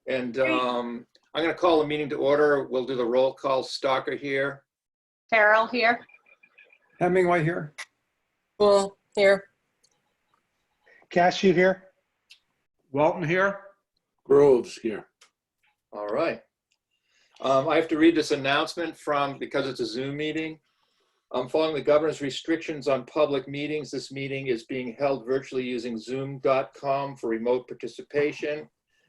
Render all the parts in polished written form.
And I'm going to call the meeting to order. We'll do the roll call. Stalker here. Farrell here. Hemingway here. Well, here. Cashew here. Walton here. Groves here. All right. I have to read this announcement because it's a Zoom meeting. Following the governor's restrictions on public meetings, this meeting is being held virtually using zoom.com for remote participation.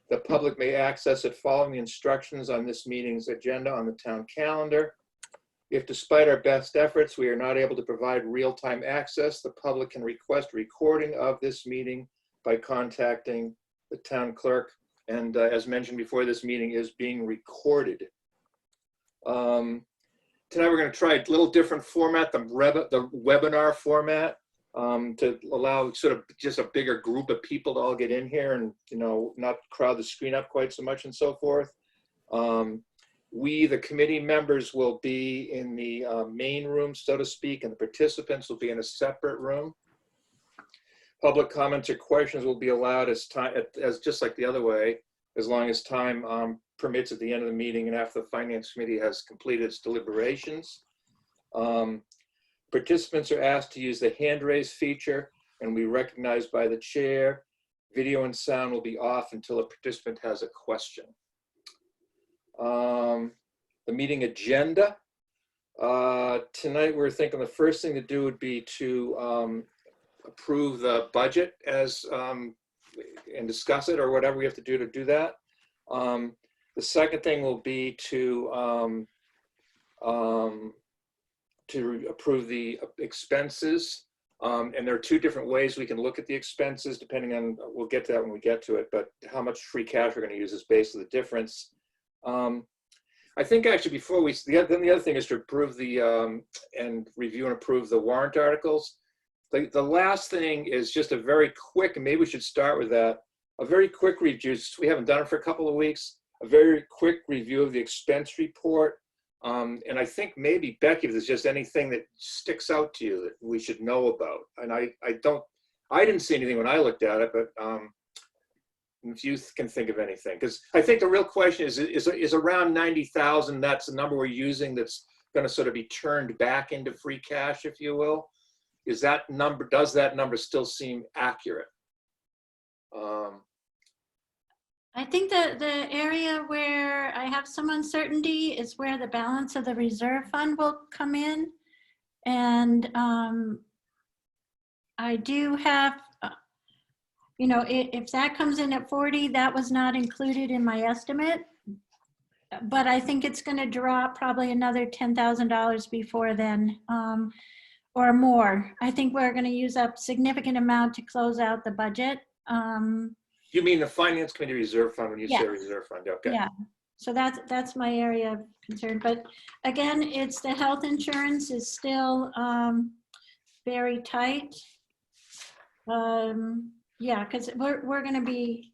The public may access it following the instructions on this meeting's agenda on the town calendar. If despite our best efforts, we are not able to provide real-time access, the public can request a recording of this meeting by contacting the town clerk. And as mentioned before, this meeting is being recorded. Tonight we're going to try a little different format, the webinar format, to allow sort of just a bigger group of people to all get in here and, you know, not crowd the screen up quite so much and so forth. We, the committee members, will be in the main room, so to speak, and the participants will be in a separate room. Public comments or questions will be allowed as just like the other way, as long as time permits at the end of the meeting and after the Finance Committee has completed its deliberations. Participants are asked to use the hand raise feature and be recognized by the chair. Video and sound will be off until a participant has a question. The meeting agenda. Tonight we're thinking the first thing to do would be to approve the budget as and discuss it or whatever we have to do that. The second thing will be to approve the expenses. And there are two different ways we can look at the expenses depending on, we'll get to that when we get to it, but how much free cash we're going to use is based on the difference. I think actually before then the other thing is to approve and review and approve the warrant articles. The last thing is just a very quick, and maybe we should start with that, a very quick review. We haven't done it for a couple of weeks. A very quick review of the expense report. And I think maybe, Becky, if there's just anything that sticks out to you that we should know about. And I didn't see anything when I looked at it, but if you can think of anything. Because I think the real question is around 90,000, that's the number we're using that's going to sort of be turned back into free cash, if you will. Does that number still seem accurate? I think that the area where I have some uncertainty is where the balance of the reserve fund will come in. And I do have, you know, if that comes in at 40, that was not included in my estimate. But I think it's going to drop probably another $10,000 before then, or more. I think we're going to use up significant amount to close out the budget. You mean the Finance Committee reserve fund when you say reserve fund? Okay. Yeah. So that's my area of concern. But again, it's the health insurance is still very tight. Yeah, because we're going to be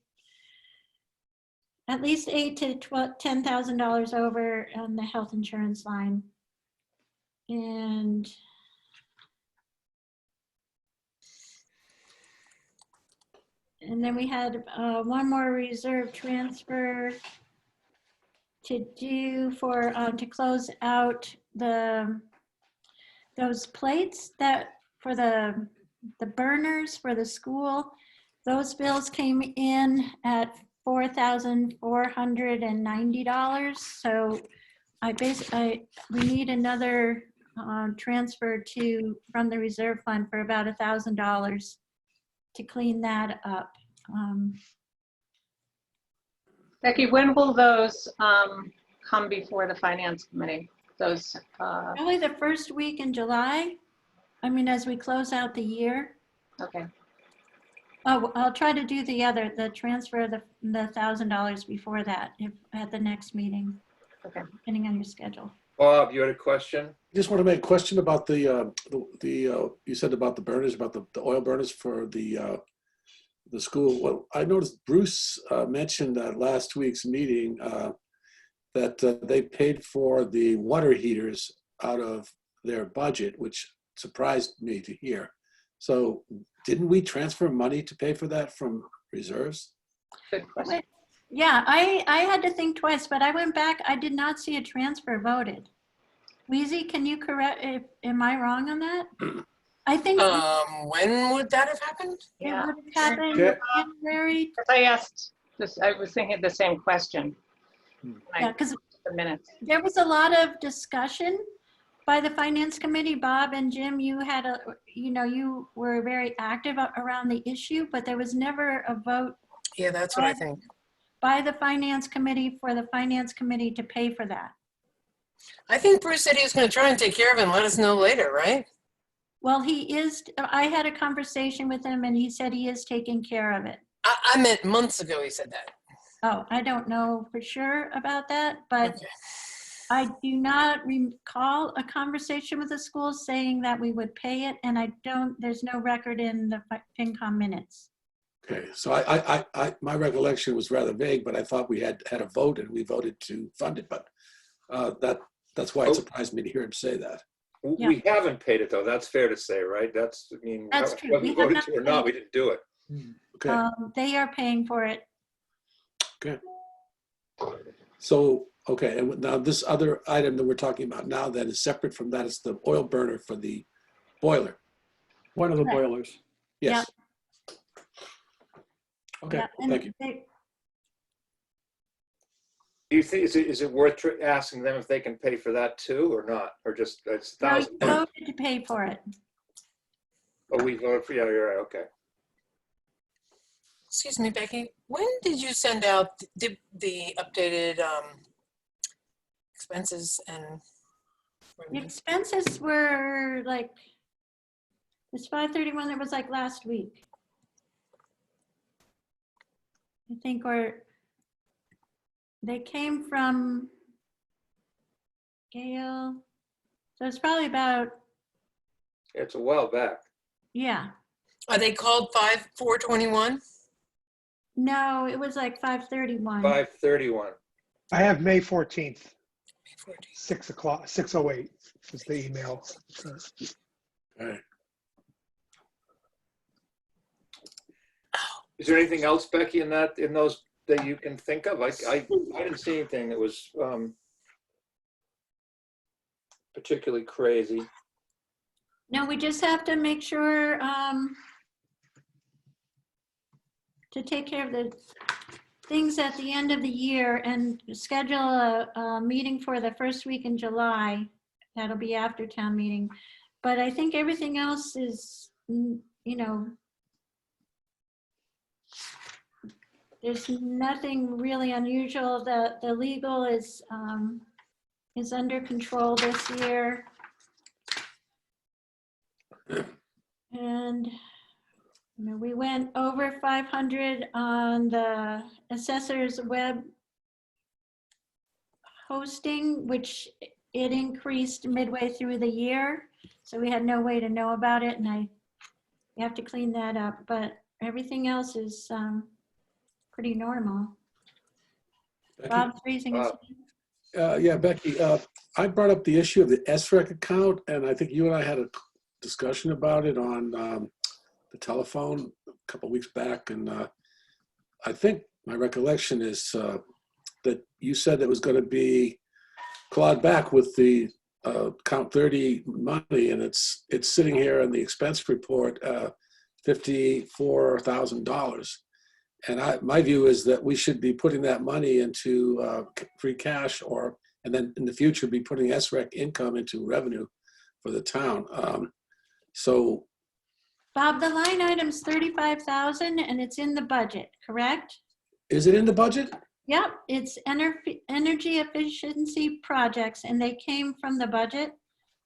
at least $8,000 to $10,000 over on the health insurance line, and then we had one more reserve transfer to do for to close out those plates that for the burners for the school. Those bills came in at $4,490. So we need another transfer from the reserve fund for about $1,000 to clean that up. Becky, when will those come before the Finance Committee? Those probably the first week in July. I mean, as we close out the year. Okay. Oh, I'll try to do the transfer of the $1,000 before that, at the next meeting. Okay. Depending on your schedule. Bob, you had a question? I just want to make a question about you said about the burners, about the oil burners for the school. Well, I noticed Bruce mentioned at last week's meeting that they paid for the water heaters out of their budget, which surprised me to hear. So didn't we transfer money to pay for that from reserves? Good question. Yeah, I had to think twice, but I went back. I did not see a transfer voted. Wheezy, can you correct, am I wrong on that? I think it When would that have happened? Yeah. would have happened Yeah. in January. Because I asked this, I was thinking the same question. when I Yeah, because took the minutes. there was a lot of discussion by the finance committee. Bob and Jim, you had you were very active around the issue, but there was never a vote Yeah, that's what I think. by the finance committee for the finance committee to pay for that. I think Bruce said he was going to try and take care of it and let us know later, right? Well, I had a conversation with him and he said he is taking care of it. I meant months ago he said that. Oh, I don't know for sure about that, but Okay. I do not recall a conversation with the school saying that we would pay it, and there's no record in the FinCom minutes. Okay, so my recollection was rather vague, but I thought we had a vote and we voted to fund it, but that's why it surprised me to hear him say that. We haven't paid it though. That's fair to say, right? That's, I mean, That's true. whether We we have voted not to or not, paid. we didn't do it. Okay, They are paying for it. so, okay, and now this other item that we're talking about now that is separate from that is the oil burner for the boiler. One of the Right. boilers. Yes. Okay, Yeah, and thank you. Do you think, is it worth asking them if they can pay for that too or not? Or just, it's No, you $1,000? voted to pay for it. Oh, we voted for, yeah, you're right, okay. Excuse me, Becky. When did you send out the updated expenses and The expenses were like, it's 5/31, it was like last week. I think, or they came from Gail. So it's probably about, It's a while back. yeah. are they called 421? No, it was like 5/31. 5/31. I have May 14th, 14. 6 o'clock, 6:08 was the email. All right. Is there anything else, Becky, in those that you can think of? I didn't see anything that was particularly crazy. No, we just have to make sure to take care of the things at the end of the year and schedule a meeting for the first week in July. That'll be after town meeting. But I think everything else is, there's nothing really unusual. The legal is under control this year. And we went over 500 on the assessor's web hosting, which it increased midway through the year. So we had no way to know about it, and you have to clean that up. But everything else is pretty normal. Becky? Bob's raising his hand. Yeah, Becky, I brought up the issue of the SREC account, and I think you and I had a discussion about it on the telephone a couple weeks back, and I think my recollection is that you said it was going to be clawed back with the account 30 money, and it's sitting here in the expense report, $54,000. And my view is that we should be putting that money into free cash, and then in the future be putting SREC income into revenue for the town. So, Bob, the line item's 35,000 and it's in the budget, correct? is it in the budget? Yep, it's energy efficiency projects, and they came from the budget.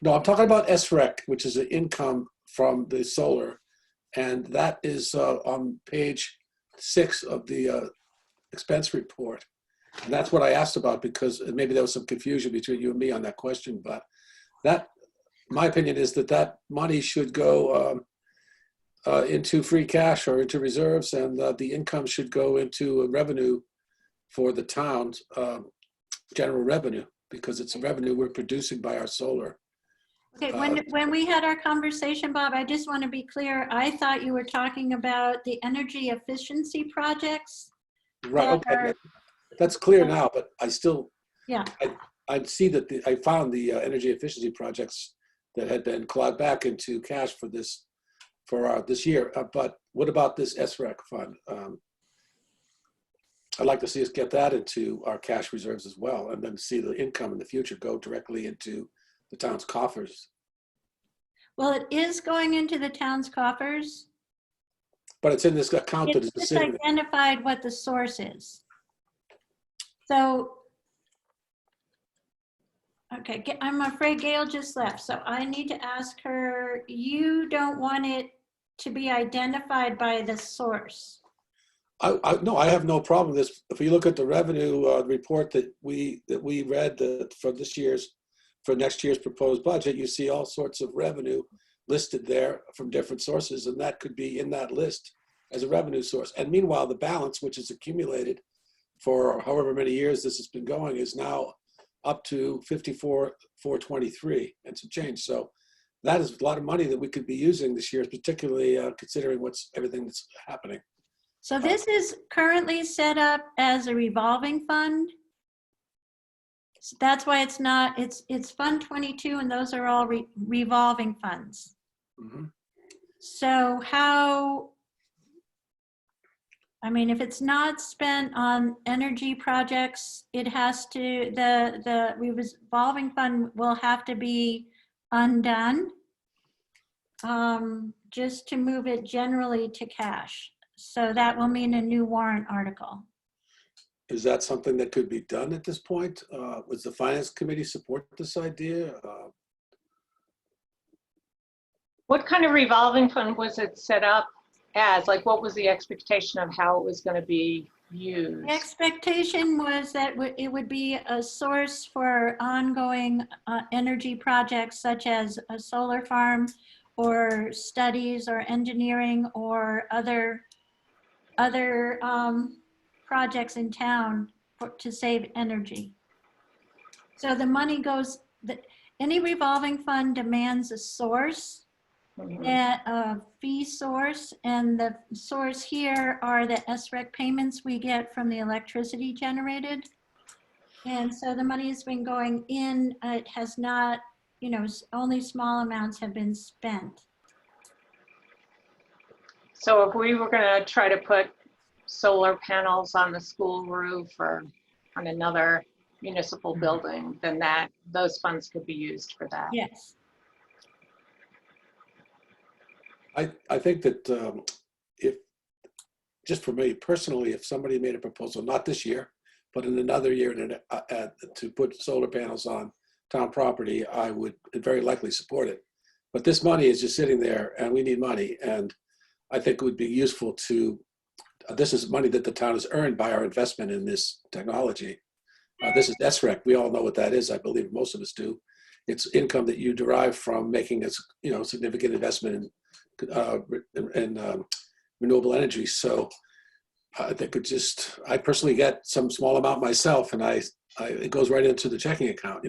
No, I'm talking about SREC, which is an income from the solar, and that is on page 6 of the expense report. And that's what I asked about, because maybe there was some confusion between you and me on that question, but that, my opinion is that money should go into free cash or into reserves, and the income should go into revenue for the town's general revenue, because it's a revenue we're producing by our solar. Okay, when we had our conversation, Bob, I just want to be clear. I thought you were talking about the energy efficiency projects Right, that okay, are- that's clear now, but I still, Yeah, I see that I found the energy efficiency projects that had been clawed back into cash for this year. But what about this SREC fund? I'd like to see us get that into our cash reserves as well, and then see the income in the future go directly into the town's coffers. well, it is going into the town's coffers. But it's in this account that It's is just sitting there. identified what the source is. So, okay, I'm afraid Gail just left, so I need to ask her, you don't want it to be identified by the source. No, I have no problem with this. If you look at the revenue report that we read for next year's proposed budget, you see all sorts of revenue listed there from different sources, and that could be in that list as a revenue source. And meanwhile, the balance, which is accumulated for however many years this has been going, is now up to 54,423 and some change. So that is a lot of money that we could be using this year, particularly considering everything that's happening. So this is currently set up as a revolving fund. So that's why it's not, it's Fund 22, and those are all revolving funds. Mhm. So I mean, if it's not spent on energy projects, it has to, the revolving fund will have to be undone, just to move it generally to cash. So that will mean a new warrant article. Is that something that could be done at this point? Was the finance committee support this idea? What kind of revolving fund was it set up as? Like, what was the expectation of how it was going to be used? The expectation was that it would be a source for ongoing energy projects such as a solar farm or studies or engineering or other projects in town to save energy. So the money goes, any revolving fund demands a source, a fee source, and the source here are the SREC payments we get from the electricity generated. And so the money has been going in, it has not, only small amounts have been spent. So if we were going to try to put solar panels on the school roof or on another municipal building, then those funds could be used for that. Yes. I think that if, just for me personally, if somebody made a proposal, not this year, but in another year to put solar panels on town property, I would very likely support it. But this money is just sitting there, and we need money. And I think it would be useful this is money that the town has earned by our investment in this technology. This is SREC. We all know what that is. I believe most of us do. It's income that you derive from making a significant investment in renewable energy. So I think I personally get some small amount myself, and it goes right into the checking account.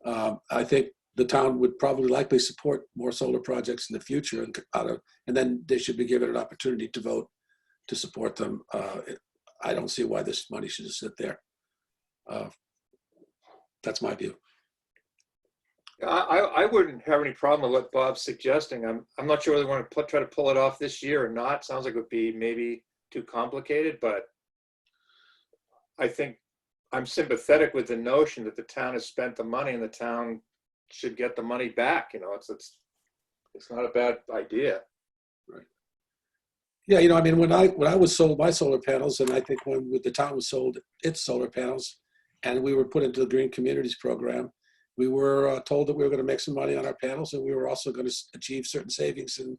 I think the town would probably likely support more solar projects in the future, and then they should be given an opportunity to vote to support them. I don't see why this money should just sit there. That's my view. I wouldn't have any problem with what Bob's suggesting. I'm not sure whether we want to try to pull it off this year or not. Sounds like it would be maybe too complicated, but I think I'm sympathetic with the notion that the town has spent the money and the town should get the money back. It's not a bad idea. Right. Yeah, I mean, when I was sold my solar panels, and I think when the town was sold its solar panels, and we were put into the Green Communities program, we were told that we were going to make some money on our panels, and we were also going to achieve certain savings in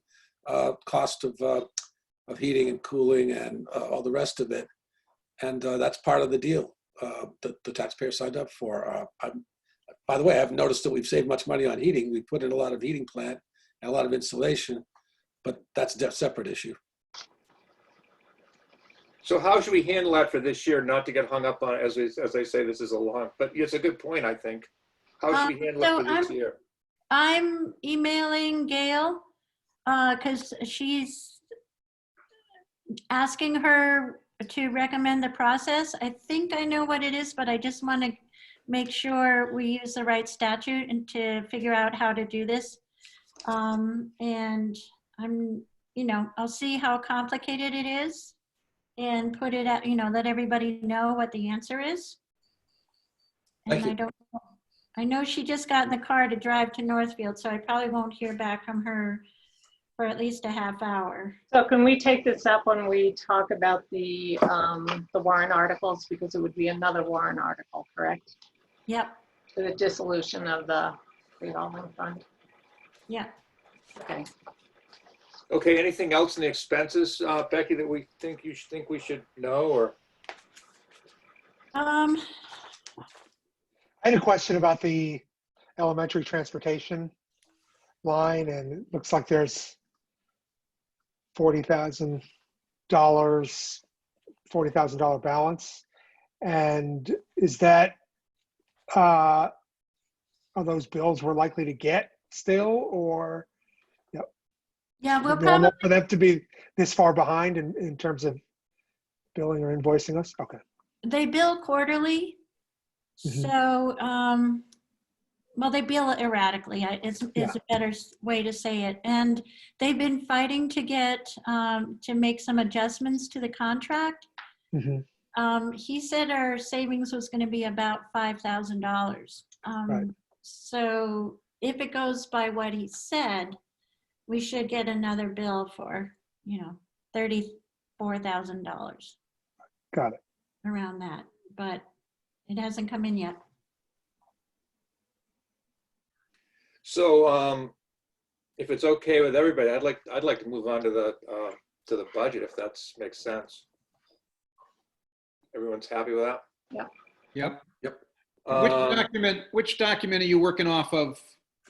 cost of heating and cooling and all the rest of it. And that's part of the deal that the taxpayer signed up for. By the way, I've noticed that we've saved much money on heating. We put in a lot of heating plant and a lot of insulation, but that's a separate issue. So how should we handle that for this year, not to get hung up on it, as I say, this is a long, but it's a good point, I think. How should we handle it for this year? I'm emailing Gail because she's asking her to recommend the process. I think I know what it is, but I just want to make sure we use the right statute and to figure out how to do this. And I'm, I'll see how complicated it is and put it at, let everybody know what the answer is. And Thank you. I know she just got in the car to drive to Northfield, so I probably won't hear back from her for at least a half hour. So can we take this up when we talk about the warrant articles? Because it would be another warrant article, correct? Yep, For the dissolution of the revolving fund. yep. Okay. Okay, anything else in the expenses, Becky, that we think we should know, or? I had a question about the elementary transportation line, and it looks like there's $40,000 balance. And is that, are those bills we're likely to get still, or Yeah, we'll normal probably, for them to be this far behind in terms of billing or invoicing us? Okay. they bill quarterly. Mhm. So, well, they bill erratically. It's Yeah. a better way to say it. And they've been fighting to get, to make some adjustments to the contract. Mhm. He said our savings was going to be about $5,000. Right. So if it goes by what he said, we should get another bill for, $34,000, Got it. around that, but it hasn't come in yet. So, if it's okay with everybody, I'd like to move on to the budget, if that makes sense. Everyone's happy with that? Yep. Um, Which document are you working off of,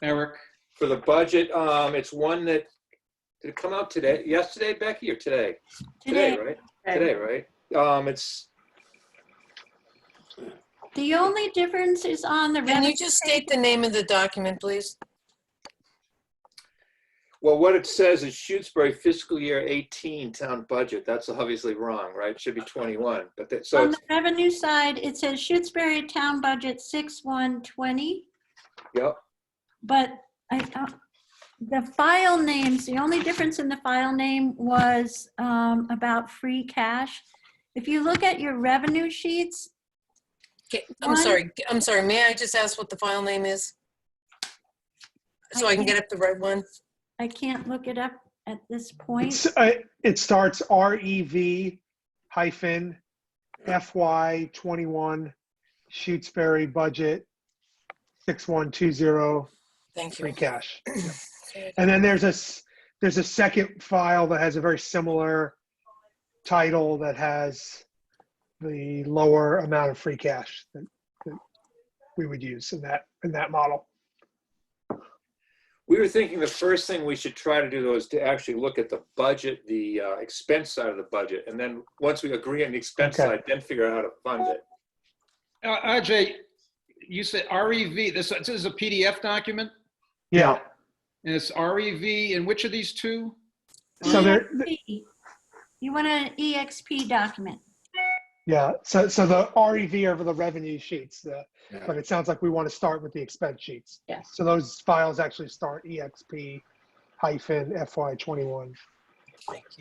Eric? For the budget, it's one that, did it come out today, yesterday, Becky, or today? Today, right? Today, right? It's, The only difference is on the Can revenue. you just state the name of the document, please? well, what it says is Shutesbury fiscal year 18 town budget. That's obviously wrong, right? It should be 21, but that, so On it's, the revenue side, it says Shutesbury Town Budget 6120, yep. but the file names, the only difference in the file name was about free cash. If you look at your revenue sheets, Okay, One- I'm sorry. May I just ask what the file name is? So I can get up the right one? I can't look it up at this point. It starts REV hyphen FY21 Shutesbury budget 6120 Thank free you. cash. Okay. And then there's a second file that has a very similar title that has the lower amount of free cash that we would use in that model. We were thinking the first thing we should try to do, though, is to actually look at the budget, the expense side of the budget. And then once we agree on the expense Okay. side, then figure out how to fund it. RJ, you said REV, this is a PDF document? Yeah. And it's REV, and which of these two? So there, EXP. You want an EXP document. yeah. So the REV are for the revenue sheets, Yeah. but it sounds like we want to start with the expense sheets. Yes. So those files actually start EXP hyphen FY21.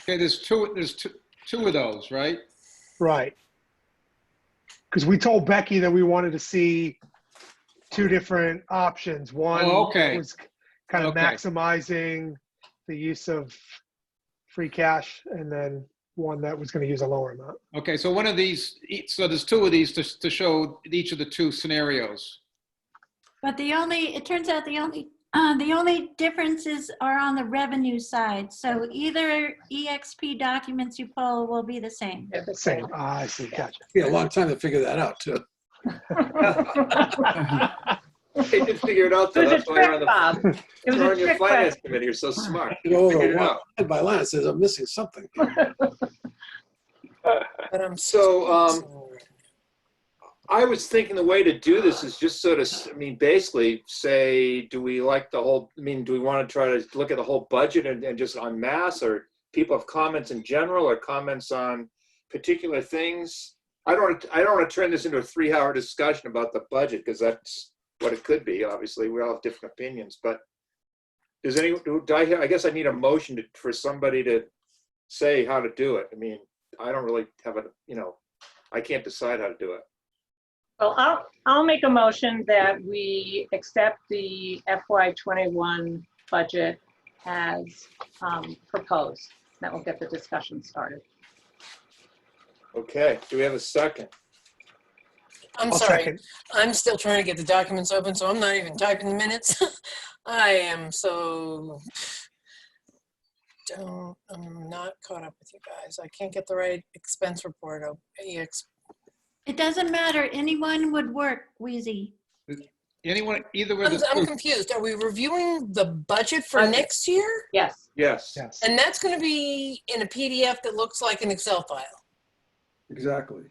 Okay, there's two of those, right? Right. Because we told Becky that we wanted to see two different options. One Oh, okay. was kind of Okay. maximizing the use of free cash, and then one that was going to use a lower amount. Okay, so one of these, so there's two of these to show each of the two scenarios. But it turns out the only differences are on the revenue side. So either EXP documents you pull will be the same. They're the Same. same. I see. Gotcha. Yeah, a long time to figure that out, too. They did figure it out, It though. was a That's why you're on trick, Bob. It was you're a on your trick finance question. committee. You're so smart. You go Figured it over out. line by line, it says I'm missing something. But I'm So, I was thinking the way to do this is just sort of, basically say, do we like the whole, do we want to try to look at the whole budget and just en masse, or people have comments in general or comments on particular things? I don't want to turn this into a 3-hour discussion about the budget, because that's what it could be. Obviously, we all have different opinions, but does anyone, I guess I need a motion for somebody to say how to do it. I mean, I don't really have a, I can't decide how to do it. Well, I'll make a motion that we accept the FY21 budget as proposed. That will get the discussion started. Okay, do we have a second? I'm I'll sorry. second. I'm still trying to get the documents open, so I'm not even typing the minutes. I am so, I'm not caught up with you guys. I can't get the right expense report. It doesn't matter. Anyone would work, Wheezy. Anyone, either with I'm a, confused. Are we reviewing the budget for Budget. next year? Yes. Yes. Yes, And that's going to be in a PDF that looks like an Excel file. exactly.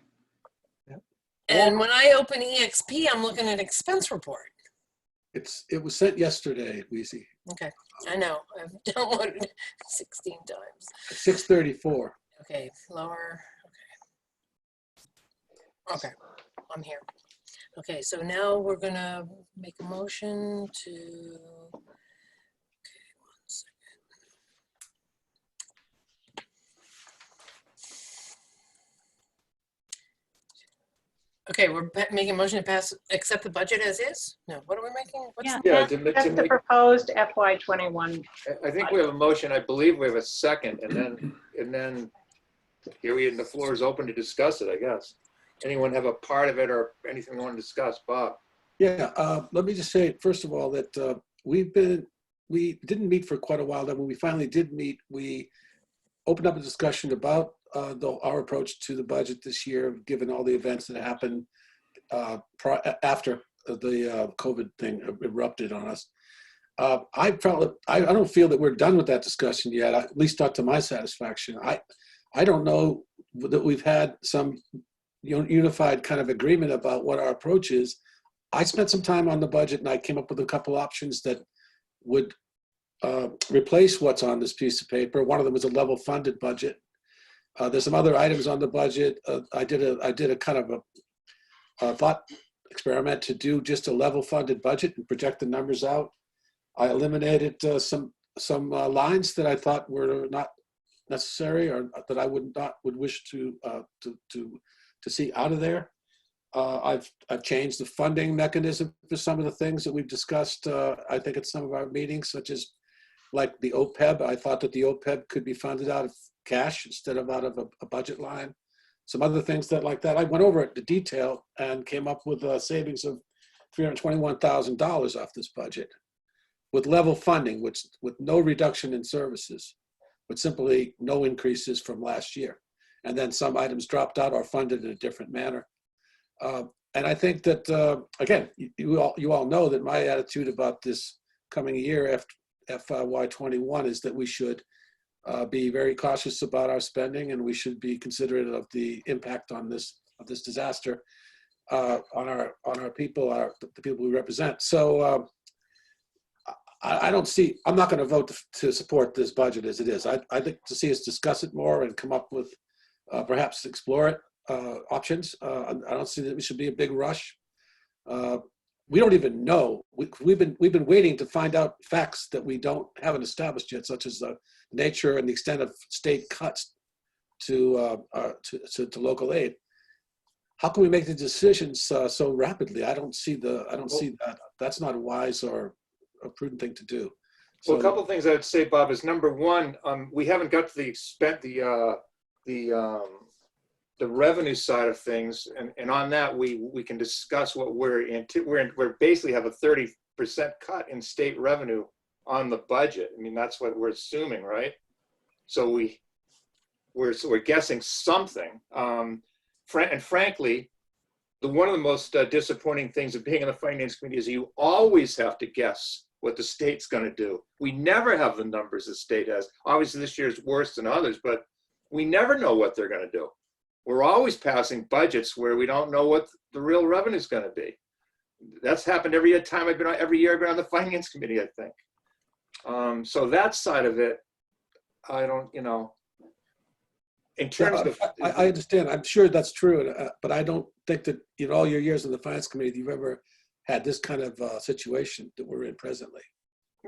And when I open EXP, I'm looking at expense report. It was sent yesterday, Weezy, Okay, I know. I've downloaded it 16 times. at 6:34. Okay, lower. Okay. Okay, I'm here. Okay, so now we're gonna make a motion to. Okay, 1 second. Okay, we're making a motion to accept the budget as is? No, what are we making? What's Yeah. Yeah, That's the proposed FY21. I think we have a motion. I believe we have a second, and then here the floor is open to discuss it, I guess. Anyone have a part of it or anything they want to discuss? Bob? Yeah, let me just say, first of all, that we didn't meet for quite a while. Then when we finally did meet, we opened up a discussion about our approach to the budget this year, given all the events that happened after the COVID thing erupted on us. I don't feel that we're done with that discussion yet, at least not to my satisfaction. I don't know that we've had some unified kind of agreement about what our approach is. I spent some time on the budget and I came up with a couple options that would replace what's on this piece of paper. One of them was a level funded budget. There's some other items on the budget. I did a kind of a thought experiment to do just a level funded budget and project the numbers out. I eliminated some lines that I thought were not necessary or that I would wish to see out of there. I've changed the funding mechanism for some of the things that we've discussed, I think at some of our meetings, such as like the OPEB. I thought that the OPEB could be funded out of cash instead of out of a budget line. Some other things like that. I went over it in detail and came up with a savings of $321,000 off this budget with level funding, with no reduction in services, but simply no increases from last year. And then some items dropped out or funded in a different manner. And I think that, again, you all know that my attitude about this coming year, FY21, is that we should be very cautious about our spending, and we should be considerate of the impact of this disaster on our people, the people we represent. So I'm not going to vote to support this budget as it is. I'd like to see us discuss it more and come up with perhaps explore it. Options. I don't see that we should be a big rush. We don't even know. We've been waiting to find out facts that we haven't established yet, such as the nature and the extent of state cuts to local aid. How can we make the decisions so rapidly? I don't see that. That's not a wise or a prudent thing to do. Well, a couple of things I'd say, Bob, is number one, we haven't got to the revenue side of things, and on that we can discuss what we're basically have a 30% cut in state revenue on the budget. I mean, that's what we're assuming, right? So we're guessing something. And frankly, one of the most disappointing things of being in the finance committee is you always have to guess what the state's going to do. We never have the numbers the state has. Obviously, this year is worse than others, but we never know what they're going to do. We're always passing budgets where we don't know what the real revenue is going to be. That's happened every year I've been on the finance committee, I think. So that side of it, I don't, In terms of, I understand. I'm sure that's true, but I don't think that in all your years in the finance committee, you've ever had this kind of situation that we're in presently.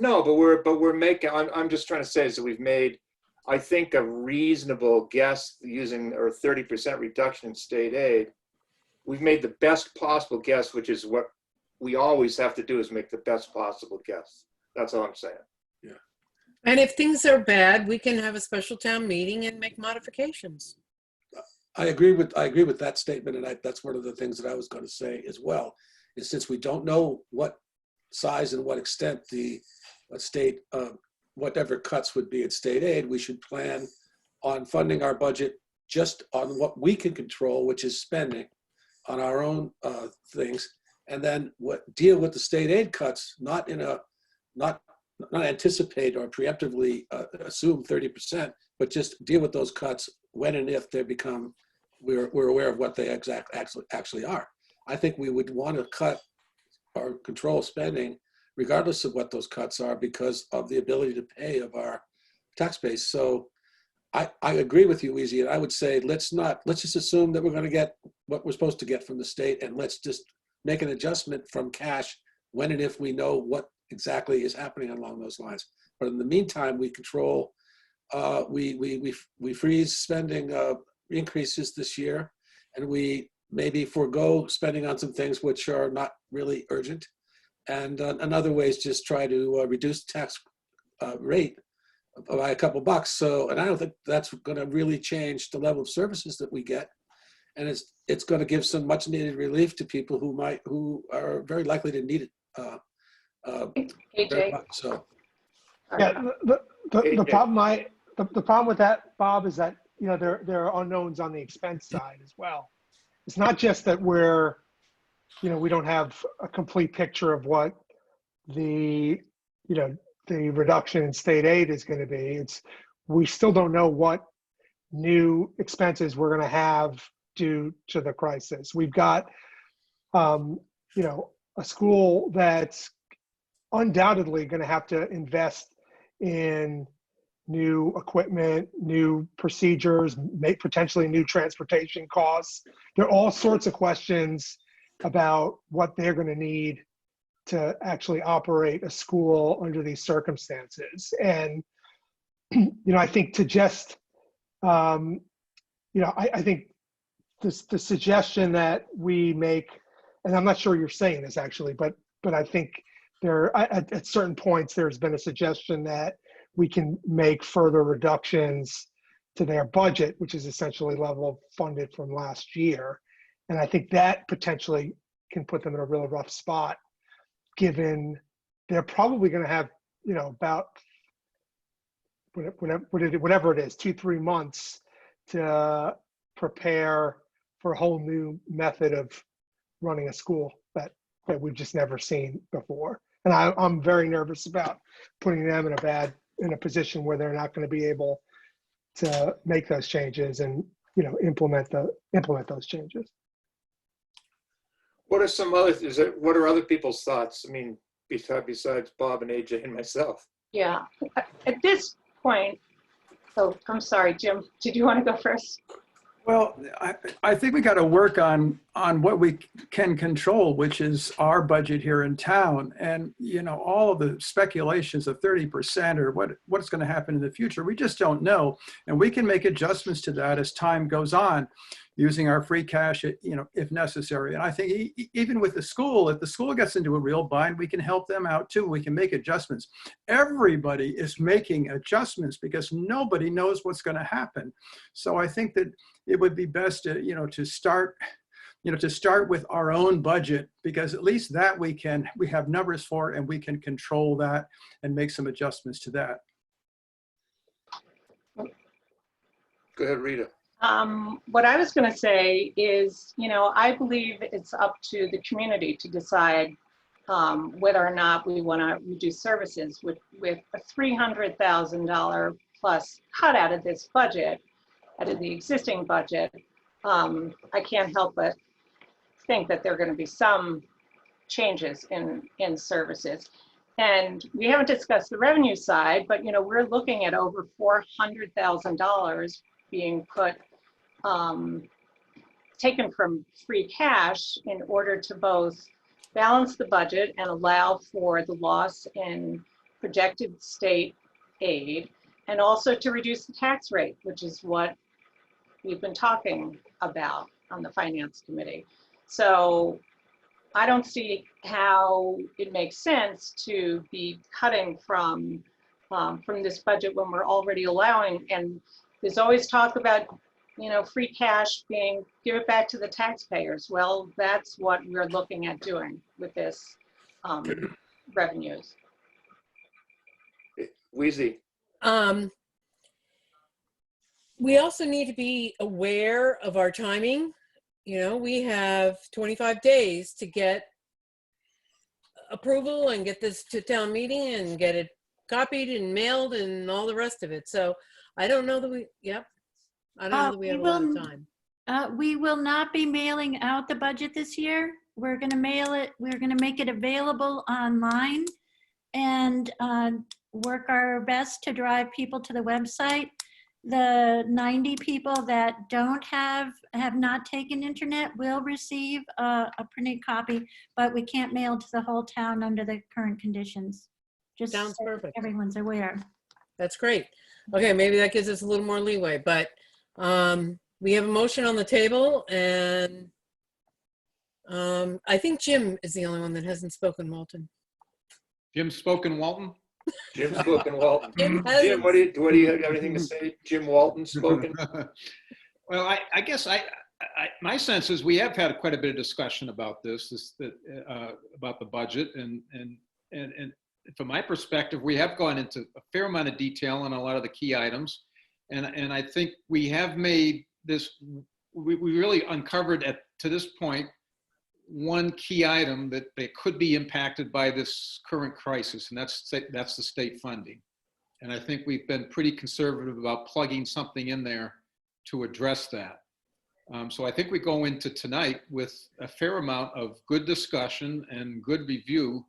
no, but we're making, I'm just trying to say is that we've made, I think, a reasonable guess using our 30% reduction in state aid. We've made the best possible guess, which is what we always have to do, is make the best possible guess. That's all I'm saying. And if things are bad, we can have a special town meeting and make modifications. I agree with that statement, and that's one of the things that I was going to say as well. Is since we don't know what size and what extent the state, whatever cuts would be in state aid, we should plan on funding our budget just on what we can control, which is spending on our own things, and then deal with the state aid cuts, not anticipate or preemptively assume 30%, but just deal with those cuts when and if they become, we're aware of what they actually are. I think we would want to cut or control spending regardless of what those cuts are because of the ability to pay of our tax base. So I agree with you, Easy, and I would say let's just assume that we're going to get what we're supposed to get from the state, and let's just make an adjustment from cash when and if we know what exactly is happening along those lines. But in the meantime, we control, we freeze spending increases this year, and we maybe forego spending on some things which are not really urgent. And another way is just try to reduce tax rate by a couple bucks. So, and I don't think that's going to really change the level of services that we get. And it's going to give some much needed relief to people who are very likely to need it. Very AJ. much so. Yeah, the problem with that, Bob, is that, you know, there are unknowns on the expense side as well. It's not just that we don't have a complete picture of what the reduction in state aid is going to be. We still don't know what new expenses we're going to have due to the crisis. We've got, a school that's undoubtedly going to have to invest in new equipment, new procedures, potentially new transportation costs. There are all sorts of questions about what they're going to need to actually operate a school under these circumstances. And, I think to just, I think the suggestion that we make, and I'm not sure you're saying this actually, but I think at certain points, there's been a suggestion that we can make further reductions to their budget, which is essentially level funded from last year. And I think that potentially can put them in a real rough spot, given they're probably going to have, about whatever it is, 2-3 months to prepare for a whole new method of running a school that we've just never seen before. And I'm very nervous about putting them in a position where they're not going to be able to make those changes and, implement those changes. what are some other, what are other people's thoughts? I mean, besides Bob and AJ and myself. Yeah, at this point, I'm sorry, Jim, did you want to go first? Well, I think we got to work on what we can control, which is our budget here in town. And, all of the speculations of 30% or what's going to happen in the future, we just don't know. And we can make adjustments to that as time goes on, using our free cash, if necessary. And I think even with the school, if the school gets into a real bind, we can help them out too. We can make adjustments. Everybody is making adjustments because nobody knows what's going to happen. So I think that it would be best to start with our own budget, because at least that we have numbers for, and we can control that and make some adjustments to that. Go ahead, Rita. What I was going to say is, I believe it's up to the community to decide whether or not we want to reduce services with a $300,000 plus cut out of this budget, out of the existing budget. I can't help but think that there are going to be some changes in services. And we haven't discussed the revenue side, but we're looking at over $400,000 being put, taken from free cash in order to both balance the budget and allow for the loss in projected state aid, and also to reduce the tax rate, which is what we've been talking about on the Finance Committee. So I don't see how it makes sense to be cutting from this budget when we're already allowing, and there's always talk about, you know, free cash being, give it back to the taxpayers. Well, that's what we're looking at doing with this revenues. Wheezy. We also need to be aware of our timing. You know, we have 25 days to get approval and get this to town meeting and get it copied and mailed and all the rest of it. So I don't know that we, I don't know that we have a lot of time. We will not be mailing out the budget this year. We're going to mail it, we're going to make it available online and work our best to drive people to the website. The 90 people that have not taken internet will receive a printed copy, but we can't mail to the whole town under the current conditions. Just Sounds so perfect. everyone's aware. That's great. Okay, maybe that gives us a little more leeway, but we have a motion on the table, and I think Jim is the only one that hasn't spoken, Walton. Jim's spoken, Walton? Jim spoken, Walton. Jim Jim, what do you have anything to say? Jim Walton spoken? Well, I guess my sense is we have had quite a bit of discussion about about the budget, and from my perspective, we have gone into a fair amount of detail on a lot of the key items, and I think we have made this. We really uncovered to this point one key item that could be impacted by this current crisis, and that's the state funding. And I think we've been pretty conservative about plugging something in there to address that. So I think we go into tonight with a fair amount of good discussion and good review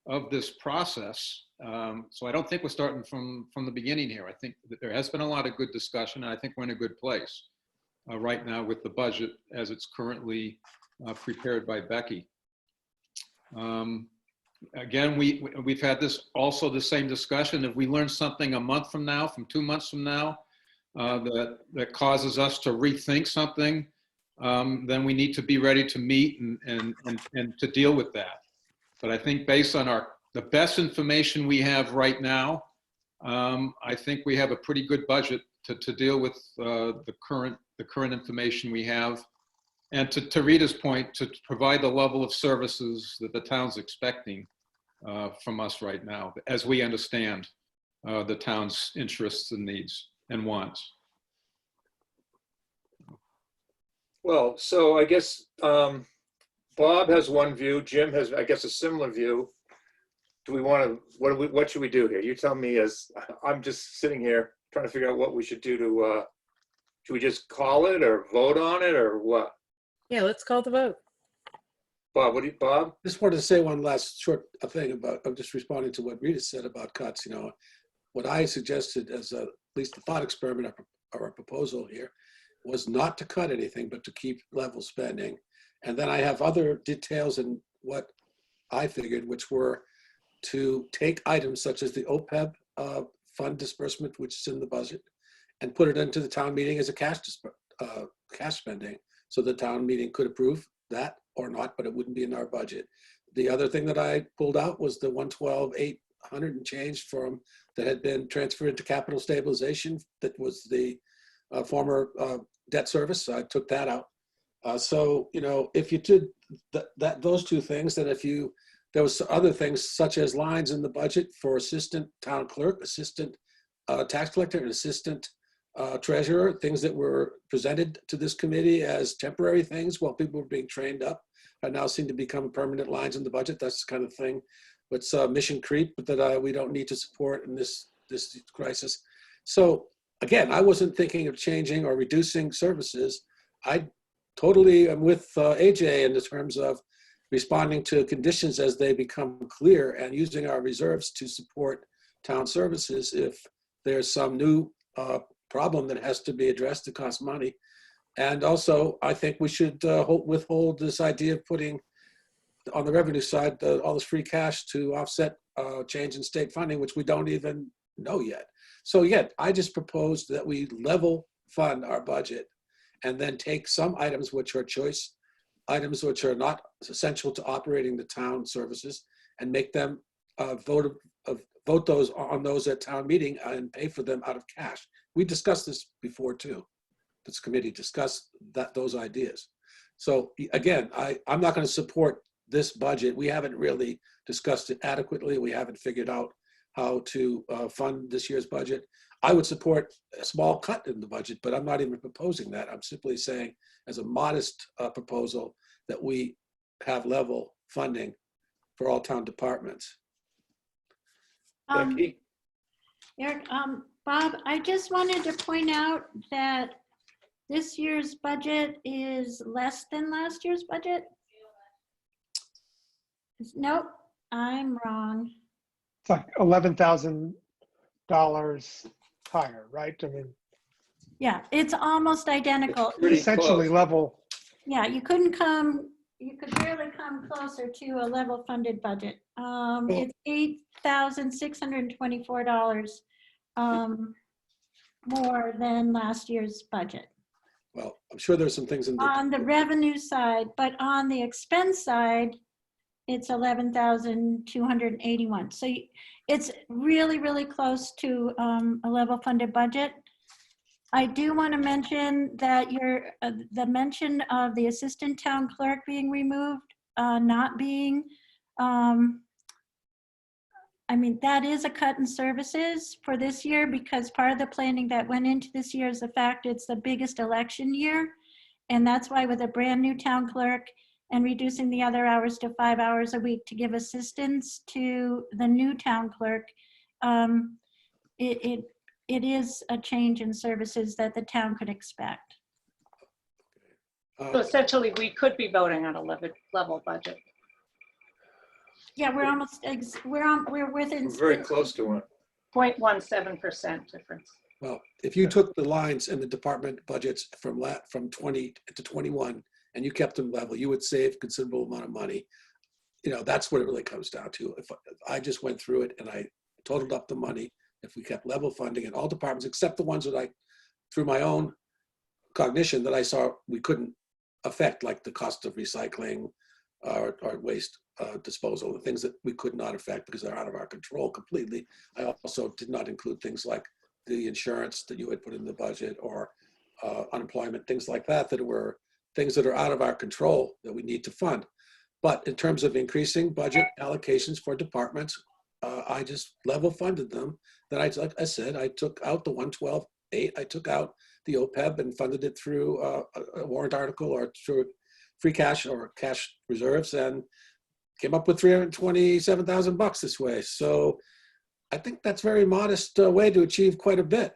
of this process. So I don't think we're starting from the beginning here. I think that there has been a lot of good discussion, and I think we're in a good place right now with the budget as it's currently prepared by Becky. Again, we've had the same discussion. If we learn something a month from now, from 2 months from now, that causes us to rethink something, then we need to be ready to meet and to deal with that. But I think based on the best information we have right now, I think we have a pretty good budget to deal with the current information we have. And to Rita's point, to provide the level of services that the town's expecting from us right now, as we understand the town's interests and needs and wants. Well, so I guess Bob has one view. Jim has, I guess, a similar view. Do we want to? What should we do here? You tell me. As I'm just sitting here trying to figure out what we should do to. Should we just call it or vote on it or what? Yeah, let's call the vote. Bob, Bob? Just wanted to say one last short thing about, I'm just responding to what Rita said about cuts. You know, what I suggested as at least the thought experiment or a proposal here was not to cut anything, but to keep level spending. And then I have other details in what I figured, which were to take items such as the OPEB fund disbursement, which is in the budget, and put it into the town meeting as a cash spending. So the town meeting could approve that or not, but it wouldn't be in our budget. The other thing that I pulled out was the 112,800 and change that had been transferred into capital stabilization. That was the former debt service. So I took that out. So, you know, if you did those two things, then there was other things such as lines in the budget for assistant town clerk, assistant tax collector, and assistant treasurer, things that were presented to this committee as temporary things while people were being trained up, and now seem to become permanent lines in the budget. That's the kind of thing. It's mission creep that we don't need to support in this crisis. So again, I wasn't thinking of changing or reducing services. I totally am with AJ in the terms of responding to conditions as they become clear and using our reserves to support town services if there's some new problem that has to be addressed. It costs money. And also, I think we should withhold this idea of putting on the revenue side all this free cash to offset change in state funding, which we don't even know yet. So yeah, I just proposed that we level fund our budget and then take some items which are choice items which are not essential to operating the town services and make them vote those on those at town meeting and pay for them out of cash. We discussed this before too. This committee discussed those ideas. So again, I'm not going to support this budget. We haven't really discussed it adequately. We haven't figured out how to fund this year's budget. I would support a small cut in the budget, but I'm not even proposing that. I'm simply saying as a modest proposal that we have level funding for all town departments. Becky? Eric, Bob, I just wanted to point out that this year's budget is less than last year's budget. Nope, I'm wrong. It's like $11,000 higher, right? I mean, Yeah, it's almost identical. Pretty essentially close. level. Yeah, you could barely come closer to a level funded budget. It's $8,624 more than last year's budget Well, I'm sure there's some things in the on the revenue side, but on the expense side, it's 11,281. So it's really, really close to a level funded budget. I do want to mention that the mention of the assistant town clerk being removed, not being, I mean, that is a cut in services for this year because part of the planning that went into this year is the fact it's the biggest election year. And that's why with a brand new town clerk and reducing the other hours to 5 hours a week to give assistance to the new town clerk, it is a change in services that the town could expect. So essentially, we could be voting on a level budget. Yeah, we're almost, we're within. We're very close to one. 0.17% difference. Well, if you took the lines in the department budgets from 20 to 21 and you kept them level, you would save considerable amount of money. You know, that's what it really comes down to. If I just went through it and I totaled up the money, if we kept level funding in all departments, except the ones that I, through my own cognition that I saw we couldn't affect, like the cost of recycling or waste disposal, the things that we could not affect because they're out of our control completely. I also did not include things like the insurance that you had put in the budget or unemployment, things like that, that were things that are out of our control that we need to fund. But in terms of increasing budget allocations for departments, I just level funded them. Then like I said, I took out the 112.8, I took out the OPEB and funded it through a warrant article or through free cash or cash reserves and came up with $327,000 this way. So I think that's a very modest way to achieve quite a bit.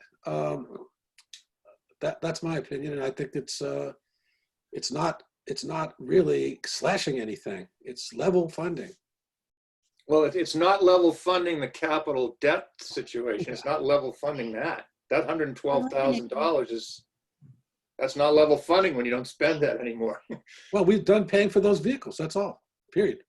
That's my opinion, and I think it's not really slashing anything. It's level funding. Well, it's not level funding the capital debt situation. It's not level funding that. That $112,000 that's not level funding when you don't spend that anymore. Well, we've done paying for those vehicles. That's all, period.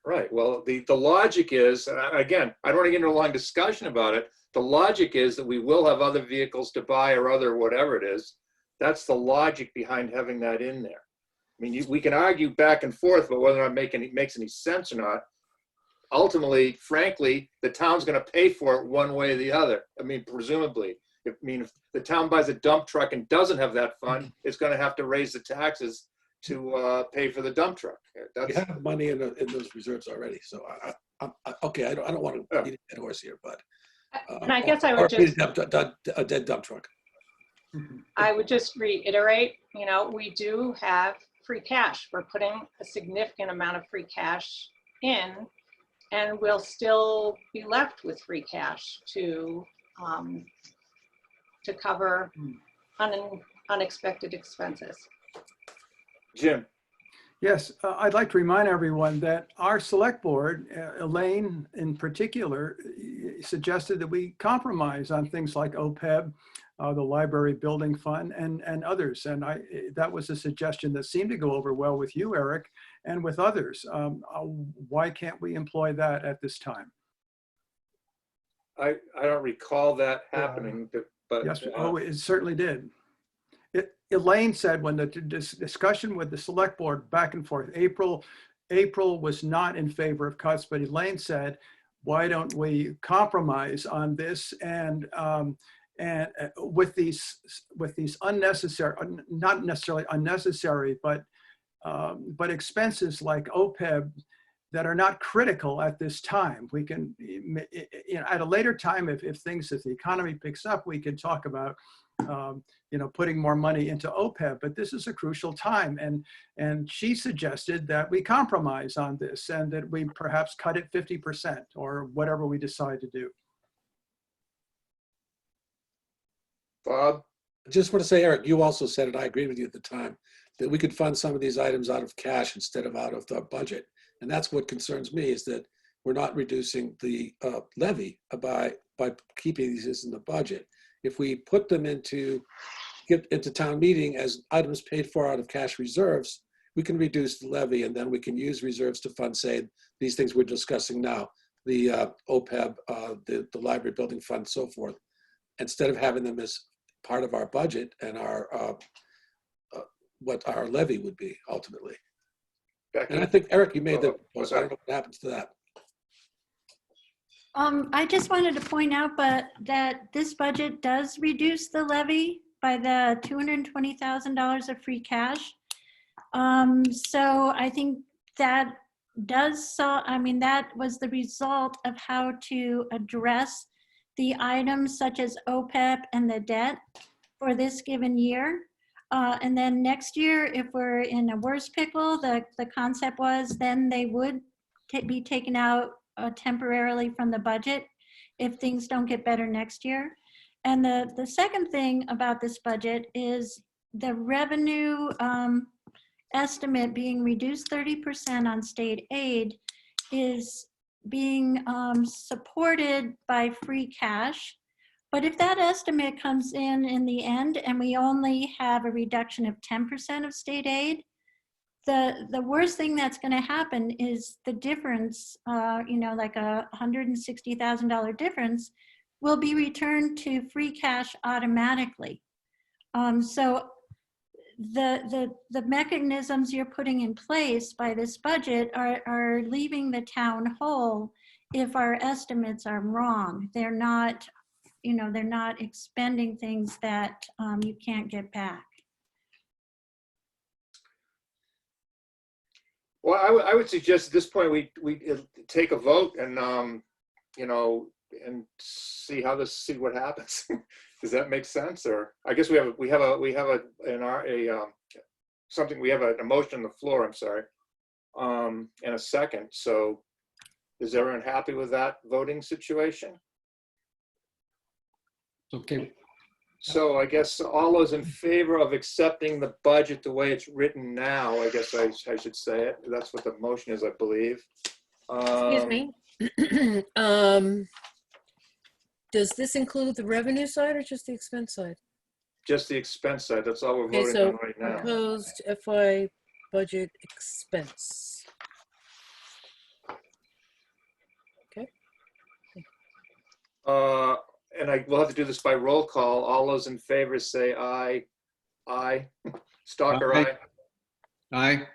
Right. Well, the logic is, and again, I don't want to get into a long discussion about it. The logic is that we will have other vehicles to buy or other whatever it is. That's the logic behind having that in there. I mean, we can argue back and forth about whether or not it makes any sense or not. Ultimately, frankly, the town's going to pay for it one way or the other. I mean, presumably. If the town buys a dump truck and doesn't have that fund, it's going to have to raise the taxes to pay for the dump truck. We have money in those reserves already. So okay, I don't want to beat a dead horse here, but And I guess I would just, a dead dump truck. I would just reiterate, we do have free cash. We're putting a significant amount of free cash in, and we'll still be left with free cash to cover unexpected expenses. Jim. Yes, I'd like to remind everyone that our select board, Elaine in particular, suggested that we compromise on things like OPEB, the library building fund, and others. And that was a suggestion that seemed to go over well with you, Eric, and with others. Why can't we employ that at this time? I don't recall that happening, but Yes, oh, it certainly did. Elaine said when the discussion with the select board back and forth, April was not in favor of cuts, but Elaine said, why don't we compromise on this and with these unnecessary, not necessarily unnecessary, but expenses like OPEB that are not critical at this time. We can, at a later time, if the economy picks up, we can talk about, putting more money into OPEB, but this is a crucial time. And she suggested that we compromise on this and that we perhaps cut it 50% or whatever we decide to do. Bob? I just want to say, Eric, you also said, and I agreed with you at the time, that we could fund some of these items out of cash instead of out of the budget. And that's what concerns me, is that we're not reducing the levy by keeping these in the budget. If we put them into town meeting as items paid for out of cash reserves, we can reduce the levy, and then we can use reserves to fund, say, these things we're discussing now, the OPEB, the library building fund, so forth, instead of having them as part of our budget and our what our levy would be ultimately. Becky? And I think, Eric, you made the Oh, proposal. I don't know what happens to that. I just wanted to point out, that this budget does reduce the levy by the $220,000 of free cash. So I think that that was the result of how to address the items such as OPEB and the debt for this given year. And then next year, if we're in a worse pickle, the concept was then they would be taken out temporarily from the budget if things don't get better next year. And the second thing about this budget is the revenue estimate being reduced 30% on state aid is being supported by free cash. But if that estimate comes in the end and we only have a reduction of 10% of state aid, the worst thing that's going to happen is the difference, like a $160,000 difference, will be returned to free cash automatically. So the mechanisms you're putting in place by this budget are leaving the town whole if our estimates are wrong. They're not, they're not expending things that you can't get back. Well, I would suggest at this point we take a vote and and see what happens. Does that make sense? Or I guess we have a motion on the floor. I'm sorry, and a second. So, is everyone happy with that voting situation? Okay. So I guess all those in favor of accepting the budget the way it's written now, I guess I should say it. That's what the motion is, I believe. Excuse me. Does this include the revenue side or just the expense side? Just the expense side. That's all we're Okay, voting so on right now. proposed FY budget expense. Okay. And we'll have to do this by roll call. All those in favor say aye. Aye. Stalker, aye. Aye.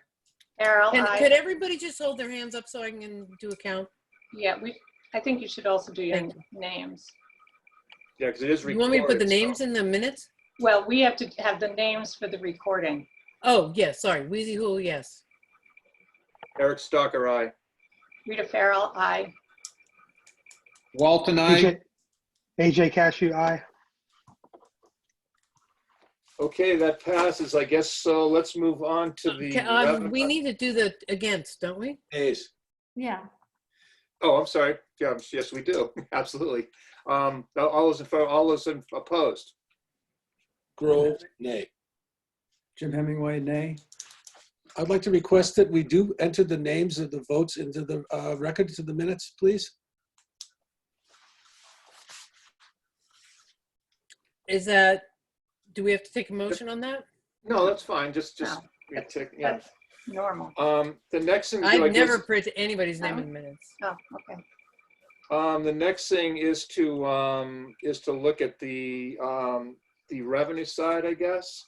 Carol, And aye. could everybody just hold their hands up so I can do a count? Yeah, I think you should also do your Thank names. Yeah, because it is You recorded. want me to put the so- names in the minutes? Well, we have to have the names for the recording. Oh, yes, sorry. Wheezy Who, yes. Eric Stalker, aye. Rita Farrell, aye. Walton, aye. AJ Cashew, aye. Okay, that passes, I guess. So let's move on to the. We need to do the against, don't we? Ayes. Yeah. Oh, I'm sorry. Yeah, yes, we do. Absolutely. All those in favor, all those opposed. Grove, nay. Jim Hemingway, nay. I'd like to request that we do enter the names of the votes into the records of the minutes, please. is that, do we have to take a motion on that? No, that's fine. Just No, yeah. That's normal. The next thing to do, I I've guess, never put anybody's name in the minutes. Oh, okay. the next thing is to look at the revenue side, I guess.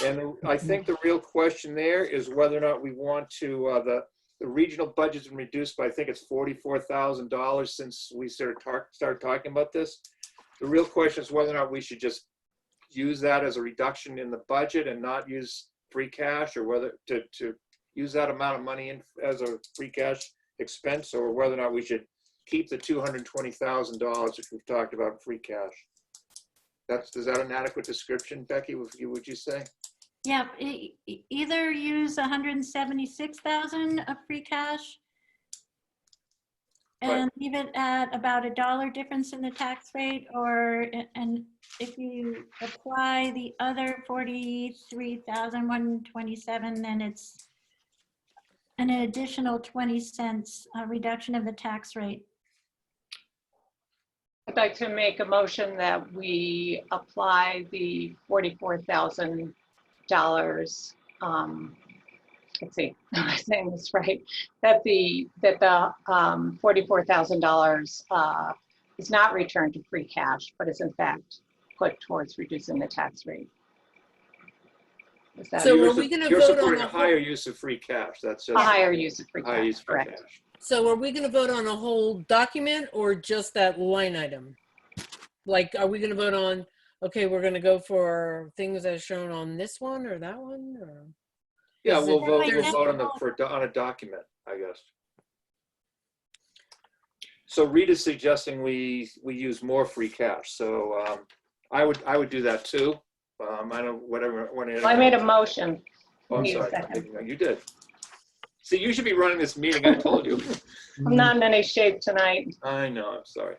And I think the real question there is whether or not we want to, the regional budget's been reduced by, I think it's $44,000 since we started talking about this. The real question is whether or not we should just use that as a reduction in the budget and not use free cash, or whether to use that amount of money in as a free cash expense, or whether or not we should keep the $220,000 which we've talked about in free cash. Is that an adequate description, Becky? Would you say? Yeah, either use 176,000 of free cash and leave it at about $1 difference in the tax rate, and if you apply the other 43,127, then it's an additional 20 cents reduction of the tax rate. I'd like to make a motion that we apply the $44,000. Let's see, am I saying this right? That the $44,000 is not returned to free cash, but is in fact put towards reducing the tax rate. Is that So a are we going to You're vote on supporting the a higher whole, use of free cash. That's just higher use of free higher use cash? of free Correct. cash. so are we going to vote on a whole document or just that line item? Like, are we going to vote on, okay, we're going to go for things as shown on this one or that one? Or? Yeah, Is we'll it- vote there's- on a document, I guess. So Rita's suggesting we use more free cash. So I would do that too. I don't, whatever. Well, I made a motion. Oh, I'm Need a sorry. second. You did. See, you should be running this meeting. I told you. I'm not in any shape tonight. I know. I'm sorry.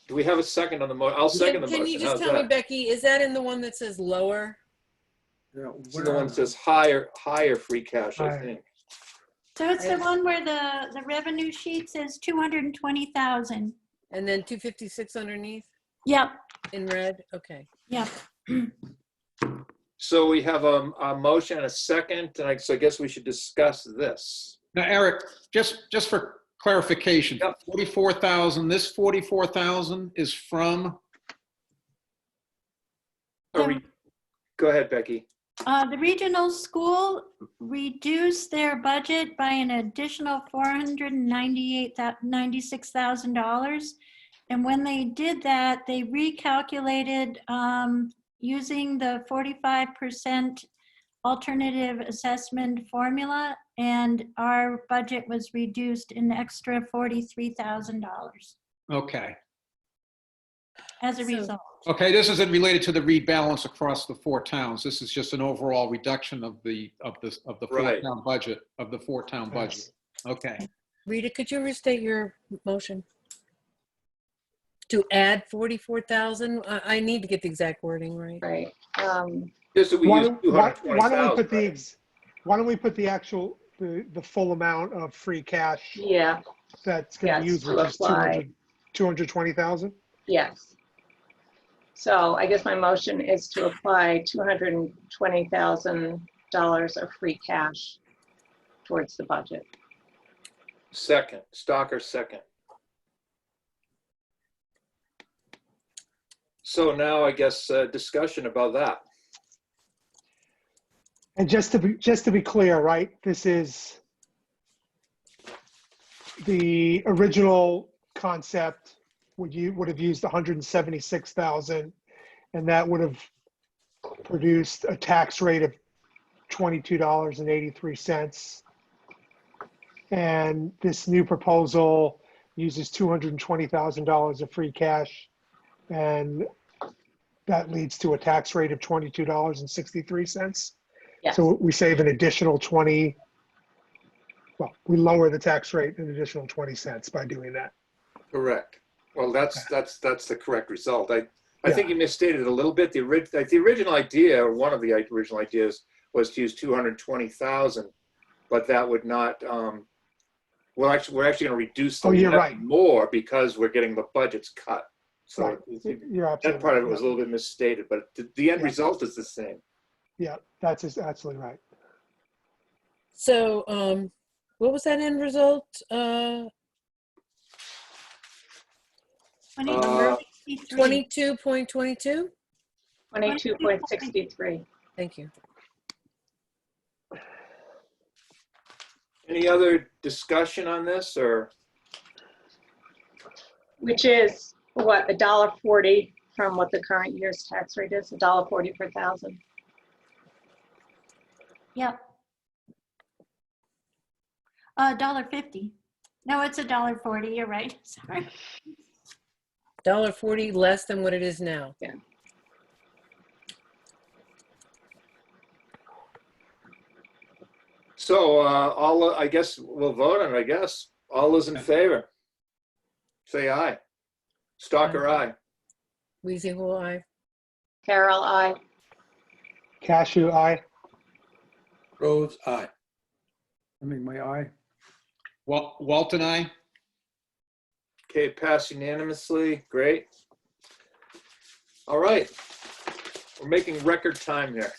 Do we have a second on the motion? I'll second the motion. Can you just How's tell me, that? Becky, is that in the one that says lower? Yeah, It's the one that says higher free cash, I Higher. think. So it's the one where the revenue sheet says 220,000. And then 256 underneath Yep, in red? Okay. yep. So we have a motion and a second, and so I guess we should discuss this. Now, Eric, just for clarification, Yep. 44,000, this 44,000 is from, Go ahead, Becky. The regional school reduced their budget by an additional $496,000. And when they did that, they recalculated using the 45% alternative assessment formula, and our budget was reduced an extra $43,000 okay. as a So- result. Okay, this isn't related to the rebalance across the 4 towns. This is just an overall reduction of the Right. 4-town budget, of the 4-town budget. Okay. Rita, could you restate your motion? To add 44,000? I need to get the exact wording right. Right. Just that we Why use don't 220,000. why don't we put the actual, the full amount of free cash Yeah, that's going to be Yes, used, to which is apply. 220,000? yes. So I guess my motion is to apply $220,000 of free cash towards the budget. Second, Stalker second. So now I guess discussion about that. And just to be clear, right, this is the original concept would have used 176,000, and that would have produced a tax rate of $22.83. And this new proposal uses $220,000 of free cash, and that leads to a tax rate of $22.63. Yes. So we save an additional 20, well, we lower the tax rate an additional 20 cents by doing that. Correct. Well, that's the correct result. I think you misstated it a little bit. The original idea, or one of the original ideas, was to use 220,000, but that would not. We're actually going to reduce the Oh, you're levy right. more because we're getting the budgets cut. So Right. You're that absolutely part of right. it was a little bit misstated, but the end Yeah. result is the same. Yeah, that's absolutely right. So, what was that end result? 22.63. 22.22? 22.63. Thank you. Any other discussion on this, or? Which is what, $1.40 from what the current year's tax rate is, $1.40 per thousand. Yep. $1.50. No, it's $1.40. You're right. Sorry. $1.40 less than what it is now. So I guess we'll vote on it, I guess. All those in favor? Say aye. Stalker, aye. Weezy Hole, aye. Carol, I. Cashew, aye. Rose, aye. I mean, my eye. Walt and I. Okay, passed unanimously. Great. All right. We're making record time here.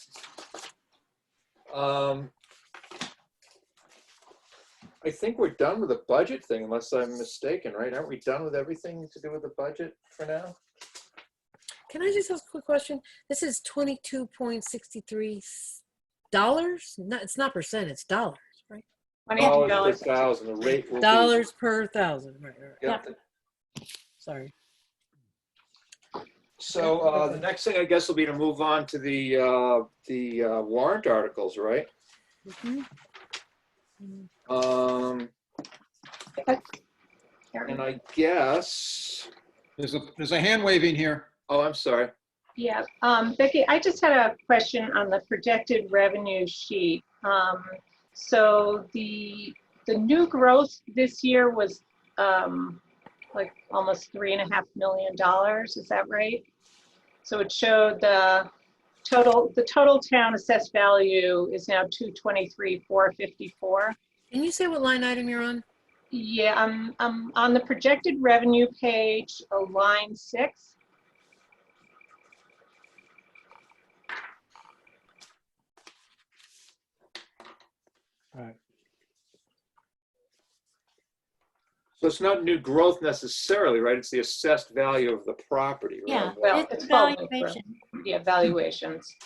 I think we're done with the budget thing, unless I'm mistaken, right? Aren't we done with everything to do with the budget for now? Can I just ask a quick question? This is $22.63. No, it's not percent, it's dollars, right? Dollars per $22. thousand. The rate will be. Dollars per thousand, right. Yep. Sorry. So the next thing I guess will be to move on to the warrant articles, right? Mhm. And I guess, There's a hand waving here. oh, I'm sorry. Yeah, Becky, I just had a question on the projected revenue sheet. So the new growth this year was like almost $3.5 million. Is that right? So it showed the total town assessed value is now 223,454. Can you say what line item you're on? Yeah, I'm on the projected revenue page, line 6. Right. So it's not new growth necessarily, right? It's the assessed value of the property, right? Yeah, Well, it's it's called new growth. valuation. Yeah, valuations.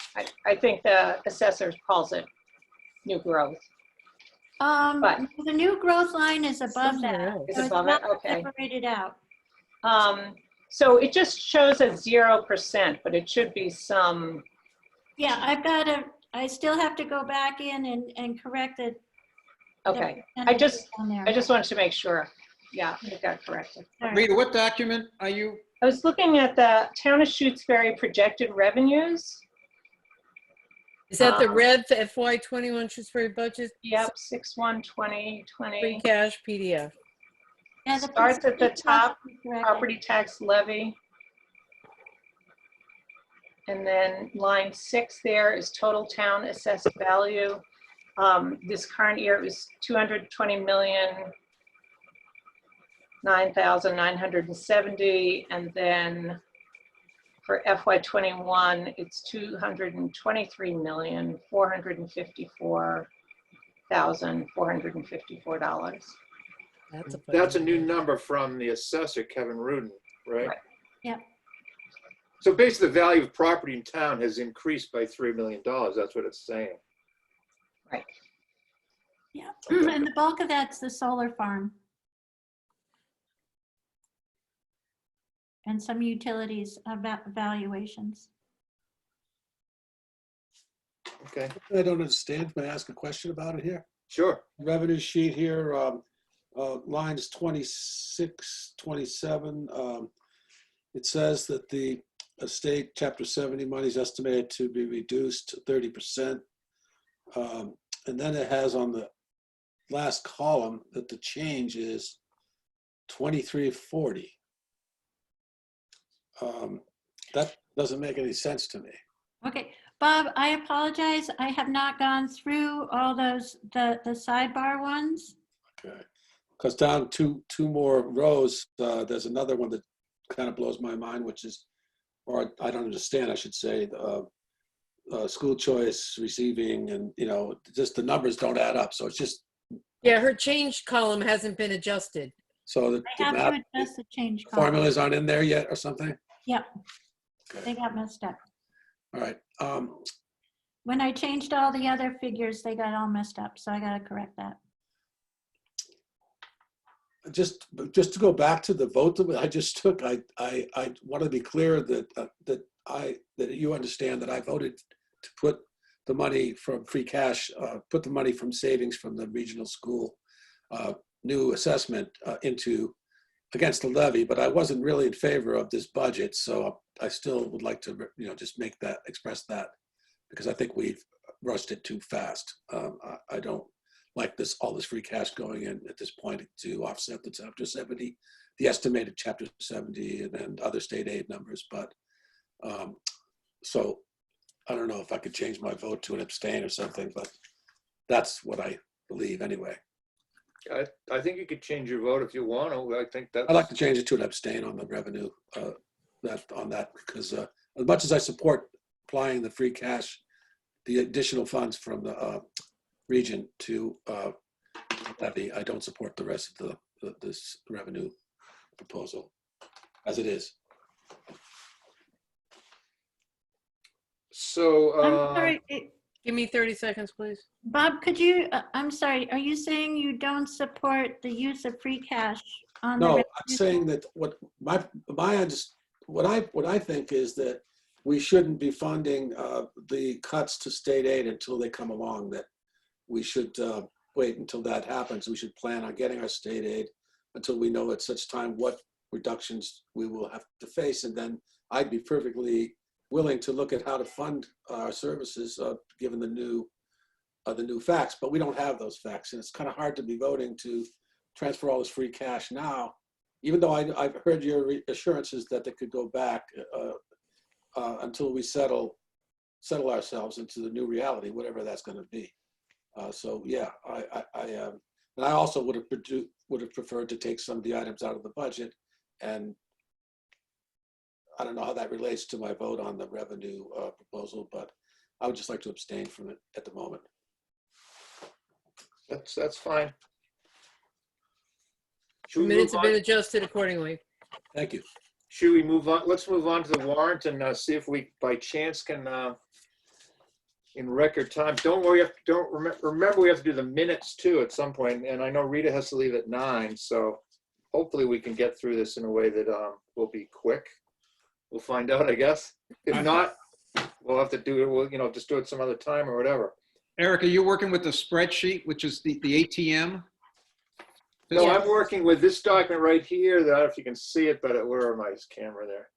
I think the assessor calls it new growth. But- The new growth line is above Somewhere that. else. It's So it's above it? not Okay. separated out. So it just shows a 0%, but it should be some, Yeah, I still have to go back in and correct it. okay. I just wanted to make sure. Yeah, it got corrected. Rita, what document are you? I was looking at the Town of Shutesbury projected revenues. Is that the red FY21 Shutesbury budget? Yep, 6/1/2020. Free cash PDF. Yeah, the Starts at the percentage top, has to be corrected. property tax levy. And then line 6 there is total town assessed value. This current year is 220,009,970, and then for FY21 it's 223,454,454 That's That's a new number from the assessor, Kevin Rudin, right? Right. Yep. So basically the value of property in town has increased by $3 million. That's what it's saying. Right. Yeah, and the bulk of that's the solar farm. And some utilities valuations. Okay, I don't understand. May I ask a question about it here? sure. Revenue sheet here, lines 26, 27. It says that the estate chapter 70 money is estimated to be reduced to 30%. And then it has on the last column that the change is 2340. That doesn't make any sense to me. Okay, Bob, I apologize. I have not gone through all those, the sidebar ones. Okay, because down two more rows, there's another one that kind of blows my mind, which is, or I don't understand, I should say, school choice, receiving, and, you know, just the numbers don't add up. So it's just, Yeah, her change column hasn't been adjusted. so the I have math to adjust the change column. formulas aren't in there yet or something? Yep, Okay. they got messed up. All right. When I changed all the other figures, they got all messed up, so I gotta correct that. Just to go back to the vote that I just took, I want to be clear that that you understand that I voted to put the money from free cash, put the money from savings from the regional school new assessment into against the levy, but I wasn't really in favor of this budget, so I still would like to, you know, just make that, express that, because I think we've rushed it too fast. I don't like all this free cash going in at this point to offset the Chapter 70, the estimated Chapter 70 and other state aid numbers. But so I don't know if I could change my vote to an abstain or something, but that's what I believe anyway. I think you could change your vote if you want to. I think that's. I'd like to change it to an abstain on the revenue, because as much as I support applying the free cash, the additional funds from the region to levy, I don't support the rest of this revenue proposal as it is. So, I'm sorry, Give me 30 seconds, please. Bob, could you, I'm sorry, are you saying you don't support the use of free cash on the? No, revenue I'm saying that what I think is that we shouldn't be funding the cuts to state aid until they come along, that we should wait until that happens. We should plan on getting our state aid until we know at such time what reductions we will have to face. And then I'd be perfectly willing to look at how to fund our services given the new facts, but we don't have those facts. And it's kind of hard to be voting to transfer all this free cash now, even though I've heard your assurances that they could go back until we settle ourselves into the new reality, whatever that's going to be. So yeah, and I also would have preferred to take some of the items out of the budget, and I don't know how that relates to my vote on the revenue proposal, but I would just like to abstain from it at the moment. that's fine. Should we Minutes move have been on? adjusted accordingly. Thank you. Should we move on? Let's move on to the warrant and see if we, by chance, can, in record time. Don't worry. Remember, we have to do the minutes too at some point, and I know Rita has to leave at 9, so hopefully we can get through this in a way that will be quick. We'll find out, I guess. If not, we'll have to do it. We'll, just do it some other time or whatever. Eric, are you working with the spreadsheet, which is the ATM? No, Yes. I'm working with this document right here. That I don't know if you can see it, but where am I? This camera there.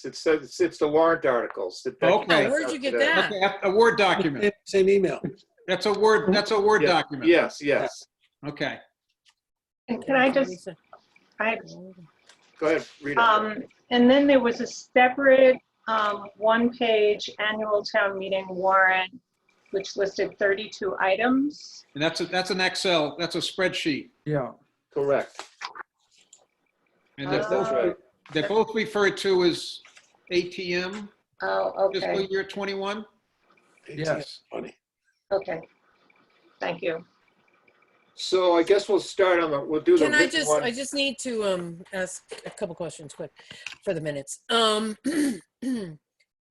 It's the warrant articles. Okay. Oh, where'd you get that? Okay, a Word document. Same email. That's a Word Yeah. document. Yes. Okay. And can I just, Go ahead, Rita. and then there was a separate one-page annual town meeting warrant, which listed 32 items. And that's an Excel, that's a spreadsheet. Yeah. Correct. And That's right. they're both referred to as ATM, Oh, fiscal okay, year 21. Yes. Funny. okay. Thank you. So I guess we'll start on we'll do the Can I written one. I just need to ask a couple questions quick for the minutes.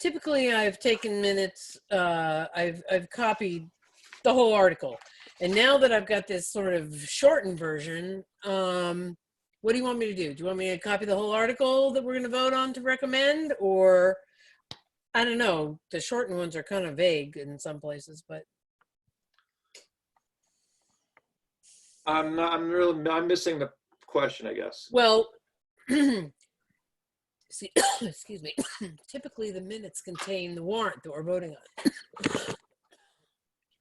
Typically I've taken minutes, I've copied the whole article. And now that I've got this sort of shortened version, what do you want me to do? Do you want me to copy the whole article that we're going to vote on to recommend? Or, I don't know, the shortened ones are kind of vague in some places, but. I'm missing the question, I guess. Well, see, excuse me. Typically, the minutes contain the warrant that we're voting on.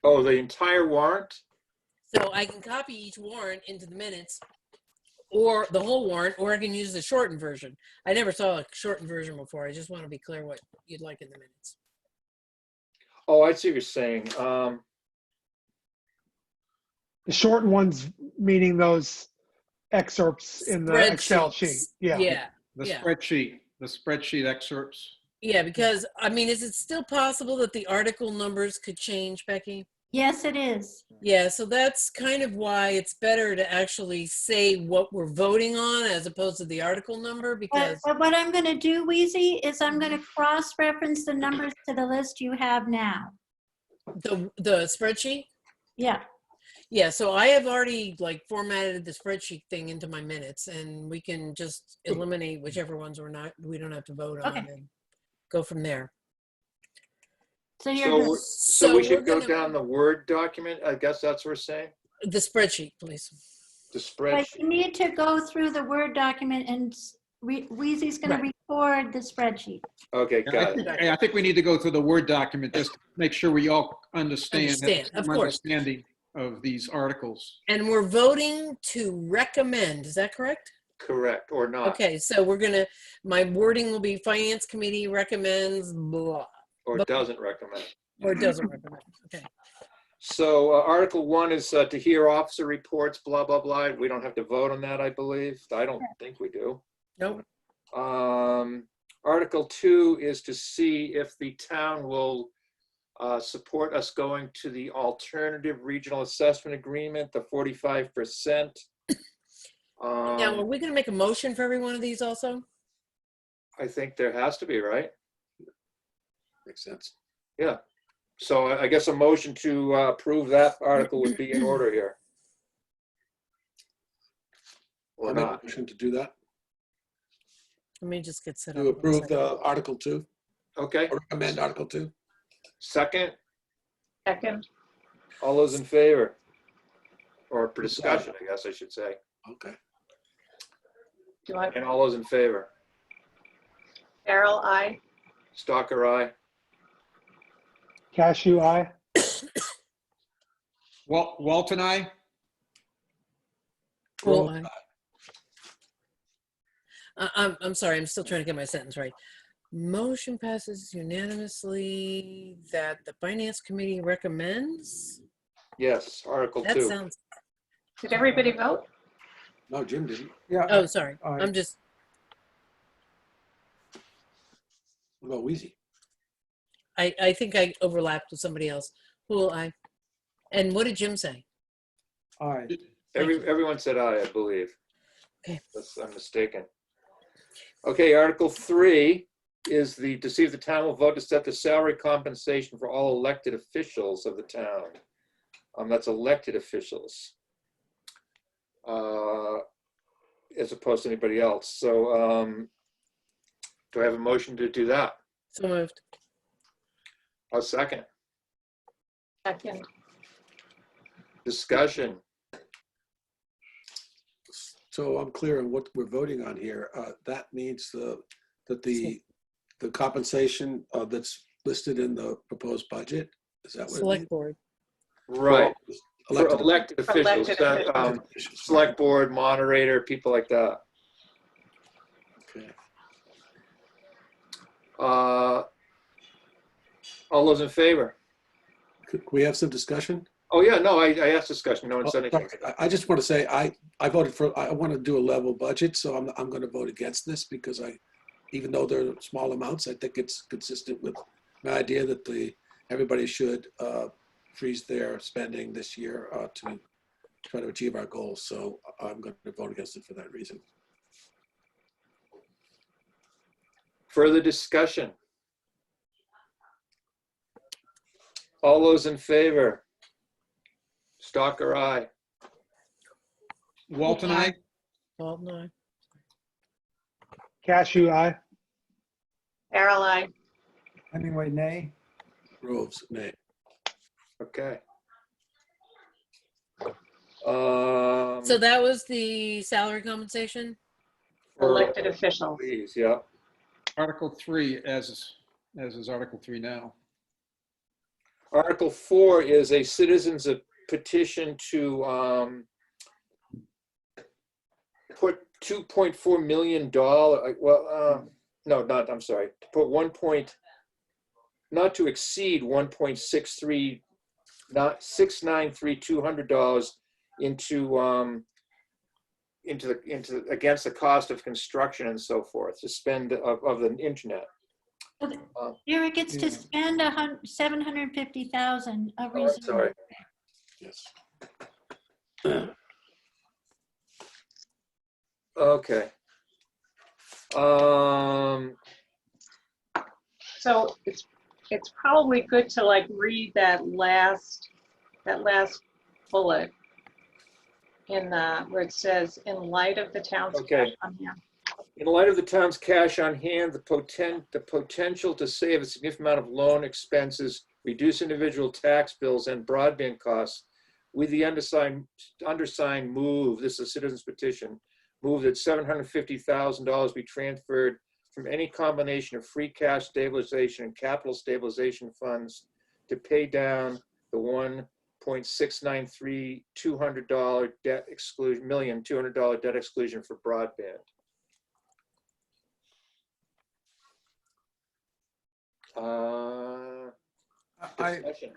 Oh, the entire warrant? So I can copy each warrant into the minutes, or the whole warrant, or I can use the shortened version. I never saw a shortened version before. I just want to be clear what you'd like in the minutes. Oh, I see what you're saying. The shortened ones, meaning those excerpts in the Excel sheet. Spreadsheets. Yeah. Yeah. The Yeah. spreadsheet excerpts. Yeah, because, I mean, is it still possible that the article numbers could change, Becky? Yes, it is. Yeah, so that's kind of why it's better to actually say what we're voting on as opposed to the article number, because, But what I'm going to do, Weezy, is I'm going to cross-reference the numbers to the list you have now. the spreadsheet? Yeah. Yeah, so I have already like formatted the spreadsheet thing into my minutes, and we can just eliminate whichever ones we don't have to vote on, Okay. and go from there. So you're So, good. so we we're should go gonna- down the Word document, I guess that's what we're saying? The spreadsheet, please. The But spreadsheet. you need to go through the Word document and Weezy's going Right. to record the spreadsheet. Okay, got it. I think we need to go through the Word document just to make sure we all understand. Understand, have of some course. Understanding of these articles. And we're voting to recommend, is that correct? Correct, or not, Okay, so my wording will be Finance Committee recommends blah, or doesn't recommend. or doesn't recommend. Okay. So Article 1 is to hear officer reports, blah, blah, blah. We don't have to vote on that, I believe. I don't think we do. Nope. Article 2 is to see if the town will support us going to the alternative regional assessment agreement, the 45%. Now, are we going to make a motion for every one of these also? I think there has to be, right? Makes sense. Yeah. So I guess a motion to approve that article would be in order here. Or I'll make a not. motion to do that. Let me just get set up. To approve the Article 2, Okay, or recommend Article 2. second, Second, all those in favor? Or for discussion, I guess I should say. Okay. do I, And all those in favor? Carol, I, Stalker, aye. Cashew, eye. Walt and I, Cool. Roll. I'm sorry, I'm still trying to get my sentence right. Motion passes unanimously that the Finance Committee recommends? Yes, Article That 2. sounds, did everybody vote? No, Jim didn't. Yeah. oh, sorry. Aye. I'm just, What about Wheezy? I think I overlapped with somebody else. Cool, I. And what did Jim say? Aye. Everyone said aye, I believe. Okay. Unless I'm mistaken. Okay, Article 3 is to see if the town will vote to set the salary compensation for all elected officials of the town. That's elected officials. As opposed to anybody else. So do I have a motion to do that? So moved. A second. Second, Discussion. So I'm clear on what we're voting on here. That means that the compensation that's listed in the proposed budget, is that what it Select means? Board. Right. For Elected elected officials, Elected officials. officials. select board, moderator, people like that. Okay. All those in favor? Could we have some discussion? Oh, yeah, no, I asked discussion. No one said anything. I just want to say, I voted for, I want to do a level budget, so I'm going to vote against this because even though they're small amounts, I think it's consistent with my idea that everybody should freeze their spending this year to try to achieve our goals. So I'm going to vote against it for that reason. Further discussion? All those in favor? Stalker, aye. Walt and I, Well, no. Cashew, eye. Carol, I, Anyway, nay. Groves, nay. Okay. So that was the salary compensation? elected officials. Please, yeah. Article 3, as is Article 3 now. Article 4 is a citizen's petition to put $2.4 million, I'm sorry, to put not to exceed $1.693,200 into against the cost of construction and so forth, to spend of the internet. Eric gets to spend 750,000 of Oh, I'm reserve. sorry. Yes. Okay. So it's probably good to like read that last bullet in the, where it says, in light of the town's Okay. cash on hand. In light of the town's cash on hand, the potential to save a significant amount of loan expenses, reduce individual tax bills and broadband costs, we the undersigned move, this is a citizen's petition, move that $750,000 be transferred from any combination of free cash stabilization and capital stabilization funds to pay down the $1.693 $200 debt exclusion, $200 debt exclusion for broadband. Discussion.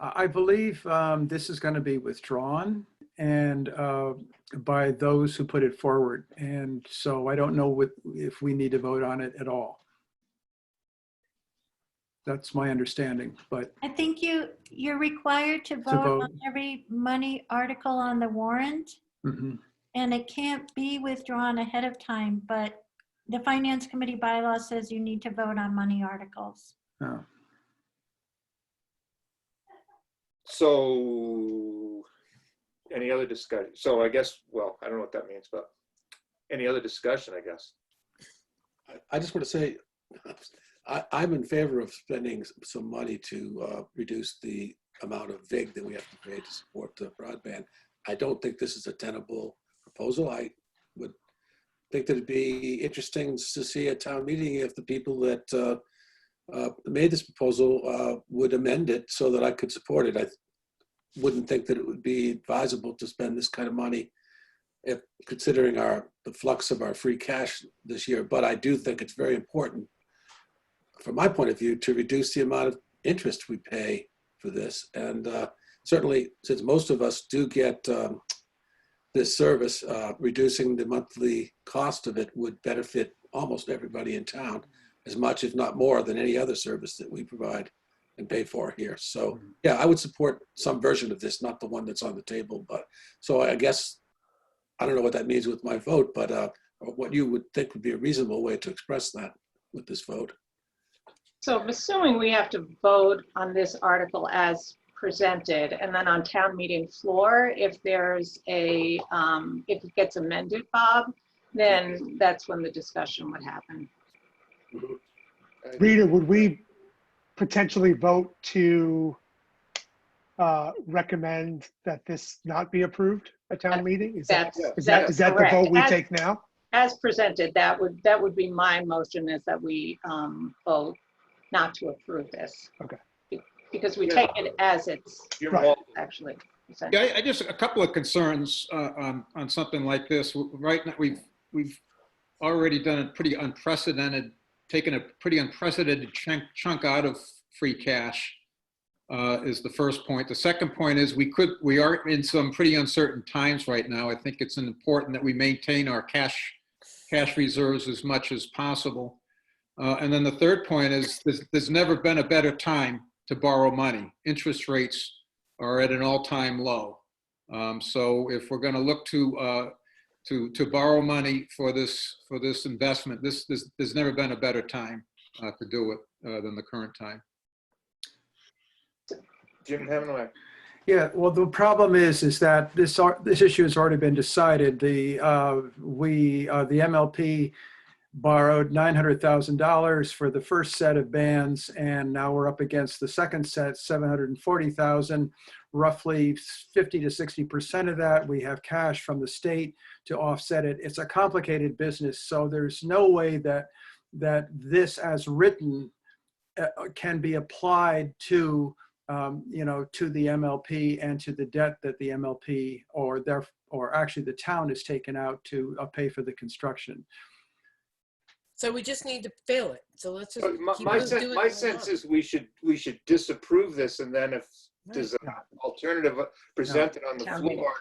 I believe this is going to be withdrawn and by those who put it forward. And so I don't know if we need to vote on it at all. That's my understanding, but I think you're required to vote on every money article on the warrant, and it can't be withdrawn ahead of time, but the Finance Committee bylaw says you need to vote on money articles. oh. So any other discussion? So I guess, well, I don't know what that means, but any other discussion, I guess. I just want to say, I'm in favor of spending some money to reduce the amount of VIG that we have to pay to support the broadband. I don't think this is a tenable proposal. I would think that it'd be interesting to see at town meeting if the people that made this proposal would amend it so that I could support it. I wouldn't think that it would be advisable to spend this kind of money if considering the flux of our free cash this year. But I do think it's very important, from my point of view, to reduce the amount of interest we pay for this. And certainly, since most of us do get this service, reducing the monthly cost of it would benefit almost everybody in town, as much, if not more, than any other service that we provide and pay for here. So yeah, I would support some version of this, not the one that's on the table. But so I guess, I don't know what that means with my vote, but what you would think would be a reasonable way to express that with this vote. So I'm assuming we have to vote on this article as presented, and then on town meeting floor, if there's a, if it gets amended, Bob, then that's when the discussion would happen. Rita, would we potentially vote to recommend that this not be approved at town meeting? Is that the correct. vote we take now? As presented, that would be my motion, is that we vote not to approve this. Okay. Because we take it as it's actually presented. Yeah, I just a couple of concerns on something like this. Right now, we've already done a pretty unprecedented, taken a pretty unprecedented chunk out of free cash. Is the first point. The second point is we are in some pretty uncertain times right now. I think it's important that we maintain our cash reserves as much as possible. And then the third point is there's never been a better time to borrow money. Interest rates are at an all-time low. So if we're going to look to borrow money for this investment, there's never been a better time to do it than the current time. Jim Hemingway. Yeah, well, the problem is that this issue has already been decided. The MLP borrowed $900,000 for the first set of bands, and now we're up against the second set, $740,000. Roughly 50 to 60% of that we have cash from the state to offset it. It's a complicated business, so there's no way that this, as written, can be applied to to the MLP and to the debt that the MLP or actually the town has taken out to pay for the construction. So we just need to fail it. So let's just My sense is we should disapprove this, and then if there's an alternative presented on the floor.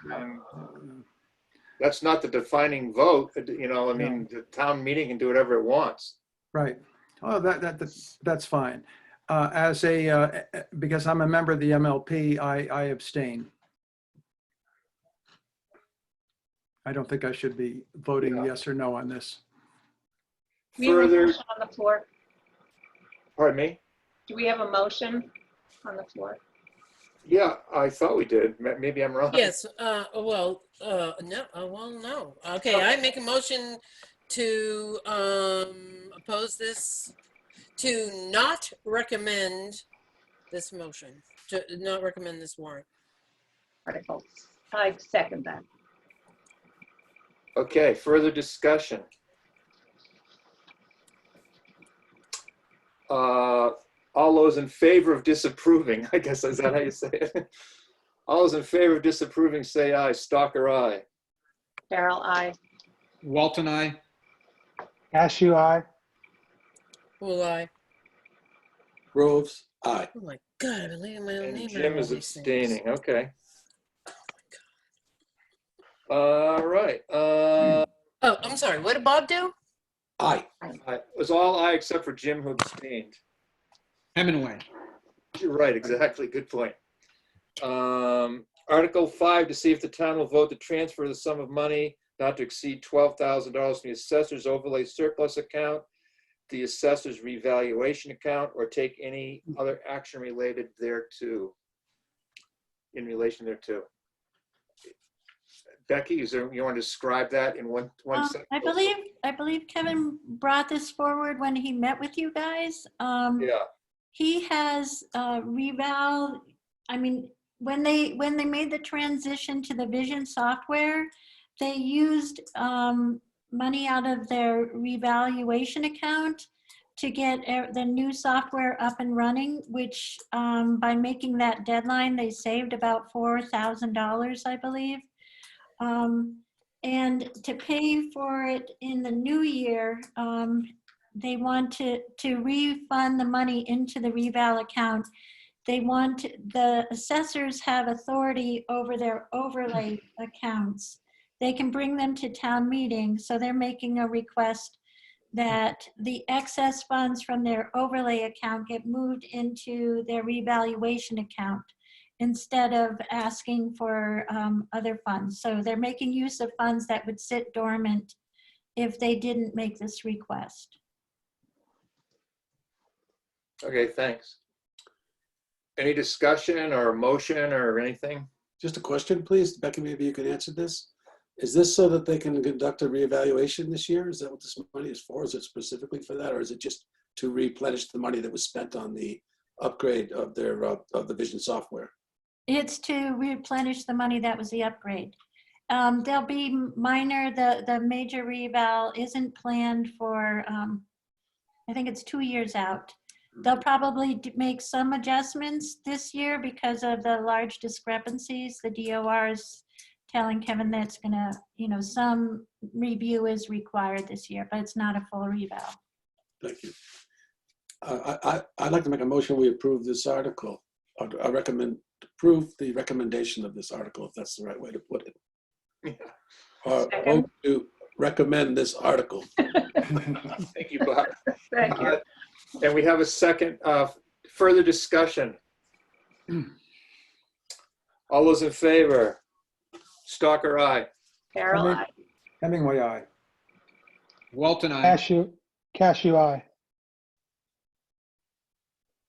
that's not the defining vote. You know, I mean, the town meeting can do whatever it wants. Right. Oh, that's fine. Because I'm a member of the MLP, I abstain. I don't think I should be voting Yeah. yes or no on this. We have a Further, motion on the floor. pardon me? Do we have a motion on the floor? Yeah, I thought we did. Maybe I'm wrong. Yes, no, no. Okay, I make a motion to oppose this, to not recommend this motion, to not recommend this warrant. Articles. I second that. Okay, further discussion. All those in favor of disapproving, I guess, is that how you say it? All those in favor of disapproving, say aye. Stalker, aye. Carol, I. Walt and I. Cashew, aye. Will I? Groves, aye. Oh my God, I've been leaving my own And name out Jim of all is these things. abstaining, okay. All right. Oh, I'm sorry, what did Bob do? Aye. It was all aye except for Jim who abstained. Hemingway. You're right, exactly, good point. Article 5, to see if the town will vote to transfer the sum of money not to exceed $12,000 from the assessor's overlay surplus account, the assessor's revaluation account, or take any other action related thereto, in relation thereto. Becky, is there, you want to describe that in one sentence? I believe Kevin brought this forward when he met with you guys. Yeah, He has reval, I mean, when they made the transition to the Vision software, they used money out of their revaluation account to get the new software up and running, which by making that deadline, they saved about $4,000, I believe. And to pay for it in the new year, they want to refund the money into the reval account. They want the assessors have authority over their overlay accounts. They can bring them to town meeting. So they're making a request that the excess funds from their overlay account get moved into their revaluation account instead of asking for other funds. So they're making use of funds that would sit dormant if they didn't make this request. okay, thanks. Any discussion or motion or anything? Just a question, please. Becky, maybe you can answer this. Is this so that they can conduct a reevaluation this year? Is that what this money is for? Is it specifically for that? Or is it just to replenish the money that was spent on the upgrade of their of the Vision software? It's to replenish the money that was the upgrade. There'll be minor, the major reval isn't planned for, I think it's 2 years out. They'll probably make some adjustments this year because of the large discrepancies. The DOR is telling Kevin that it's gonna, some review is required this year, but it's not a full reval. Thank you. I'd like to make a motion we approve this article. I recommend approve the recommendation of this article, if that's the right way to put it. Or vote to recommend this article. Thank you, Bob. Thank you. And we have a second, further discussion. All those in favor? Stalker, aye. Carol, I. Hemingway, aye. Walt and I. Cashew, aye.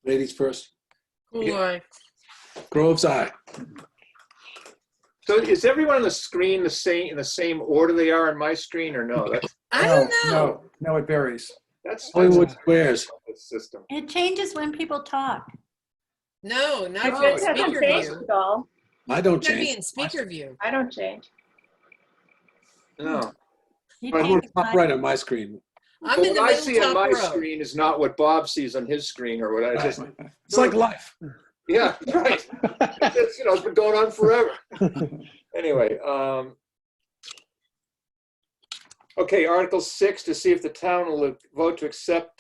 Ladies first. Who I? Groves, aye. So is everyone on the screen the same, in the same order they are on my screen, or no? I don't know. No, it varies. That's Hollywood Squares. system. It changes when people talk. No, not It if you're in hasn't speaker changed view. at all. I don't You gotta be change. in speaker view. I don't change. No. It I'm on changes top by- right on my screen. I'm Well, in the what I middle see on top my row. screen is not what Bob sees on his screen, or what I just, It's like life. yeah, right. It's, it's been going on forever. Anyway, okay, Article 6, to see if the town will vote to accept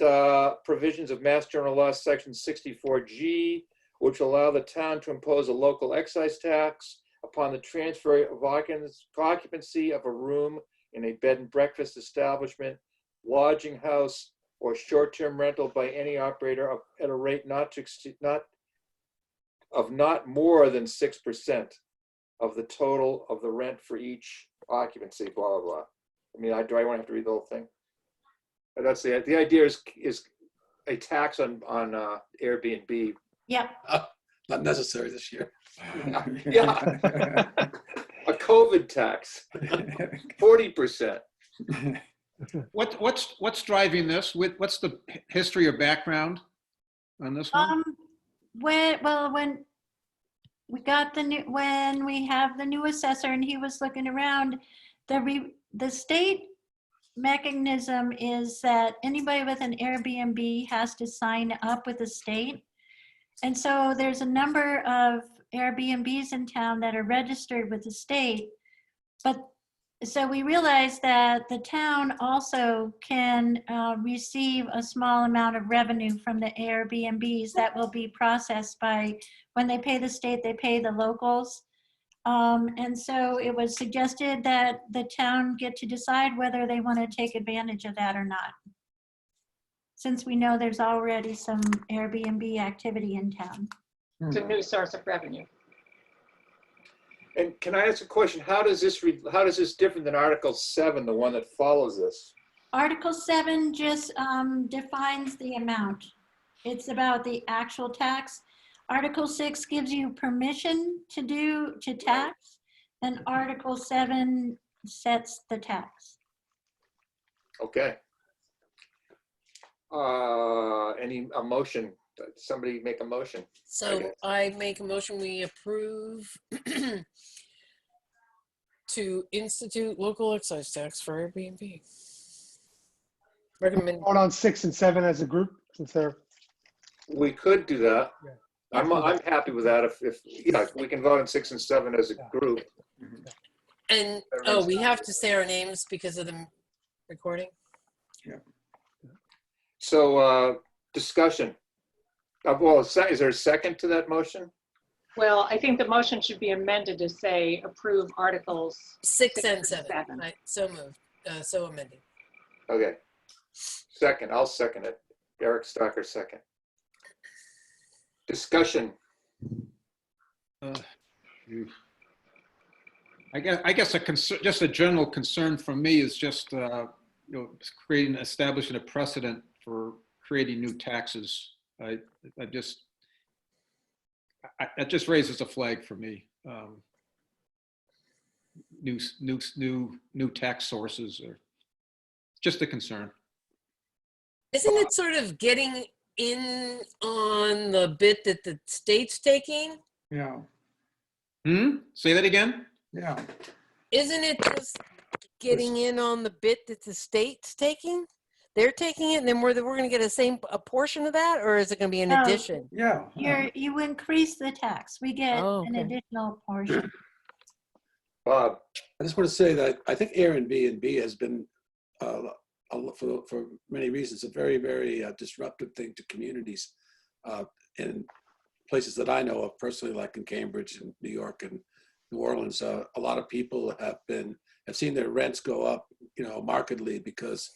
provisions of Mass General Law, Section 64G, which will allow the town to impose a local excise tax upon the transfer of occupancy of a room in a bed and breakfast establishment, lodging house, or short-term rental by any operator at a rate not more than 6% of the total of the rent for each occupancy, blah, blah, blah. I mean, do I want to have to read the whole thing? But that's the idea is a tax on Airbnb. Yep. Not necessary this year. Yeah, a COVID tax, 40%. What's driving this? What's the history or background on this one? When we got when we have the new assessor and he was looking around, the state mechanism is that anybody with an Airbnb has to sign up with the state. And so there's a number of Airbnbs in town that are registered with the state. But so we realized that the town also can receive a small amount of revenue from the Airbnbs that will be processed by, when they pay the state, they pay the locals. And so it was suggested that the town get to decide whether they want to take advantage of that or not, since we know there's already some Airbnb activity in town. It's a new source of revenue. And can I ask a question? How does this different than Article 7, the one that follows this? Article 7 just defines the amount. It's about the actual tax. Article 6 gives you permission to tax, and Article 7 sets the tax. Okay. A motion? Somebody make a motion. So I make a motion, we approve to institute local excise tax for Airbnb. Recommend. Vote on 6 and 7 as a group, since they're. We could do that. Yeah. I'm happy with that. If we can vote on 6 and 7 as a group. And we have to say our names because of the recording. So discussion. Well, is there a second to that motion? Well, I think the motion should be amended to say approve Articles 6 and 7. 7. So moved. So amended. Okay. Second. I'll second it. Eric Stocker, second. Discussion. I guess just a general concern from me is just establishing a precedent for creating new taxes. That just raises a flag for me. New tax sources are just a concern. Isn't it sort of getting in on the bit that the state's taking? Yeah, Say that again? yeah. Isn't it just getting in on the bit that the state's taking? They're taking it, and then we're going to get a portion of that, or is it going to be an addition? Yeah. You increase the tax. We get an additional portion. Bob. I just want to say that I think Airbnb has been, for many reasons, a very, very disruptive thing to communities in places that I know of personally, like in Cambridge and New York and New Orleans. A lot of people have seen their rents go up, markedly because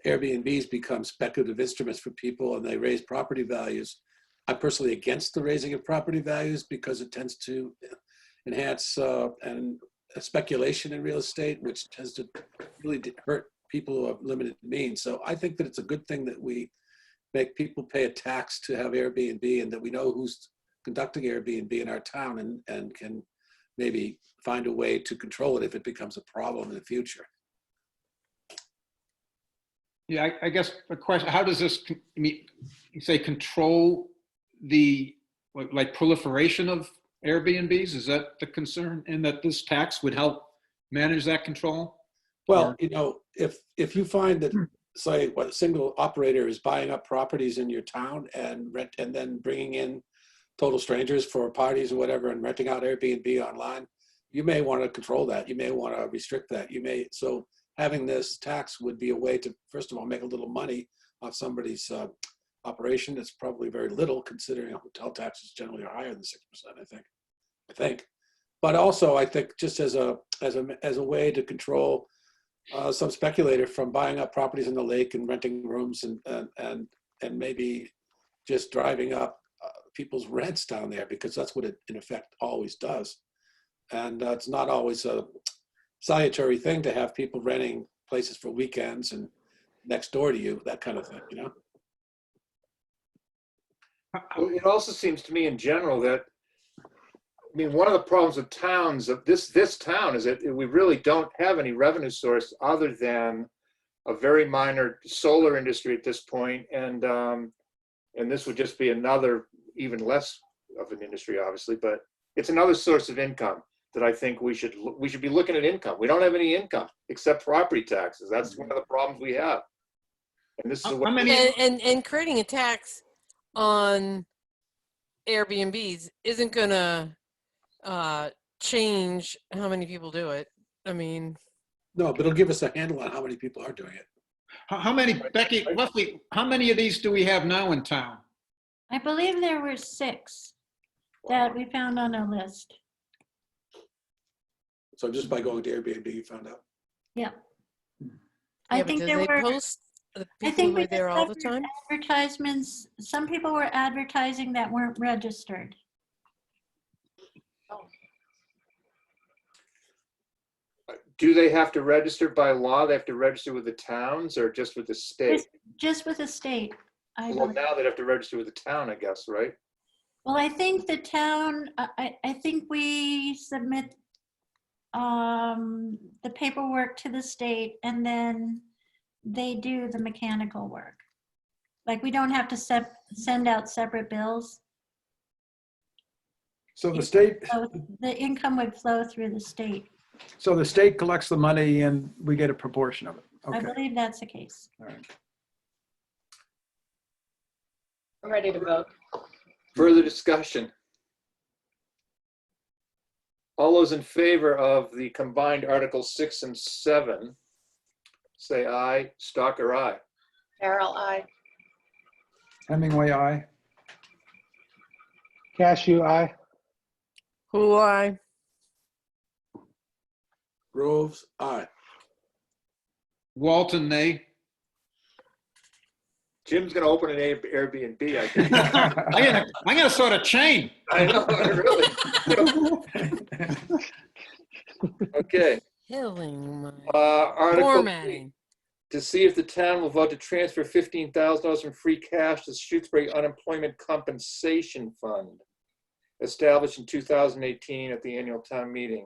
Airbnbs become speculative instruments for people, and they raise property values. I'm personally against the raising of property values because it tends to enhance and speculation in real estate, which tends to really hurt people who have limited means. So I think that it's a good thing that we make people pay a tax to have Airbnb, and that we know who's conducting Airbnb in our town, and can maybe find a way to control it if it becomes a problem in the future. Yeah, I guess the question, how does this, you say control the proliferation of Airbnbs? Is that the concern, and that this tax would help manage that control? Well, if you find that, say, a single operator is buying up properties in your town and then bringing in total strangers for parties or whatever and renting out Airbnb online, you may want to control that. You may want to restrict that. So having this tax would be a way to, first of all, make a little money off somebody's operation. It's probably very little, considering hotel taxes generally are higher than 6%, I think. But also, I think just as a way to control some speculator from buying up properties in the lake and renting rooms and maybe just driving up people's rents down there, because that's what it in effect always does. And it's not always a salutary thing to have people renting places for weekends and next door to you, that kind of thing, you know? Well, it also seems to me in general that, I mean, one of the problems with towns of this town is that we really don't have any revenue source other than a very minor solar industry at this point, and this would just be another, even less of an industry, obviously, but it's another source of income that I think we should be looking at income. We don't have any income except property taxes. That's one of the problems we have. And this is How many? And creating a tax on Airbnbs isn't gonna change how many people do it. I mean, No, but it'll give us a handle on how many people are doing it. How many, Becky, roughly, how many of these do we have now in town? I believe there were 6 that we found on a list. So just by going to Airbnb, you found out. Yeah. yeah, I but think do there they were, post the I people think who we are there all the discovered time? advertisements. Some people were advertising that weren't registered. Do they have to register by law? They have to register with the towns or just with the state? Just with the state. I Well, believe. now they'd have to register with the town, I guess, right? Well, I think the town, I think we submit the paperwork to the state and then they do the mechanical work. Like we don't have to send out separate bills. So the state, So the income would flow through the state. so the state collects the money and we get a proportion of it. I Okay, believe that's the case. all right. I'm ready to vote. Further discussion? All those in favor of the combined Articles 6 and 7, say aye. Stalker, aye. Carol, I. Hemingway, aye. Cashew, aye. Who I? Groves, aye. Walton, nay. Jim's going to open an Airbnb, I think. I'm gonna sort of chain. I know, really. Okay. Killing my Article formatting. to see if the town will vote to transfer $15,000 from free cash to the Shutesbury Unemployment Compensation Fund, established in 2018 at the annual town meeting,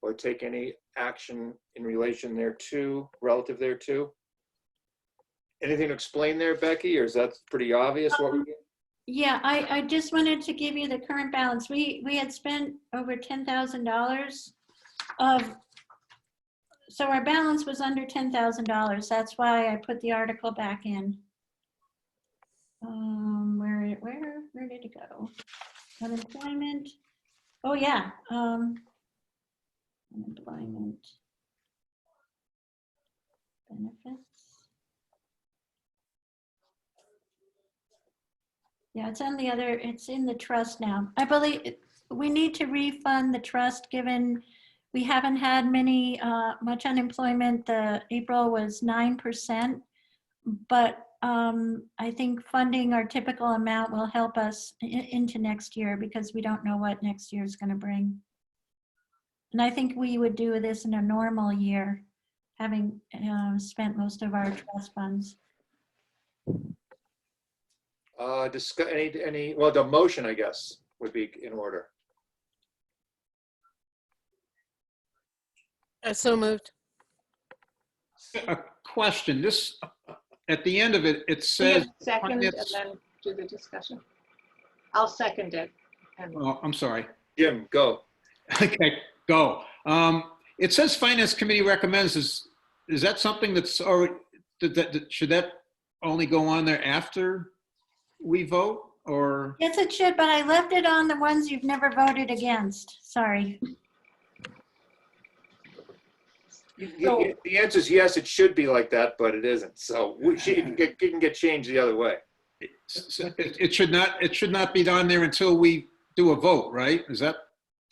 or take any action in relation thereto, relative thereto. Anything to explain there, Becky, or is that pretty obvious what we're doing? Yeah, I just wanted to give you the current balance. We had spent over $10,000 of, so our balance was under $10,000. That's why I put the article back in. Where did it go? Unemployment. Oh yeah. Unemployment benefits. Yeah, it's on the other, it's in the trust now. I believe we need to refund the trust given we haven't had much unemployment. The April was 9%, but I think funding our typical amount will help us into next year because we don't know what next year is going to bring. And I think we would do this in a normal year, having spent most of our trust funds. Well, the motion, I guess, would be in order. So moved. A question, this, at the end of it, it We says, have second and finance- then do the discussion. I'll second it. And oh, I'm sorry. Jim, go. Okay, go. It says Finance Committee recommends, is that something that's already, should that only go on there after we vote, or? Yes, it should, but I left it on the ones you've never voted against. Sorry. The answer is yes, it should be like that, but it isn't. So it can get changed the other way. It should not be on there until we do a vote, right? Is that?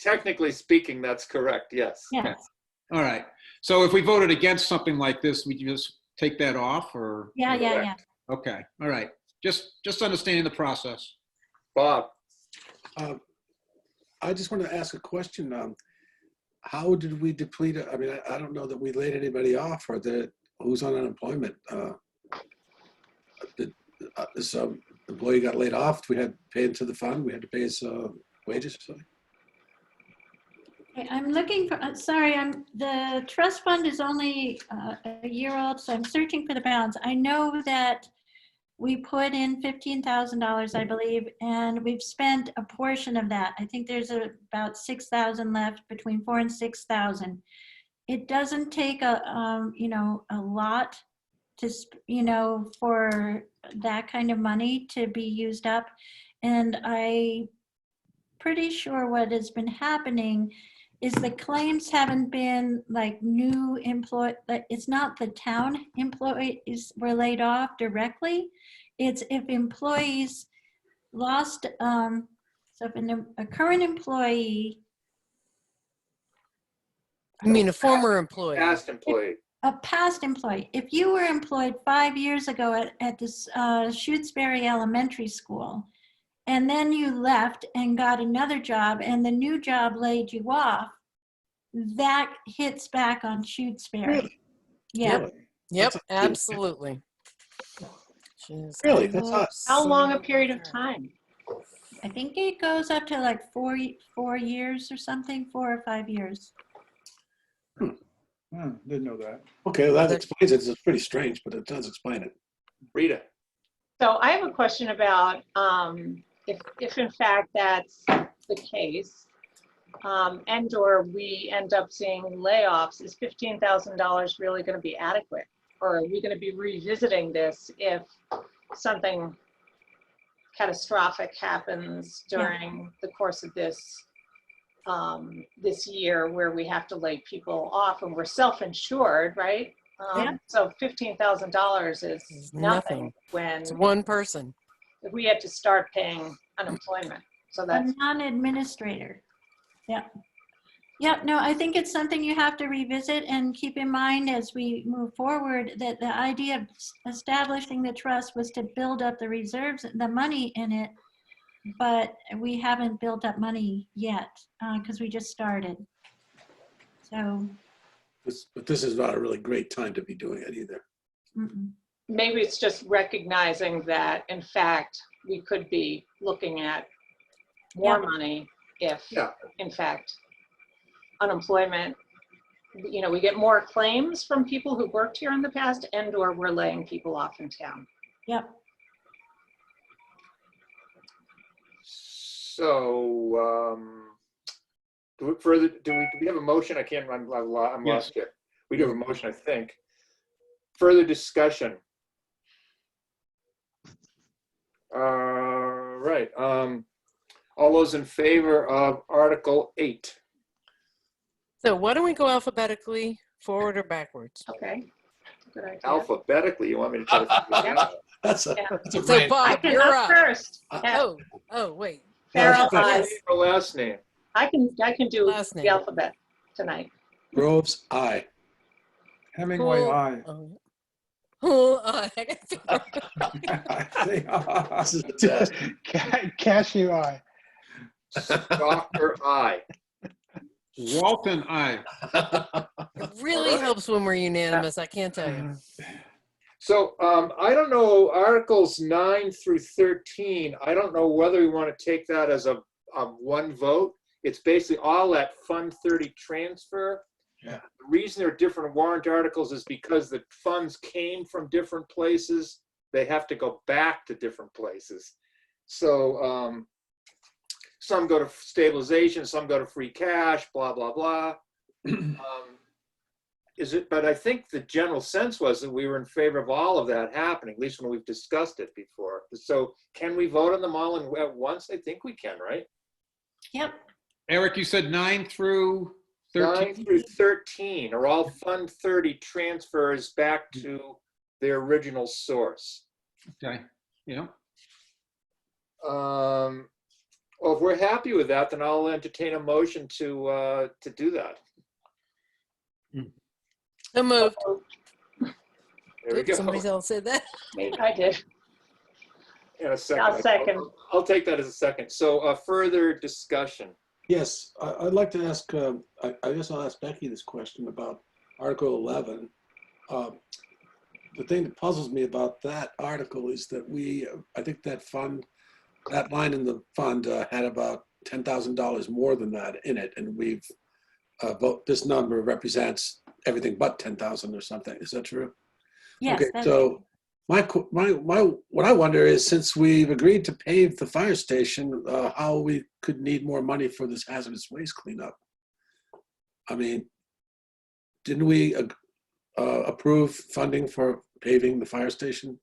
Technically speaking, that's correct, yes. Yes, All right. So if we voted against something like this, we just take that off or? yeah. Okay, all right. Just understanding the process. Bob, I just wanted to ask a question. How did we deplete it? I mean, I don't know that we laid anybody off or that who's on unemployment. Some employee got laid off. We had to pay into the fund. We had to pay his wages or something. Okay, I'm looking for, sorry, the trust fund is only a year old, so I'm searching for the balance. I know that we put in $15,000, I believe, and we've spent a portion of that. I think there's about 6,000 left, between 4 and 6,000. It doesn't take a lot to, for that kind of money to be used up. And I'm pretty sure what has been happening is the claims haven't been like new employee, it's not the town employees were laid off directly. It's if employees lost, so if a current employee, You mean a former employee? past employee. a past employee, if you were employed 5 years ago at this Shutesbury Elementary School, and then you left and got another job and the new job laid you off, that hits back on Shutesbury. Really? Yeah. Really? Yep, That's- absolutely. She's Really? That's not- How long a period of time? I think it goes up to like 4 years or something, 4 or 5 years. Didn't know that. Okay, well, that explains it. It's pretty strange, but it does explain it. Rita, So I have a question about if in fact that's the case, and/or we end up seeing layoffs, is $15,000 really going to be adequate? Or are we going to be revisiting this if something catastrophic happens during the course of this year where we have to lay people off and we're self-insured, right? Yeah. So $15,000 is nothing when It's one person. if we had to start paying unemployment. So that's A non-administrator. Yeah. Yeah, no, I think it's something you have to revisit and keep in mind as we move forward, that the idea of establishing the trust was to build up the reserves, the money in it, but we haven't built up money yet because we just started. So. But this is not a really great time to be doing it either. maybe it's just recognizing that in fact we could be looking at more money if in fact unemployment, we get more claims from people who worked here in the past and/or we're laying people off in town. Yep. So, do we have a motion? I'm lost here. We do have a motion, I think. Further discussion. Right. All those in favor of Article 8? So why don't we go alphabetically, forward or backwards? Okay, good idea. Alphabetically, you want me to try to figure it out? That's a So great. I Bob, can you're up up. first. Oh, wait. Farrell, Yeah, I. Name or last name? I can do Last name. the alphabet tonight. Groves, aye. Hemingway, Cool. aye. Oh, I gotta figure out. This is a test. Cashew eye. Stalker, aye. Walton, aye. It really helps when we're unanimous, I can't tell you. So I don't know, Articles 9 through 13, I don't know whether we want to take that as a one vote. It's basically all that Fund 30 transfer. Yeah. The reason they're different warrant articles is because the funds came from different places. They have to go back to different places. So some go to stabilization, some go to free cash, blah, blah, blah. But I think the general sense was that we were in favor of all of that happening, at least when we've discussed it before. So can we vote on them all at once? I think we can, right? Yep. Eric, you said 9 through 13? 9 through 13 are all Fund 30 transfers back to their original source. Okay, yeah. Well, if we're happy with that, then I'll entertain a motion to do that. So moved. There we Oops, go. somebody else said that. I did. In a second. I'll second. I'll take that as a second. So further discussion. Yes, I'd like to ask, I guess I'll ask Becky this question about Article 11. The thing that puzzles me about that article is that I think that line in the fund had about $10,000 more than that in it. And this number represents everything but 10,000 or something. Is that true? Yes. Okay, that's- so what I wonder is, since we've agreed to pave the fire station, how we could need more money for this hazardous waste cleanup. I mean, didn't we approve funding for paving the fire station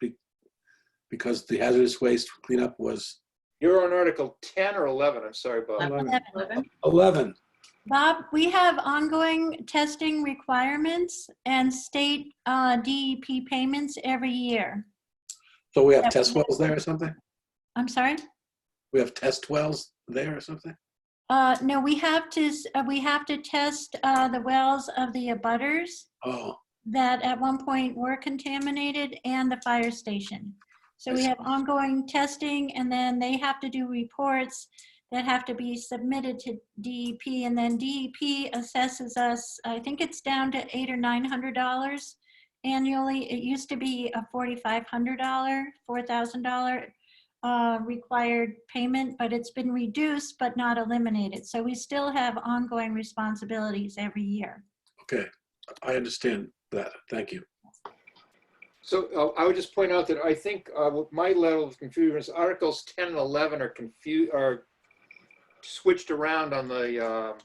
because the hazardous waste cleanup was You're on Article 10 or 11? I'm sorry, Bob. 11. 11? Bob, we have ongoing testing requirements and state DEP payments every year. So we have test wells there or something? I'm sorry? We have test wells there or something? No, we have to test the wells of the abutters Oh, that at one point were contaminated and the fire station. So I we see. have ongoing testing, and then they have to do reports that have to be submitted to DEP, and then DEP assesses us, I think it's down to $800 or $900 annually. It used to be a $4,500, $4,000 required payment, but it's been reduced but not eliminated. So we still have ongoing responsibilities every year. okay. I understand that. Thank you. So I would just point out that I think my level of confusion is Articles 10 and 11 are switched around on the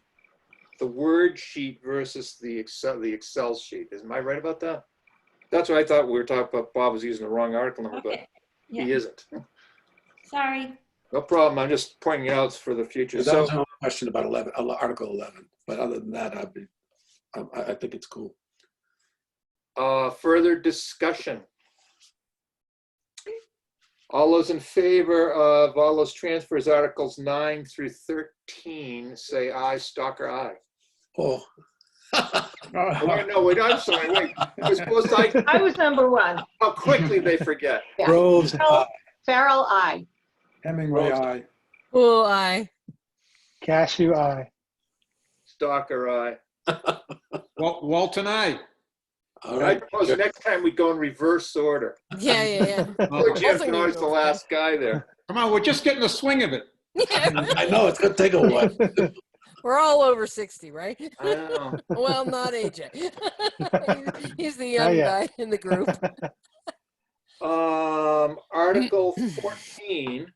Word sheet versus the Excel sheet. Am I right about that? That's what I thought we were talking about. Bob was using the wrong article number, Okay. but he isn't. Sorry. No problem. I'm just pointing it out for the future. That was So my question about Article 11. But other than that, I think it's cool. further discussion. All those in favor of all those transfers, Articles 9 through 13, say aye. Stalker, aye. Oh. Oh, wait, no, wait, I'm sorry, wait. I was supposed to, I was number one. how quickly they forget. Yeah. Groves, Farrell, I. Hemingway, aye. Oh, aye. Cashew, aye. Stalker, aye. Walton, aye. all I right. propose next time we go in reverse order. Yeah, yeah, Poor Jim's Both of you always the go last guy there. Come on, we're just getting the swing of it. yeah. I know, it's gonna take a while. We're all over 60, right? I know. Well, not AJ. He's the young yet. guy in the group. Article 14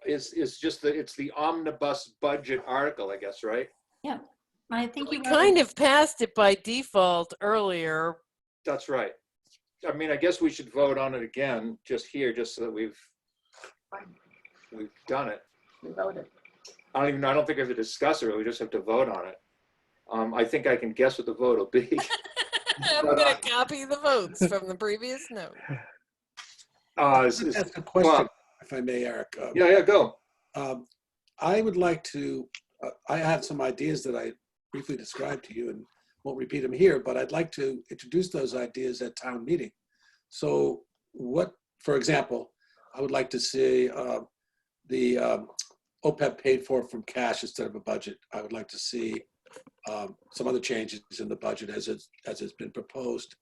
is just it's the omnibus budget article, I guess, right? Yeah, I think We you kind of passed it by default earlier. That's right. I mean, I guess we should vote on it again, just here, just so that we've done it. We voted. I don't think we have to discuss it, we just have to vote on it. I think I can guess what the vote will be. I'm going to copy the votes from the previous note. Ask a question, if I may, Eric. Yeah, go. I would like to, I have some ideas that I briefly described to you and won't repeat them here, but I'd like to introduce those ideas at town meeting. So for example, I would like to see the OPEB paid for from cash instead of a budget. I would like to see some other changes in the budget as it's been proposed.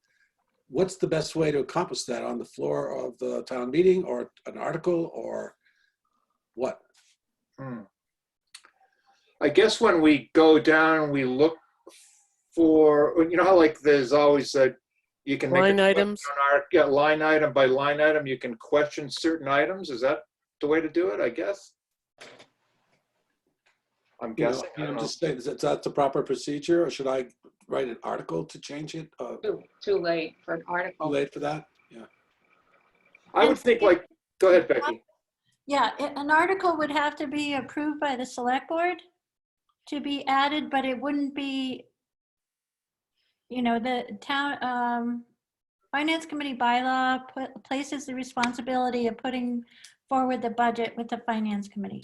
What's the best way to accomplish that, on the floor of the town meeting or an article or what? I guess when we go down, we look for, you know how like there's always you can make Line a items. line item by line item, you can question certain items. Is that the way to do it, I guess? I'm guessing. I don't I'm know. just saying, is that the proper procedure, or should I write an article to change it? Too late for an Too article. late for that? Yeah. I would think like, go ahead, Becky. Yeah, an article would have to be approved by the select board to be added, but it wouldn't be, the town finance committee bylaw places the responsibility of putting forward the budget with the finance committee.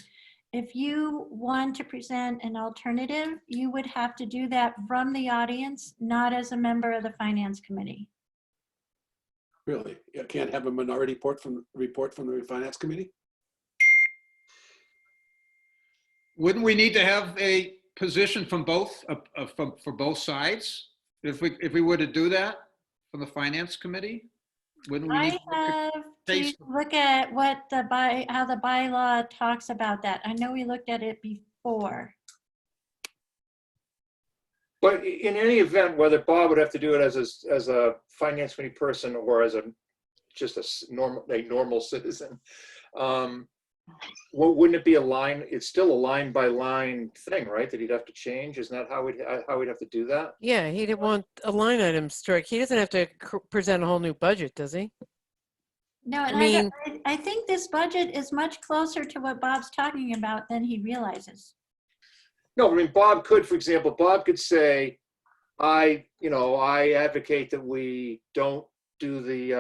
If you want to present an alternative, you would have to do that from the audience, not as a member of the finance committee. Really? You can't have a minority report from the finance committee? Wouldn't we need to have a position from both, for both sides? If we were to do that from the finance committee? Wouldn't we need I to look at have to case- look at what how the bylaw talks about that. I know we looked at it before. But in any event, whether Bob would have to do it as a finance committee person or as just a normal citizen, wouldn't it be a line? It's still a line by line thing, right? That he'd have to change. Isn't that how we'd have to do that? Yeah, he didn't want a line item strike. He doesn't have to present a whole new budget, does he? No, and I mean- I think this budget is much closer to what Bob's talking about than he realizes. No, I mean, Bob could, for example, Bob could say, I advocate that we don't do the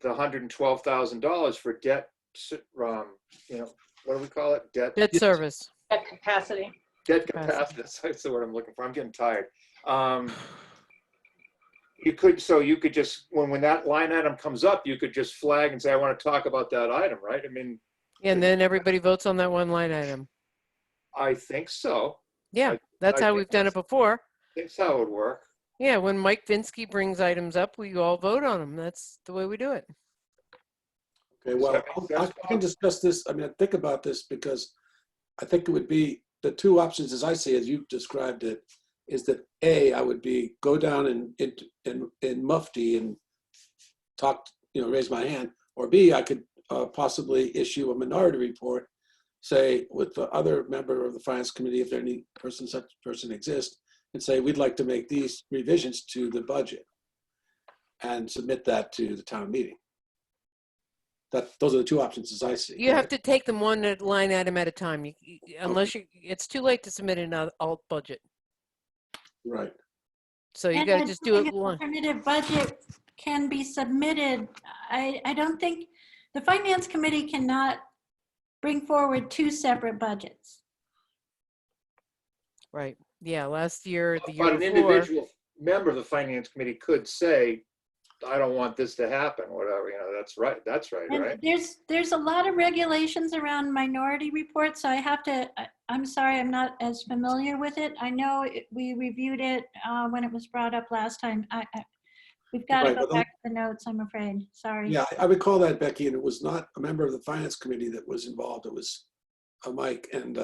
$112,000 for debt, what do we call it? Debt service. At capacity. Debt capacity, that's the word I'm looking for. I'm getting tired. You could just, when that line item comes up, you could just flag and say, I want to talk about that item, right? I mean, And then everybody votes on that one line item. I think so. Yeah, that's I how think we've done it before. That's how it would work. Yeah, when Mike Vinsky brings items up, we all vote on them. That's the way we do it. Okay, well, I can discuss this. I mean, think about this because I think it would be the two options as I see, as you described it, is that A, I would be go down in Mufti and talk, raise my hand, or B, I could possibly issue a minority report, say with the other member of the finance committee, if there any such person exists, and say, we'd like to make these revisions to the budget and submit that to the town meeting. Those are the two options as I see. You have to take them one line item at a time. Unless it's too late to submit an alt budget. Right. So you And got I to just don't do think it an one. alternative budget can be submitted. I don't think the finance committee cannot bring forward two separate budgets. Right. Yeah. Last year, the year But an before. individual member of the finance committee could say, I don't want this to happen, whatever, that's right. That's right, And right? there's a lot of regulations around minority reports, so I have to, I'm sorry, I'm not as familiar with it. I know we reviewed it when it was brought up last time. We've got to Right, go but back to the notes, I'm afraid. Sorry. Yeah, I recall that, Becky, and it was not a member of the finance committee that was involved. It was Mike. And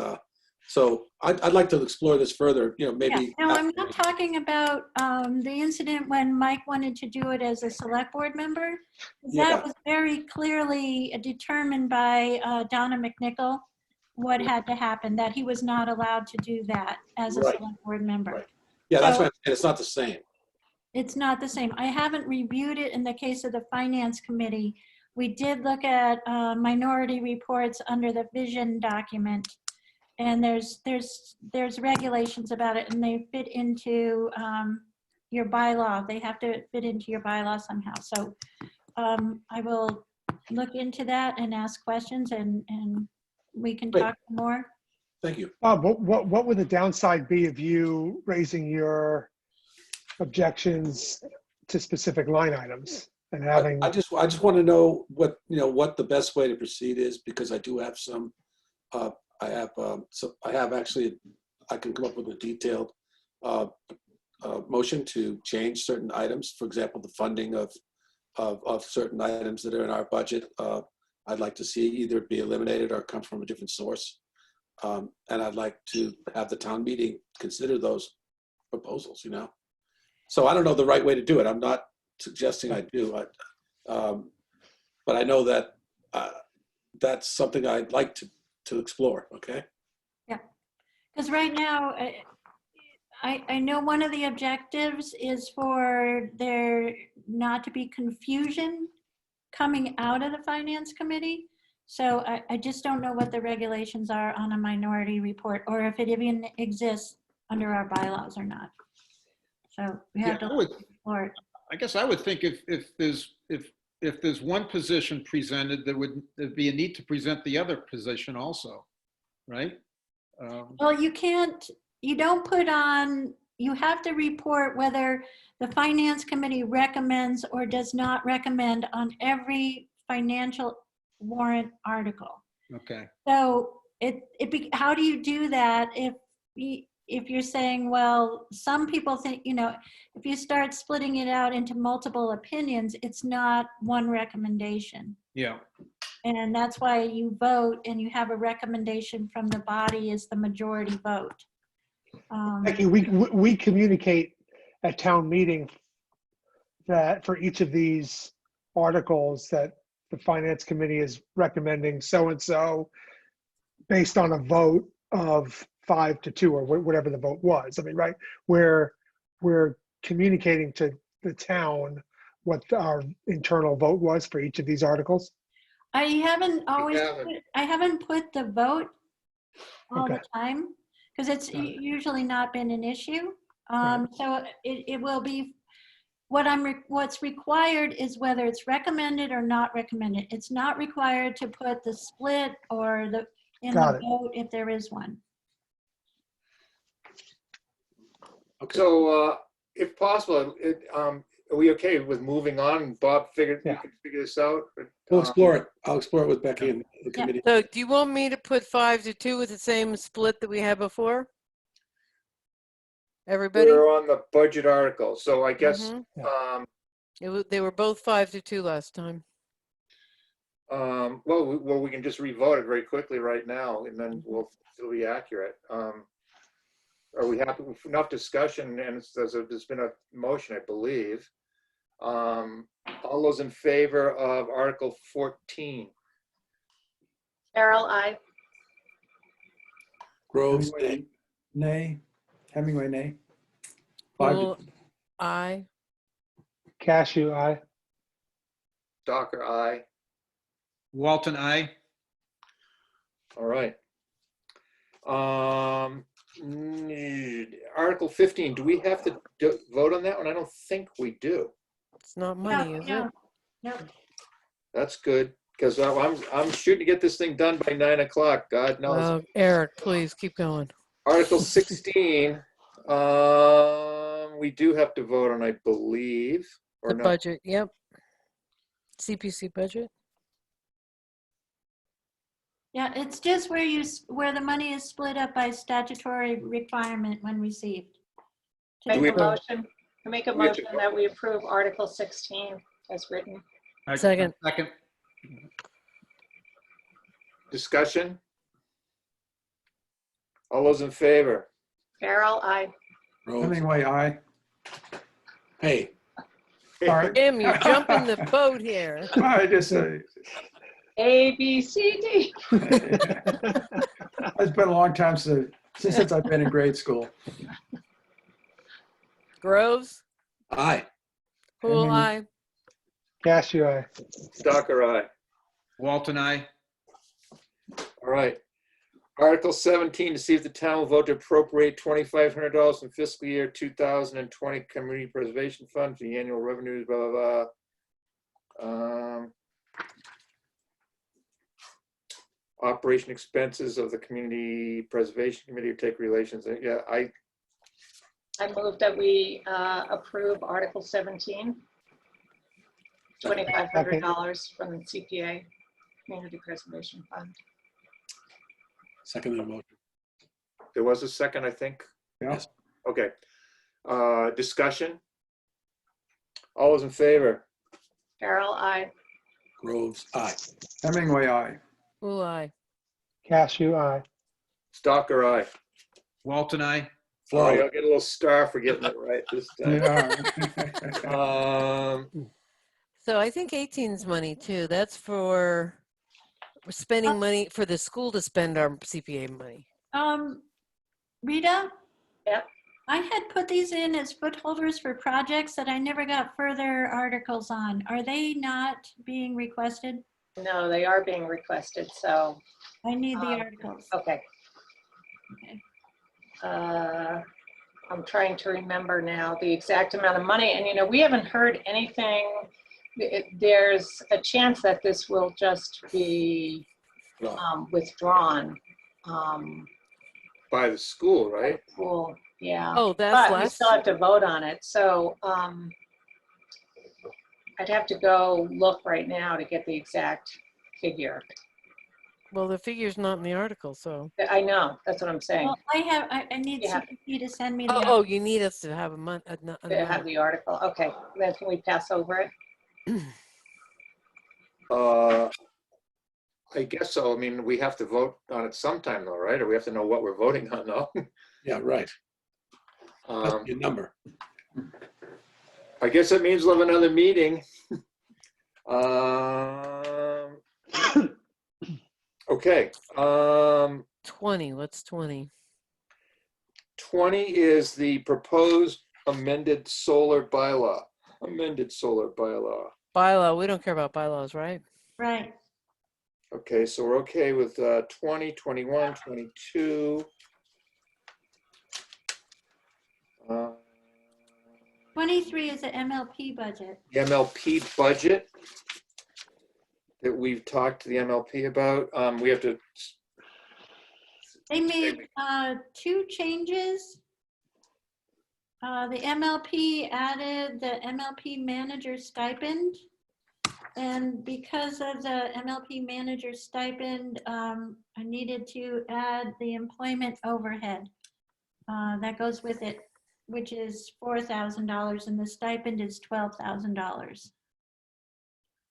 so I'd like to explore this further, maybe. Yeah. No, I'm not talking about the incident when Mike wanted to do it as a select board member. That was very clearly determined by Donna McNichol, what had to happen, that he was not allowed to do that as a Right. select board member. Right. Yeah, that's So- what I'm saying. It's not the same. It's not the same. I haven't reviewed it in the case of the finance committee. We did look at minority reports under the vision document. And there's regulations about it, and they fit into your bylaw. They have to fit into your bylaw somehow. So I will look into that and ask questions, and we can Great. talk more. Thank you. Bob, what would the downside be of you raising your objections to specific line items and having? I just want to know what the best way to proceed is, because I do have some. I have actually, I can come up with a detailed motion to change certain items. For example, the funding of certain items that are in our budget. I'd like to see either be eliminated or come from a different source. And I'd like to have the town meeting consider those proposals, So I don't know the right way to do it. I'm not suggesting I do. But I know that that's something I'd like to explore, okay? Yeah, because right now, I know one of the objectives is for there not to be confusion coming out of the finance committee. So I just don't know what the regulations are on a minority report, or if it even exists under our bylaws or not. So we have to explore it. I guess I would think if if there's one position presented, there'd be a need to present the other position also, right? Well, you don't put on, you have to report whether the finance committee recommends or does not recommend on every financial warrant article. Okay. So how do you do that if you're saying, well, some people think, if you start splitting it out into multiple opinions, it's not one recommendation. Yeah. And that's why you vote and you have a recommendation from the body is the majority vote. Becky, we communicate at town meeting that for each of these articles that the finance committee is recommending so-and-so based on a vote of 5-2 or whatever the vote was. I mean, right, we're communicating to the town what our internal vote was for each of these articles. I haven't always, haven't. I haven't put the vote all Okay. the time because it's usually not been an issue. Right. So it will be, what's required is whether it's recommended or not recommended. It's not required to put the split or the Got it. vote if there is one. Okay. So if possible, are we okay with moving on? Bob figured we Yeah. could figure this out. We'll explore it. I'll explore it with Becky and the Yeah. committee. So do you want me to put 5-2 with the same split that we had before? Everybody? We're on the budget article, so I guess, Mhm. They were both 5-2 last time. well, we can just revote it very quickly right now, and then it'll be accurate. Are we happy with enough discussion? And there's been a motion, I believe. All those in favor of Article 14? Carol, I. Groves, Hemingway, nay. Hemingway, nay. 5 to Well, I. Cashew, aye. Docker, aye. Walton, I. All right. Article 15, do we have to vote on that one? I don't think we do. It's not money, is it? No. That's good, because I'm shooting to get this thing done by 9 o'clock, God knows. Eric, please keep going. Article 16, we do have to vote on, I believe, or The no? budget, yep. CPC budget. Yeah, it's just where the money is split up by statutory requirement when received. Make we- a motion. Make a we have to motion that we approve Article 16 as written. Second. Second. Discussion? All those in favor? Carol, I. Groves. Hemingway, aye. Hey, Sorry. Tim, you're jumping the boat here. I just, A, B, C, D. it's been a long time since I've been in grade school. Groves, aye. Pool, Heming- I. Cashew, aye. Docker, aye. Walton, I. All right. Article 17, to see if the town will vote to appropriate $2,500 from fiscal year 2020 Community Preservation Fund for the annual revenues, blah, blah, blah. Operation expenses of the Community Preservation Committee or take relations. Yeah, I move that we approve Article 17. $2,500 from the CPA, Community Preservation Fund. Second motion. there was a second, I think. Yeah. Okay. Discussion? All those in favor? Carol, I. Groves, aye. Hemingway, aye. Pool, I. Cashew, aye. Stalker, aye. Walton, I. All right, Flo, I'll get a little star for getting it right this time. Yeah. So I think 18's money too. That's for spending money for the school to spend our CPA money. Rita? Yep. I had put these in as footholders for projects that I never got further articles on. Are they not being requested? No, they are being requested, so, I need the articles. okay. Okay. I'm trying to remember now the exact amount of money, and we haven't heard anything there's a chance that this will just be No. withdrawn. By the school, right? Well, yeah. Oh, that's But we less. still have to vote on it, so I'd have to go look right now to get the exact figure. Well, the figure's not in the article, so. I know, that's what I'm saying, Well, I need Yeah. CPP to send me Oh, the. oh, you need us to have a month. to have the article. Okay, then can we pass over it? I guess so. I mean, we have to vote on it sometime though, right? Or we have to know what we're voting on though. Yeah, right. That's Um, your number. I guess that means we'll have another meeting. Okay. 20, what's 20? 20 is the proposed amended solar bylaw. Amended solar bylaw. Bylaw, we don't care about bylaws, right? Right. Okay, so we're okay with 20, 21, 22. 23 is the MLP budget. The MLP budget that we've talked to the MLP about. We have to, They made 2 changes. The MLP added the MLP manager stipend. And because of the MLP manager stipend, I needed to add the employment overhead. That goes with it, which is $4,000, and the stipend is $12,000.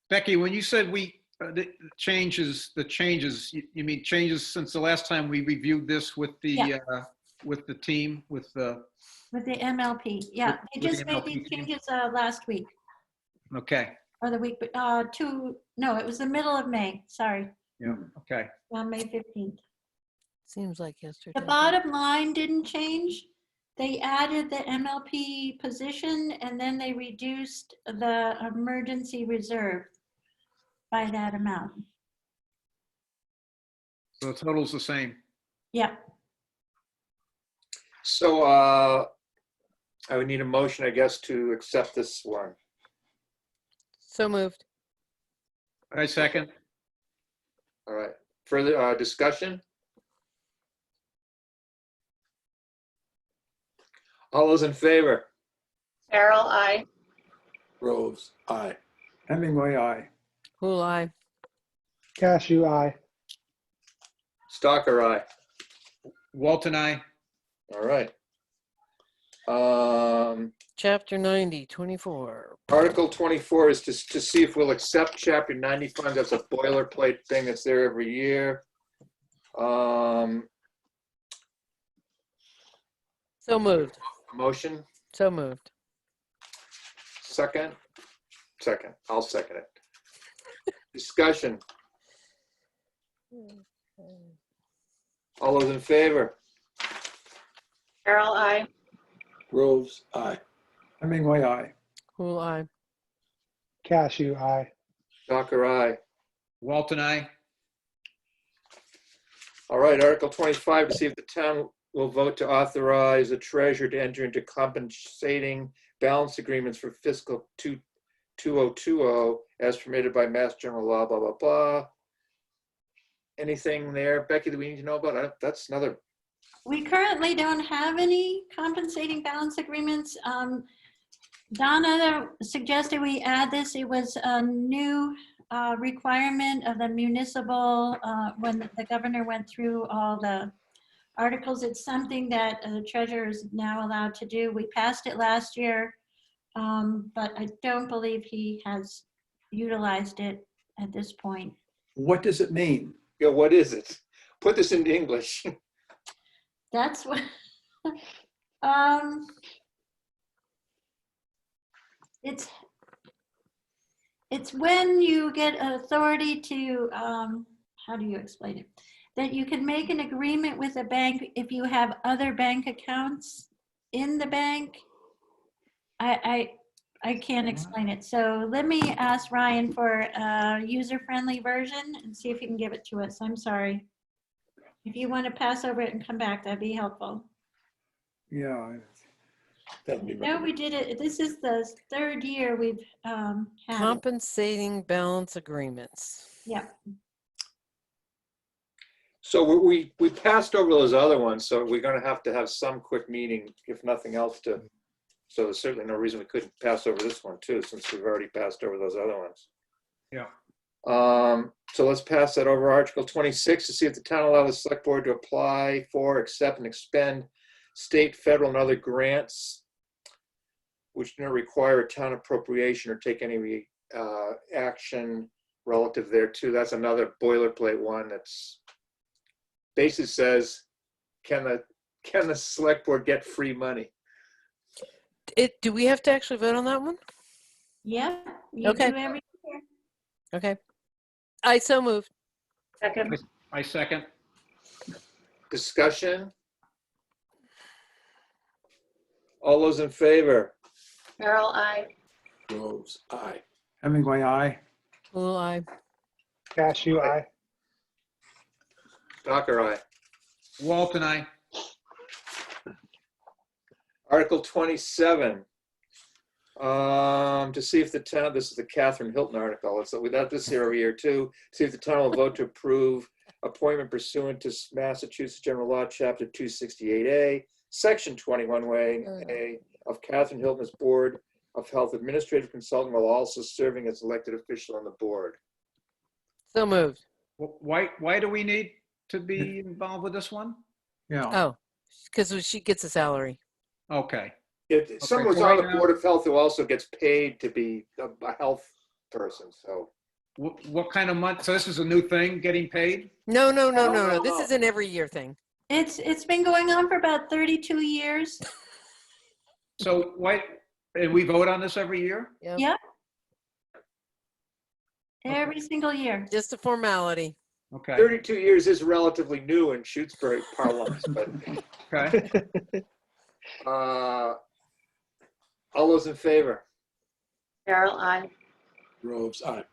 Becky, when you said the changes, you mean changes since the last time we reviewed this with the Yeah. with the team, with the, With the MLP, yeah. They With just the made MLP these team? changes last week, okay, or the week, no, it was the middle of May, sorry, yeah, okay. on May 15th. Seems like yesterday. The bottom line didn't change. They added the MLP position and then they reduced the emergency reserve by that amount. So the total's the same. Yeah, so I would need a motion, I guess, to accept this one. So moved. I second. All right. Further discussion? All those in favor? Carol, I. Groves, aye. Hemingway, aye. Who'll I? Cashew, aye. Stalker, aye. Walt and I. All right. Chapter 90, 24. Article 24 is to see if we'll accept Chapter 90 funds. That's a boilerplate thing that's there every year. So moved. Motion, So moved. second? Second, I'll second it. Discussion. All those in favor? Carol, I. Groves, aye. Hemingway, aye. Who'll I? Cashew, aye. Stalker, aye. Walt and I. All right, Article 25, to see if the town will vote to authorize the treasurer to enter into compensating balance agreements for fiscal 2020 as permitted by Mass General Law, blah, blah, blah. Anything there, Becky, that we need to know about? That's another, we currently don't have any compensating balance agreements. Donna suggested we add this. It was a new requirement of the municipal, when the governor went through all the articles. It's something that the treasurer is now allowed to do. We passed it last year, but I don't believe he has utilized it at this point. What does it mean? yeah, what is it? Put this into English. That's what, it's when you get authority to, how do you explain it? That you can make an agreement with a bank if you have other bank accounts in the bank. I can't explain it. So let me ask Ryan for a user-friendly version and see if he can give it to us. I'm sorry. If you want to pass over it and come back, that'd be helpful. Yeah. That'll be No, right. we did it. This is the third year we've had it. Compensating balance agreements. Yeah. So we passed over those other ones, so we're gonna have to have some quick meeting, if nothing else, to, so there's certainly no reason we couldn't pass over this one too, since we've already passed over those other ones. Yeah. So let's pass that over. Article 26, to see if the town allow the select board to apply for, accept, and expend state, federal, and other grants which do not require a town appropriation or take any action relative thereto. That's another boilerplate one that's basically says, can the select board get free money? Do we have to actually vote on that one? Yeah. You Okay. do every year. Okay. I so moved. Second, I second. Discussion? All those in favor? Carol, I. Groves, aye. Hemingway, aye. Well, I. Cashew, aye. Docker, aye. Walt and I. Article 27. To see if the town, this is the Catherine Hilton article, so we got this here every year too. See if the town will vote to approve appointment pursuant to Massachusetts General Law, Chapter 268A, Section 21A of Catherine Hilton's Board of Health Administrative Consultant while also serving as elected official on the board. So moved. Why do we need to be involved with this one? Yeah. Oh, because she gets a salary. Okay. If someone who's so on right the now- Board of Health who also gets paid to be a health person, so. What kind of month? So this is a new thing, getting paid? No. no, This no. is an every year thing. It's been going on for about 32 years. So why, and we vote on this every year? Yeah. Yeah. Every single year. Just a formality. Okay. 32 years is relatively new in Shutesbury parlance, but Okay. all those in favor? Carol, I. Groves, aye.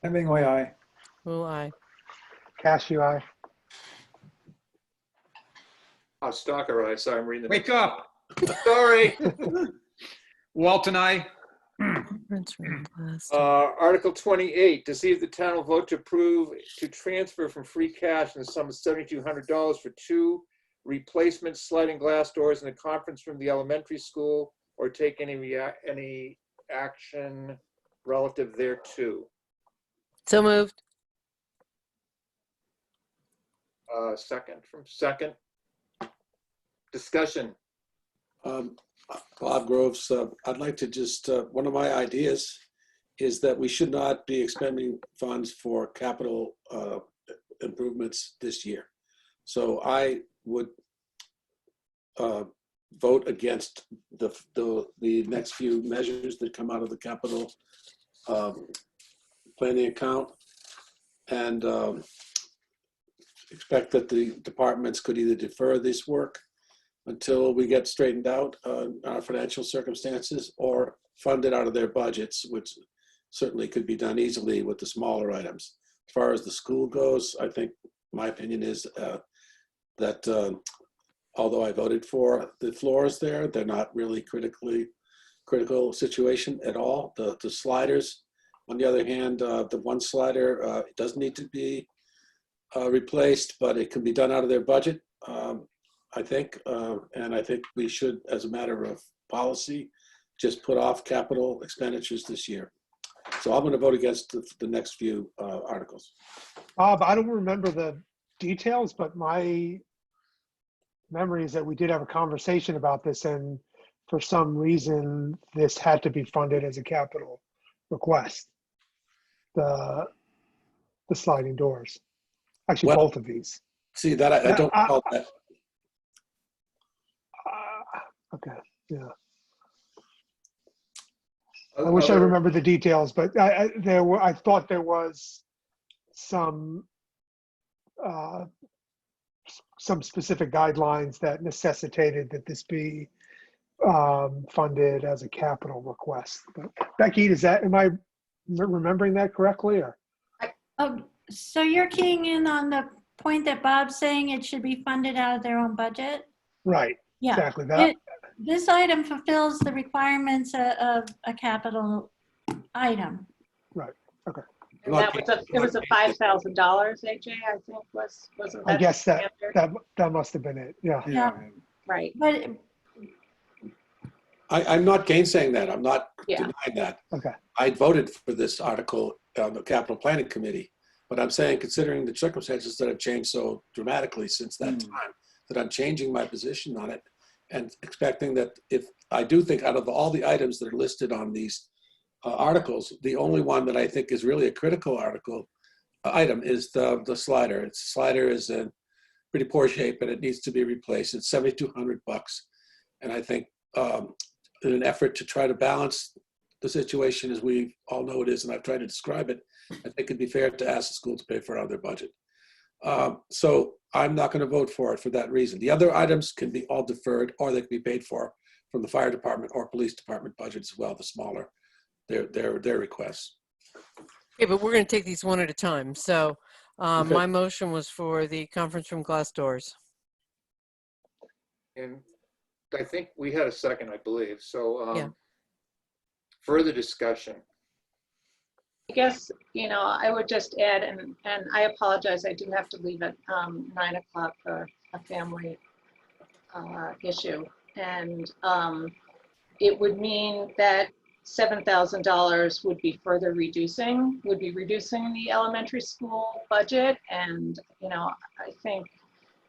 Hemingway, aye. Well, I. Cashew, aye. Oh, Stalker, aye. Sorry, I'm reading the. Wake up. Sorry. Walt and I. Article 28, to see if the town will vote to approve to transfer from free cash in the sum of $7,200 for 2 replacement sliding glass doors in the conference room of the elementary school, or take any action relative thereto. So moved. Second. Discussion. Bob Groves, I'd like to just, one of my ideas is that we should not be expending funds for capital improvements this year. So I would vote against the next few measures that come out of the capital planning account, and expect that the departments could either defer this work until we get straightened out our financial circumstances, or fund it out of their budgets, which certainly could be done easily with the smaller items. As far as the school goes, I think my opinion is that although I voted for the floors there, they're not really critical situation at all. The sliders, on the other hand, the one slider does need to be replaced, but it can be done out of their budget. I think, and I think we should, as a matter of policy, just put off capital expenditures this year. So I'm going to vote against the next few articles. Bob, I don't remember the details, but my memory is that we did have a conversation about this, and for some reason, this had to be funded as a capital request. The sliding doors. Actually, Well, both of these. See, that I don't recall that. Okay, yeah. I wish I remember the details, but I thought there was some specific guidelines that necessitated that this be funded as a capital request. But Becky, am I remembering that correctly, or? So you're keying in on the point that Bob's saying it should be funded out of their own budget? Right, Yeah. exactly that. This item fulfills the requirements of a capital item. And that was it was a $5,000, AJ, I think wasn't that? I guess that, standard? that must have been it, yeah. Yeah. Right, But I'm not gainsaying that. I'm not yeah, denying that. Okay, I voted for this article on the capital planning committee, but I'm saying considering the circumstances that have changed so dramatically since that time, that I'm changing my position on it and expecting that if I do think out of all the items that are listed on these articles, the only one that I think is really a critical item is the slider. Its slider is in pretty poor shape and it needs to be replaced. It's $7,200. And I think in an effort to try to balance the situation as we all know it is, and I've tried to describe it, I think it'd be fair to ask the school to pay for it out of their budget. So I'm not going to vote for it for that reason. The other items can be all deferred or they can be paid for from the fire department or police department budget as well, the smaller, their requests. Okay, but we're going to take these one at a time. So Okay. my motion was for the conference room glass doors. And I think we had a second, I believe. So Yeah. further discussion. I guess, I would just add, and I apologize, I do have to leave at 9 o'clock for a family issue. And it would mean that $7,000 would be reducing the elementary school budget. And, I think,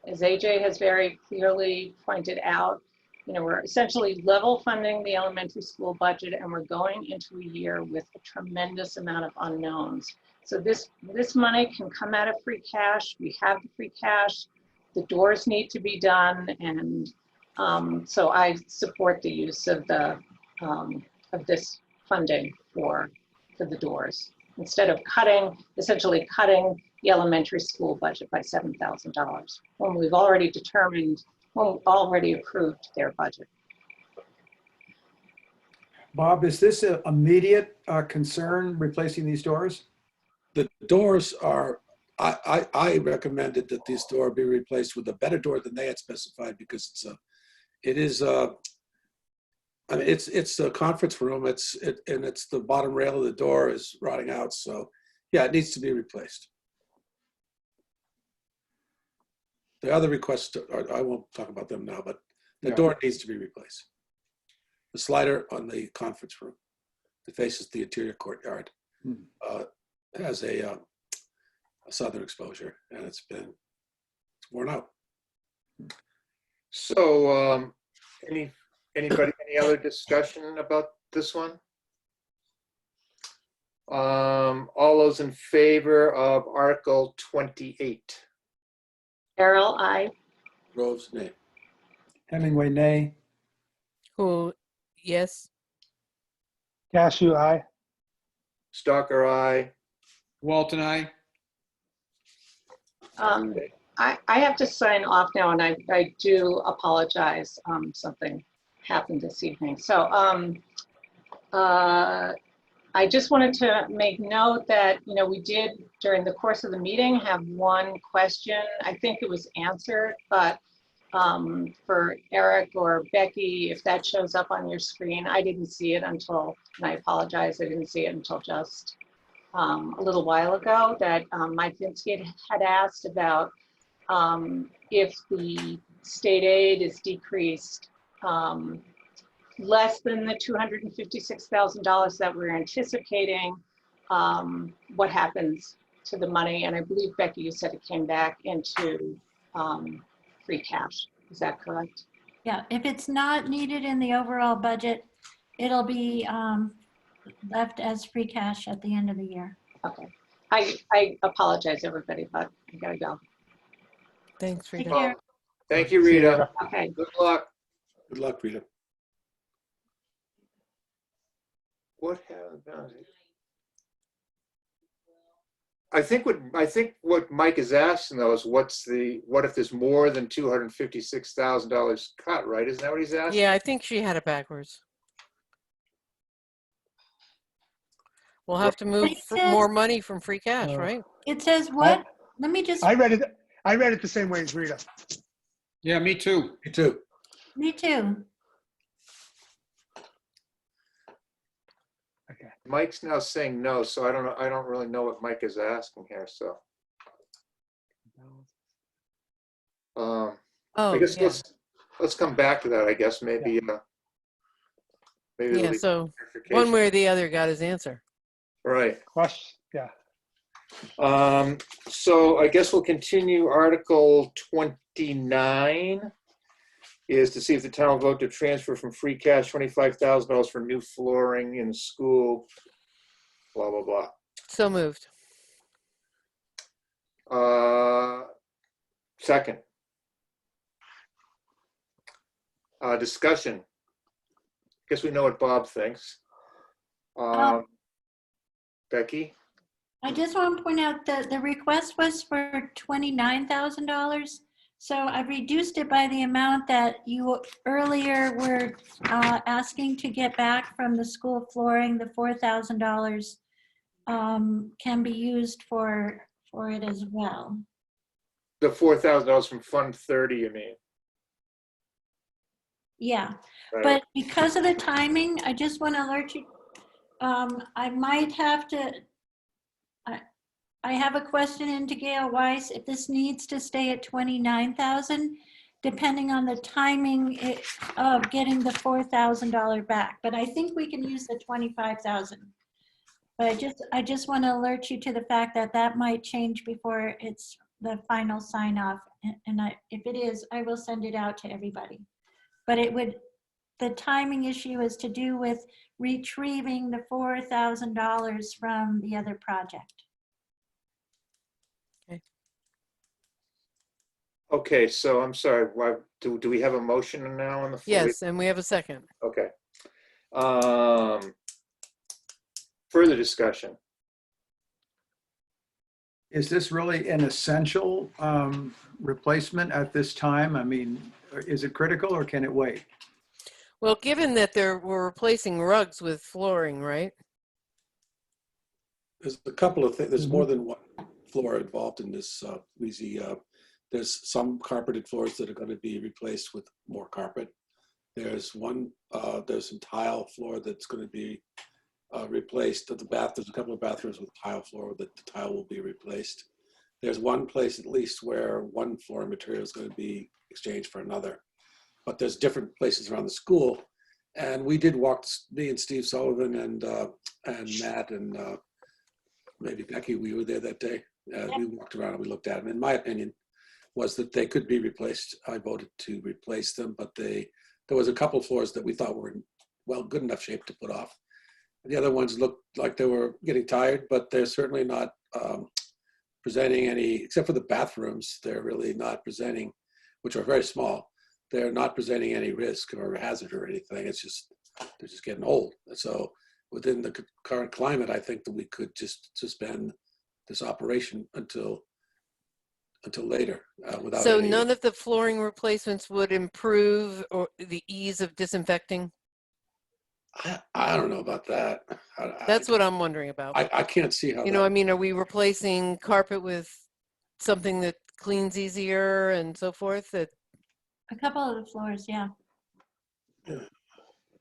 as AJ has very clearly pointed out, we're essentially level funding the elementary school budget and we're going into a year with a tremendous amount of unknowns. So this money can come out of free cash. We have the free cash. The doors need to be done. And so I support the use of of this funding for the doors instead of essentially cutting the elementary school budget by $7,000 when we've already approved their budget. Bob, is this an immediate concern, replacing these doors? The doors are, I recommended that this door be replaced with a better door than they had specified because it's a conference room. And it's the bottom rail of the door is rotting out. So yeah, it needs to be replaced. The other requests, I won't talk about them now, but the door needs to be replaced. The slider on the conference room that faces the interior courtyard has a southern exposure, and it's worn out. So any other discussion about this one? All those in favor of Article 28? Carol, I. Groves, nay. Hemingway, nay. Who, yes? Cashew, aye. Stalker, aye. Walt and I. I have to sign off now, and I do apologize. Something happened this evening. So I just wanted to make note that, we did during the course of the meeting have one question. I think it was answered, but for Eric or Becky, if that shows up on your screen, I didn't see it until, and I apologize, I didn't see it until just a little while ago, that Mike Vinsky had asked about if the state aid is decreased less than the $256,000 that we're anticipating, what happens to the money? And I believe, Becky, you said it came back into free cash. Is that correct? yeah, if it's not needed in the overall budget, it'll be left as free cash at the end of the year. Okay. I apologize, everybody, but I gotta go. Thanks, Take Rita. care. Thank you, Rita. Okay. Good luck. Good luck, Rita. What happened? I think what Mike is asking though is what if there's more than $256,000 cut, right? Isn't that what he's asking? Yeah, I think she had it backwards. We'll have to move It says- more money from free cash, right? It says what? Let me just, I read it the same way as Rita. Yeah, me too. Me too. me too. Mike's now saying no, so I don't know. I don't really know what Mike is asking here. So I Oh, guess yeah. let's come back to that. I guess maybe maybe it'll Yeah, be so clarification. one way or the other got his answer. Right. Question, yeah. So I guess we'll continue. Article 29 is to see if the town will vote to transfer from free cash $25,000 for new flooring in school, blah, blah, blah. So moved. Second. Discussion. Guess we know what Bob thinks. Becky? I just want to point out that the request was for $29,000. So I reduced it by the amount that you earlier were asking to get back from the school flooring. The $4,000 can be used for it as well. The $4,000 from Fund 30, you mean? Yeah, Right. but because of the timing, I just want to alert you. I might have to, I have a question into Gail Weiss, if this needs to stay at 29,000, depending on the timing of getting the $4,000 back. But I think we can use the 25,000. But I just want to alert you to the fact that that might change before it's the final sign off. And if it is, I will send it out to everybody. But the timing issue is to do with retrieving the $4,000 from the other project. Okay, so I'm sorry. Why do we have a motion now on the floor? Yes, and we have a second. Okay. Further discussion. Is this really an essential replacement at this time? I mean, is it critical or can it wait? Well, given that we're replacing rugs with flooring, right? There's a couple of things. There's more than one floor involved in this, Wheezy. There's some carpeted floors that are going to be replaced with more carpet. There's some tile floor that's going to be replaced. There's a couple of bathrooms with tile floor that the tile will be replaced. There's one place at least where one flooring material is going to be exchanged for another. But there's different places around the school. And we did walk, me and Steve Sullivan and Matt and maybe Becky, we were there that day. We walked around and we looked at them. In my opinion, was that they could be replaced. I voted to replace them, but there was a couple of floors that we thought were in, well, good enough shape to put off. The other ones looked like they were getting tired, but they're certainly not presenting any, except for the bathrooms, they're really not presenting, which are very small. They're not presenting any risk or hazard or anything. It's just, they're just getting old. So within the current climate, I think that we could just suspend this operation until later without So any, none of the flooring replacements would improve or the ease of disinfecting? I don't know about that. That's what I'm wondering about. I can't see how You know, I mean, are we replacing carpet with something that cleans easier and so forth? A couple of the floors, yeah.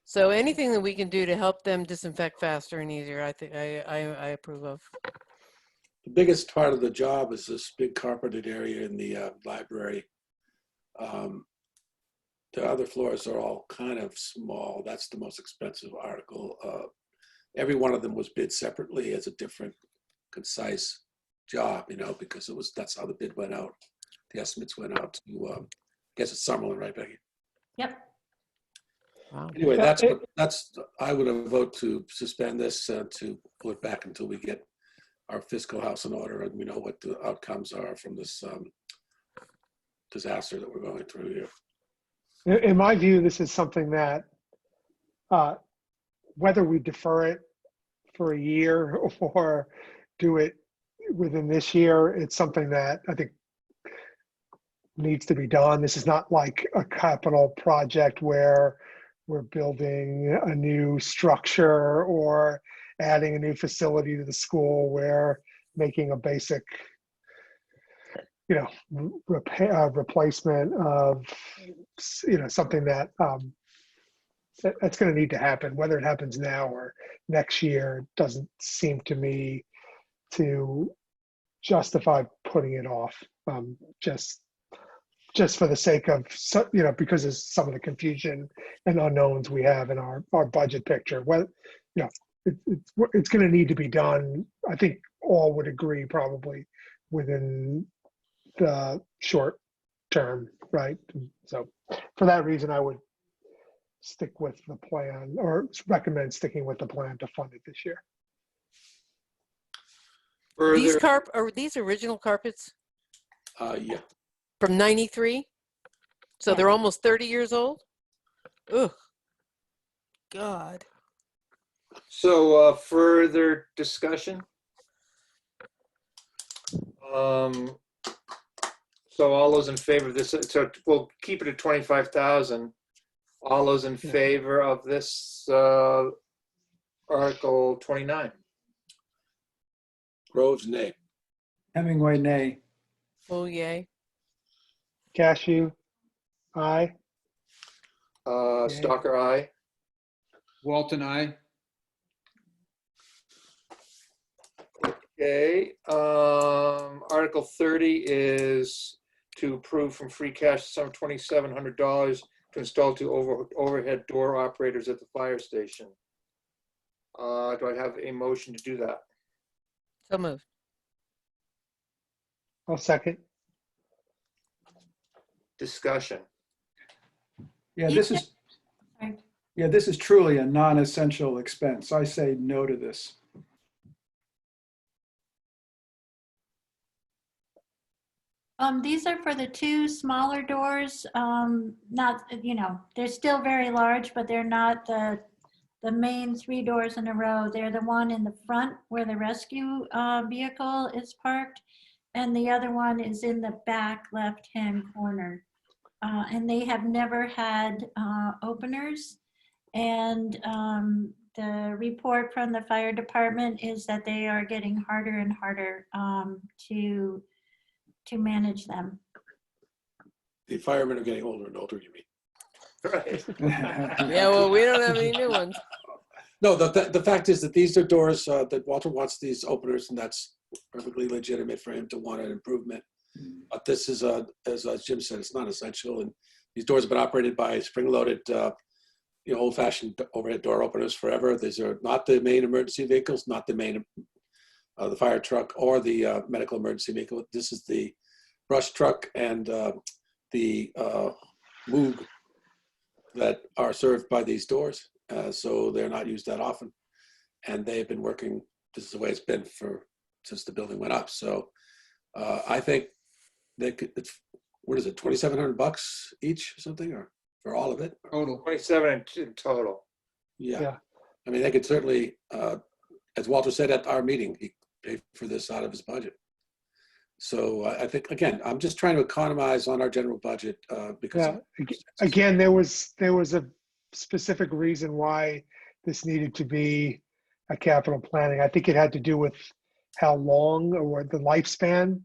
So anything that we can do to help them disinfect faster and easier, I think I approve of. The biggest part of the job is this big carpeted area in the library. The other floors are all kind of small. That's the most expensive article. Every one of them was bid separately as a different, concise job, you know, because that's how the bid went out. The estimates went out to, I guess it's Summerlin, right, Becky? Yep. Wow. Anyway, I would have voted to suspend this to pull it back until we get our fiscal house in order and we know what the outcomes are from this disaster that we're going through here. In my view, this is something that whether we defer it for a year or do it within this year, it's something that I think needs to be done. This is not like a capital project where we're building a new structure or adding a new facility to the school. We're making a basic, you know, replacement of, you know, something that that's going to need to happen. Whether it happens now or next year doesn't seem to me to justify putting it off. Just for the sake of, because of some of the confusion and unknowns we have in our budget picture. Well, it's going to need to be done. I think all would agree probably within the short term, right? So for that reason, I would stick with the plan, or recommend sticking with the plan to fund it this year. These Further, are these original carpets Yeah. from '93? So they're almost 30 years old? Ugh. God. so further discussion? So all those in favor of this, so we'll keep it at 25,000. All those in favor of this Article 29? Groves, nay. Hemingway, nay. Oh, yay. Cashew, aye. Stalker, aye. Walton, I. Okay, Article 30 is to approve from free cash sum of $2,700 to install two overhead door operators at the fire station. Do I have a motion to do that? So moved. I'll second. Discussion. Yeah, this is truly a non-essential expense. I say no to this. These are for the two smaller doors, not, they're still very large, but they're not the main three doors in a row. They're the one in the front where the rescue vehicle is parked, and the other one is in the back left-hand corner. And they have never had openers. And the report from the fire department is that they are getting harder and harder to manage them. The firemen are getting older and older, you mean? Right. Yeah, well, we don't have any new ones. No, the fact is that these are doors that Walter wants these openers, and that's perfectly legitimate for him to want an improvement. But this is, as Jim said, it's not essential. And these doors have been operated by spring-loaded, old-fashioned overhead door openers forever. These are not the main emergency vehicles, not the main, the fire truck or the medical emergency vehicle. This is the brush truck and the Moog that are served by these doors. So they're not used that often. And they've been working, this is the way it's been since the building went up. So I think they could, what is it, $2,700 each or something, or for all of it? Total. 27 in total. Yeah. I mean, they could certainly, as Walter said at our meeting, he paid for this out of his budget. So I think, again, I'm just trying to economize on our general budget because Again, there was a specific reason why this needed to be a capital planning. I think it had to do with how long or the lifespan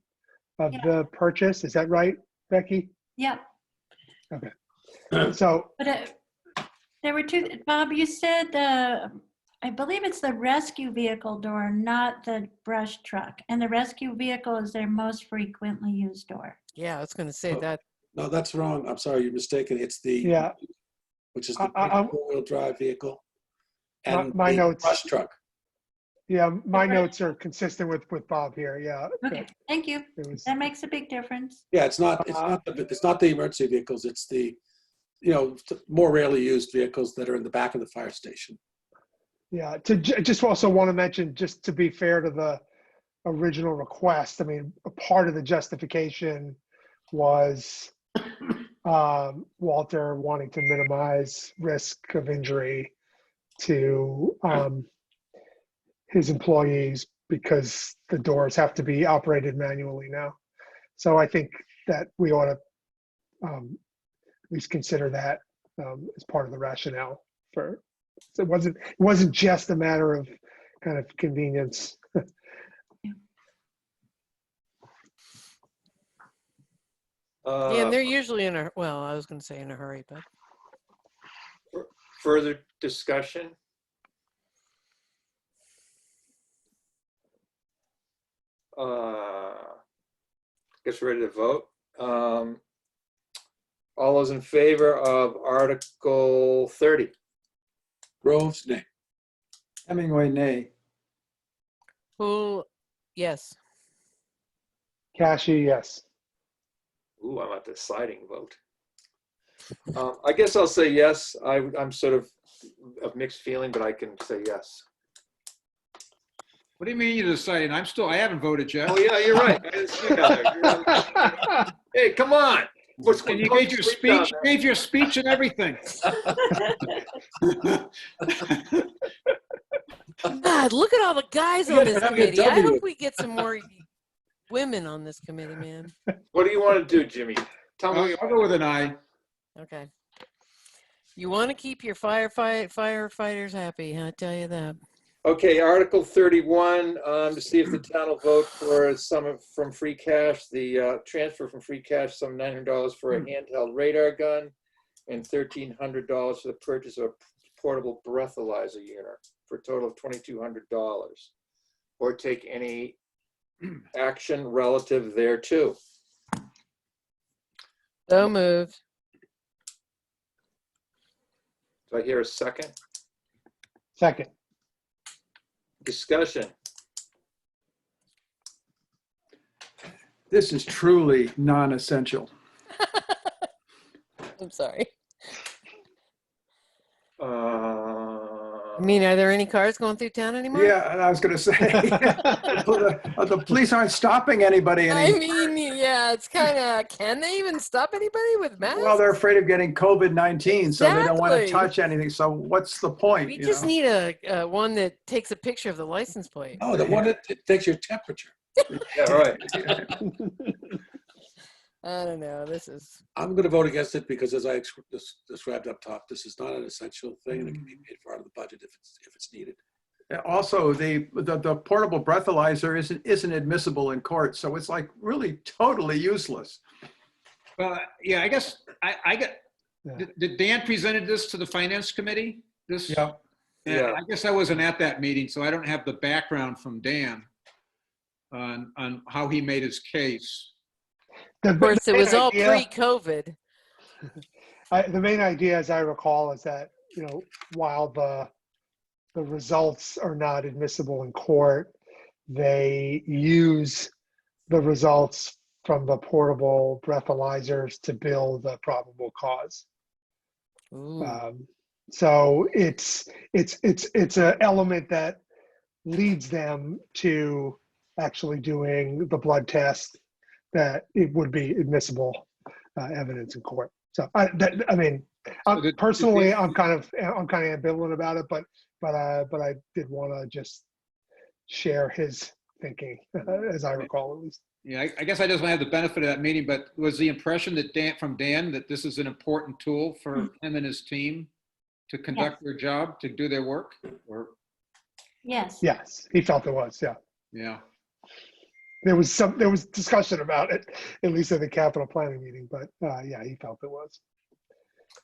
of the purchase. Is that right, Becky? Yep. Okay. So, But there were two, Bob, you said I believe it's the rescue vehicle door, not the brush truck. And the rescue vehicle is their most frequently used door. Yeah, I was going to say that. no, that's wrong. I'm sorry, you're mistaken. It's the, which is the four-wheel drive vehicle and my the notes, brush truck. Yeah, my notes are consistent with Bob here. Yeah. Okay, thank you. That makes a big difference. Yeah, it's not the emergency vehicles. It's the, more rarely used vehicles that are in the back of the fire station. Yeah, just also want to mention, just to be fair to the original request, I mean, a part of the justification was Walter wanting to minimize risk of injury to his employees because the doors have to be operated manually now. So I think that we ought to at least consider that as part of the rationale for. So it wasn't just a matter of kind of convenience. Yeah, and they're usually I was going to say in a hurry, but. further discussion? Guess we're ready to vote. All those in favor of Article 30? Groves, nay. Hemingway, nay. Who? Yes. Cashy, yes. Ooh, I'm at the deciding vote. I guess I'll say yes. I'm sort of mixed feeling, but I can say yes. What do you mean you're deciding? I haven't voted yet. Oh, yeah, you're right. I didn't see you down there. Hey, come on. And you gave your speech, and everything. God, look at all the guys You on gotta this have your committee. I W. hope we get some more women on this committee, man. What do you want to do, Jimmy? Tell me. I'll go with an aye. Okay. You want to keep your firefighters happy, I tell you that. Okay, Article 31, to see if the town will vote for from free cash, the transfer from free cash, some $900 for a handheld radar gun and $1,300 for the purchase of a portable breathalyzer unit for a total of $2,200. Or take any action relative thereto. So moved. Do I hear a second? Second. Discussion. This is truly non-essential. I'm sorry. I I mean, are there any cars going through town anymore? Yeah, and I was going to say, the police aren't stopping anybody I anymore. mean, yeah, it's kind of, can they even stop anybody with masks? Well, they're afraid of getting COVID-19, so they don't want to Exactly. touch anything. So what's the point? We you just know? need a one that takes a picture of the license plate. Oh, the one that takes your temperature. Yeah, right. I don't know. This is. I'm going to vote against it because, as I described up top, this is not an essential thing, and it can be made part of the budget if it's needed. Also, the portable breathalyzer isn't admissible in court, so it's like really totally useless. Well, yeah, I guess I got. Yeah. Did Dan presented this to the finance committee? This. Yeah. Yeah. I guess I wasn't at that meeting, so I don't have the background from Dan on how he made his case. Of course, it was all idea- pre-COVID. The main idea, as I recall, is that, while the results are not admissible in court, they use the results from the portable breathalyzers to bill the probable cause. Ooh. So it's an element that leads them to actually doing the blood test that it would be admissible evidence in court. So I'm kind of ambivalent about it, but I did want to just share his thinking, as I recall at least. Yeah, I guess I just want to have the benefit of that meeting, but was the impression that Dan that this is an important tool for him and his team to conduct their job, to do their work? Or Yes. Yes, he felt it was. Yeah, yeah. there was discussion about it, at least at the capital planning meeting. But yeah, he felt it was.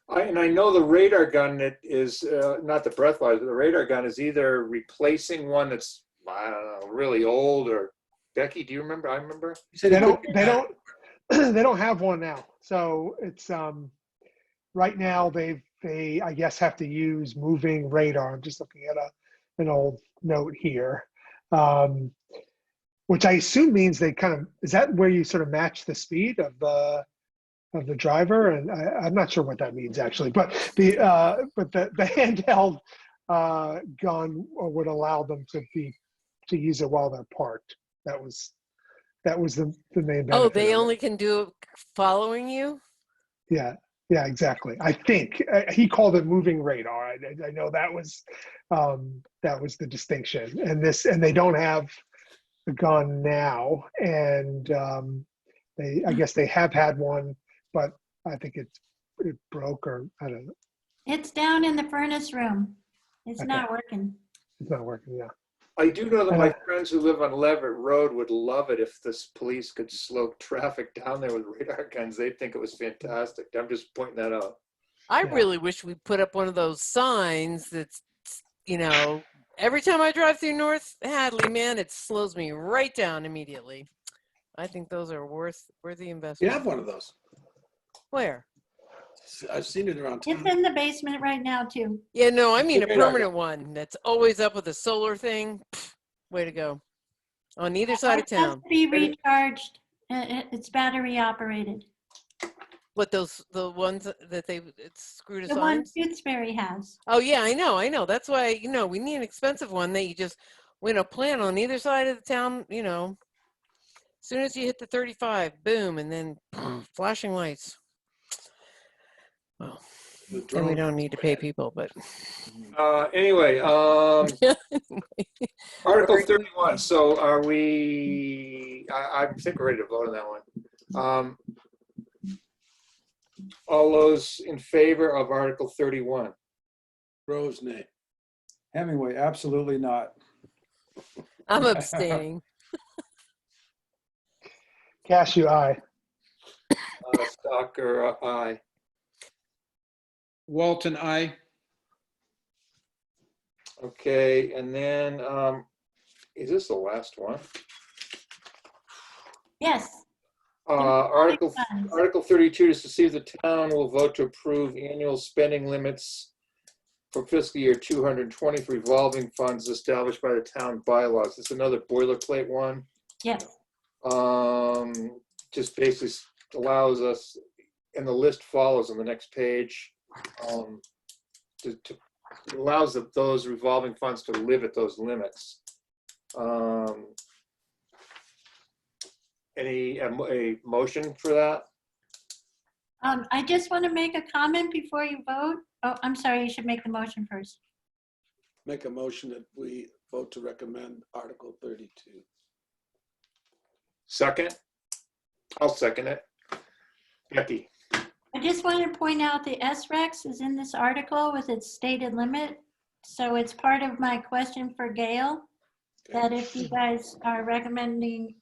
I know the radar gun that is not the breathalyzer. The radar gun is either replacing one that's, I don't know, really old, or Becky, do you remember? I remember. They don't have one now. So it's right now they I guess have to use moving radar. I'm just looking at an old note here, which I assume means they is that where you sort of match the speed of the driver? And I'm not sure what that means actually, but the handheld gun would allow them to use it while they're parked. That was the main benefit. Oh, they of it. only can do it following you? Yeah, exactly. I think he called it moving radar. I know that was the distinction. And they don't have the gun now, and I guess they have had one, but I think it broke, or I don't know. It's down in the furnace room. It's Okay. not working. It's not working. Yeah. I do know that my friends who live on Leverett Road would love it if this police could slow traffic down there with radar guns. They'd think it was fantastic. I'm just pointing that out. I Yeah. really wish we put up one of those signs that's, you know, every time I drive through North Hadley, man, it slows me right down immediately. I think those are worthy You investment. have one of those. Where? I've seen it around It's town. in the basement right now too. Yeah, no, I mean a Great idea. permanent one that's always up with a solar thing. Pfft, way to go. On either side of It has town. to be recharged. It's battery operated. What the ones that it's screw to The one signs? Shutesbury has. Oh yeah, I know. That's why, we need an expensive one that you just plant on either side of the town, as soon as you hit the 35, boom, and then flashing lights. Well, The then we drone. don't need to pay people, but Anyway, Article Or- 31. So are we, I think we're ready to vote on that one. All those in favor of Article 31? Grove's name. Hemingway, absolutely not. I'm abstaining. Cashew, aye. Stocker, aye. Walton, I. Okay, and then, is this the last one? Yes. Article Funds. Article 32 is to see if the town will vote to approve annual spending limits for fiscal year 220 for revolving funds established by the town bylaws. It's another boilerplate one. Yes. Just basically allows us, and the list follows on the next page, allows those revolving funds to live at those limits. A motion for that? I just want to make a comment before you vote. Oh, I'm sorry, you should make the motion first. Make a motion that we vote to recommend Article 32. Second? I'll second it. Becky? I just want to point out the SREX is in this article with its stated limit. So it's part of my question for Gail, that if you guys are recommending,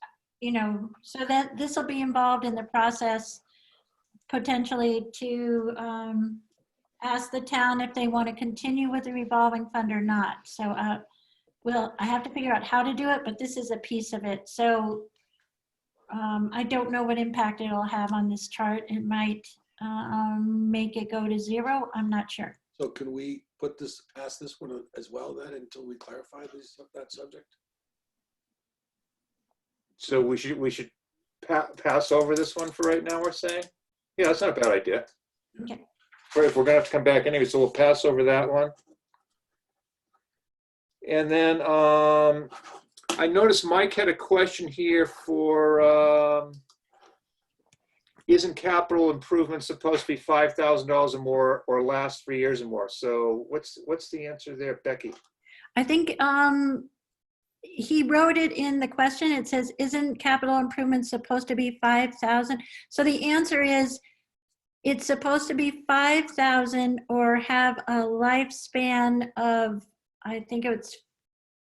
so that this will be involved in the process potentially to ask the town if they want to continue with the revolving fund or not. So I have to figure out how to do it, but this is a piece of it. So I don't know what impact it'll have on this chart. It might make it go to 0. I'm not sure. So can we pass this one as well then until we clarify that subject? So we should pass over this one for right now, we're saying? Yeah, that's not a bad idea. Okay. If we're gonna have to come back anyway, so we'll pass over that one. And then I noticed Mike had a question here for, isn't capital improvement supposed to be $5,000 or more or last 3 years or more? So what's the answer there, Becky? I think he wrote it in the question. It says, isn't capital improvement supposed to be 5,000? So the answer is, it's supposed to be 5,000 or have a lifespan of, I think it's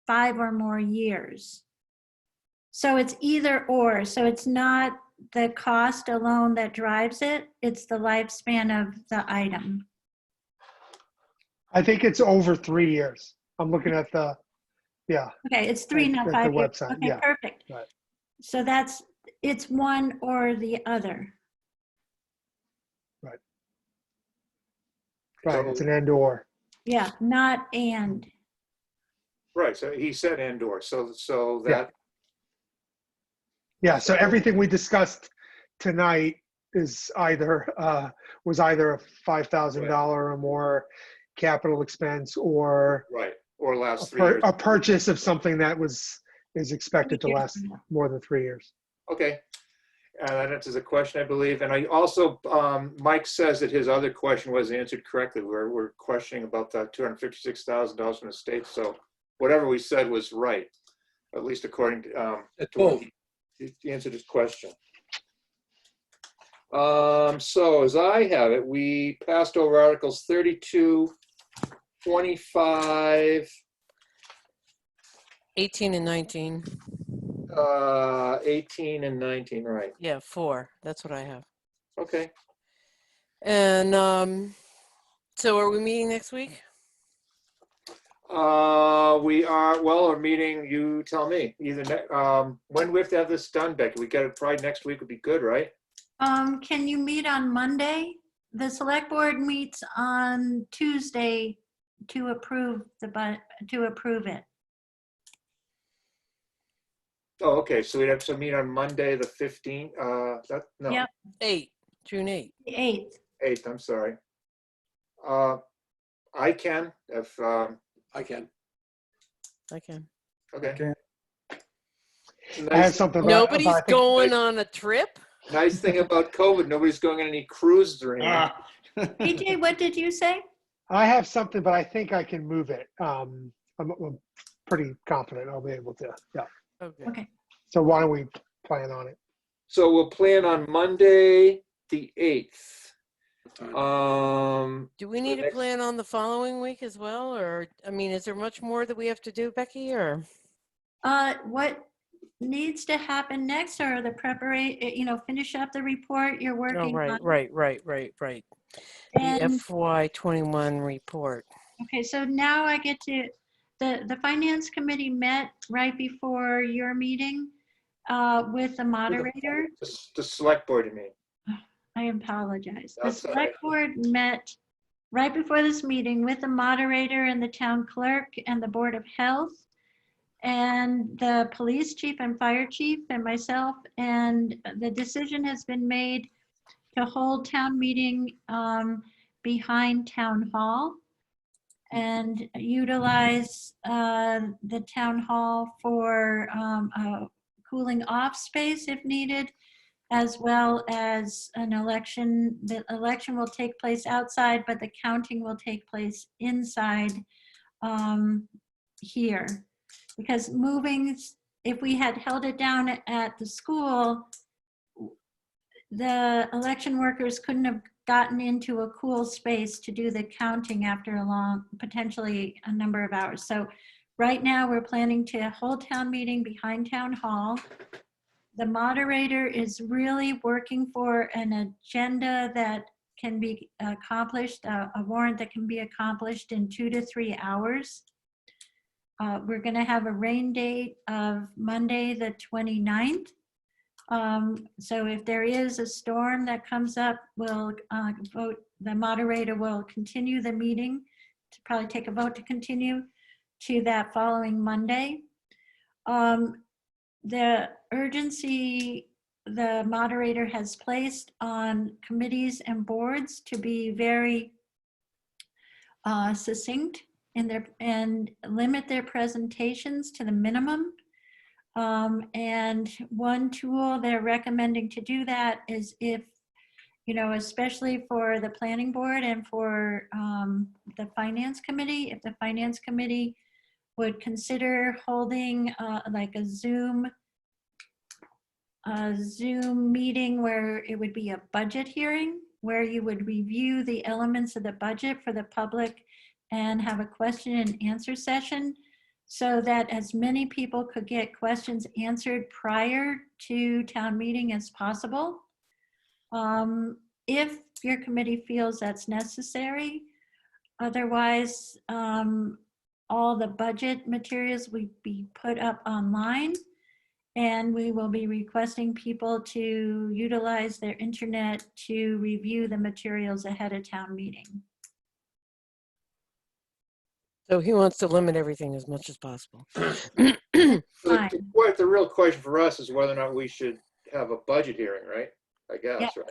5 or more years. So it's either or. So it's not the cost alone that drives it. It's the lifespan of the item. I think it's over 3 years. I'm looking at yeah. Okay, it's 3, not At 5 the years. website, Okay, yeah. perfect. Right. So it's one or the other. Right, it's an and or. Yeah, not and. Right, so he said and/or, so Yeah. that, Yeah, so everything we discussed tonight is was either a $5,000 or more capital expense or right, or last 3 years. a purchase of something that is expected to 3 years last from now. more than 3 years. Okay. That answers the question, I believe. And I also, Mike says that his other question was answered correctly. We're questioning about that $256,000 from the state. So whatever we said was right, at least according to what he answered his question. So as I have it, we passed over Articles 32, 25, 18 and 19. 18 and 19, right? Yeah, 4. That's what I have. Okay. And So are we meeting next week? We are, well, our meeting, you tell me, either, when we have to have this done, Becky? We got it probably next week would be good, right? Can you meet on Monday? The select board meets on Tuesday to approve to approve it. Oh, okay, so we'd have to meet on Monday, the 15th, no, Yep. 8, June 8. The 8th. 8th, I'm sorry. I can, if, I can. I can. okay. Okay. I have something. but I Nobody's think- going on a trip? Nice thing about COVID, nobody's going on any cruises or anything. PJ, what did you say? I have something, but I think I can move it. I'm pretty confident I'll be able to. Yeah. Okay. Okay. So why don't we plan on it? So we'll plan on Monday, the 8th. Do we need to next- plan on the following week as well? Or, I mean, is there much more that we have to do, Becky, or? What needs to happen next are the preparation, finish up the report you're Oh, working right. on. The And, FY21 report. okay, so now I get to, the finance committee met right before your meeting with the moderator. The select board, you mean? I apologize. The That's all right. select board met right before this meeting with the moderator and the town clerk and the Board of Health and the police chief and fire chief and myself. And the decision has been made to hold town meeting behind town hall and utilize the town hall for a cooling off space if needed, as well as an election. The election will take place outside, but the counting will take place inside here. Because if we had held it down at the school, the election workers couldn't have gotten into a cool space to do the counting after potentially a number of hours. So right now we're planning to hold town meeting behind town hall. The moderator is really working for an agenda that can be accomplished, a warrant that can be accomplished in 2 to 3 hours. We're going to have a rain date of Monday, the 29th. So if there is a storm that comes up, we'll vote. The moderator will continue the meeting to probably take a vote to continue to that following Monday. The urgency the moderator has placed on committees and boards to be very succinct and limit their presentations to the minimum. And one tool they're recommending to do that is if, especially for the planning board and for the finance committee, if the finance committee would consider holding like a Zoom meeting where it would be a budget hearing, where you would review the elements of the budget for the public and have a question and answer session so that as many people could get questions answered prior to town meeting as possible. If your committee feels that's necessary. Otherwise, all the budget materials will be put up online, and we will be requesting people to utilize their internet to review the materials ahead of town meeting. So he wants to limit everything as much as possible. So Fine. the real question for us is whether or not we should have a budget hearing, right? I guess, right?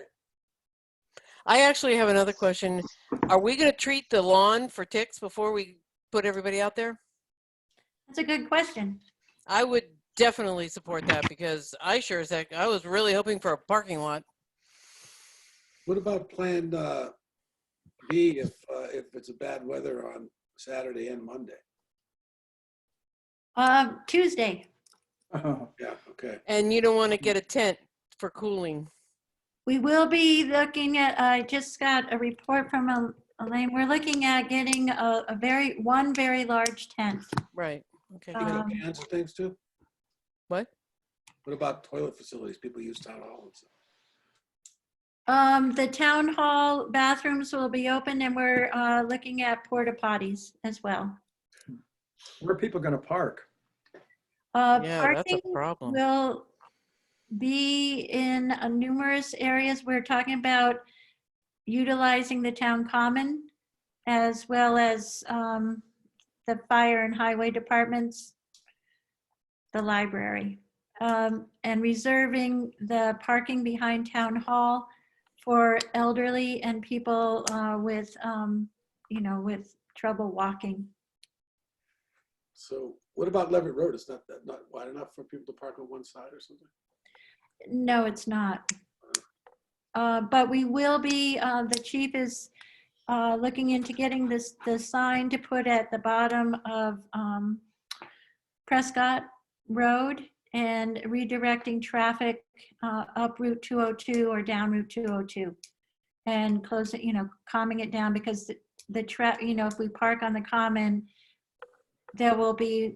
I actually have another question. Are we going to treat the lawn for ticks before we put everybody out there? That's a good question. I would definitely support that because I sure as heck, I was really hoping for a parking lot. What about Plan B if it's a bad weather on Saturday and Monday? Tuesday. Oh, Yeah, okay. And you don't want to get a tent for cooling. We will be looking at, I just got a report from Elaine. We're looking at getting one very large tent. Right. Okay. Picking Good. up cans and things too? What? What about toilet facilities? People use town hall and stuff. The town hall bathrooms will be open and we're looking at porta potties as well. Where are people going to park? Yeah, that's a Parking problem. will be in numerous areas. We're talking about utilizing the town common as well as the fire and highway departments, the library, and reserving the parking behind town hall for elderly and people with, with trouble walking. So what about Levitt Road? Is not wide enough for people to park on one side or something? No, it's not. But we will be, the chief is looking into getting the sign to put at the bottom of Prescott Road and redirecting traffic up Route 202 or down Route 202 and closing, calming it down because if we park on the common, there will be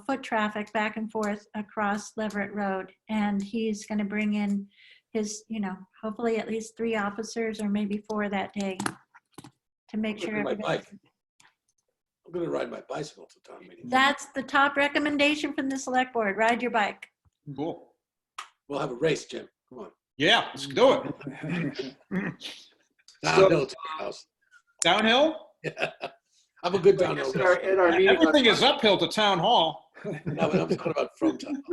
foot traffic back and forth across Leverett Road. And he's going to bring in his, hopefully at least 3 officers or maybe 4 that day to make sure everybody. I'm going to ride my bicycle to town meeting. That's the top recommendation from the select board. Ride your bike. Cool. We'll have a race, Jim. Come on. Yeah, let's do it. Downhill to your house. Downhill? Yeah. I'm a good downhill. At our meeting Everything is uphill to town hall. No, but I'm talking about from town.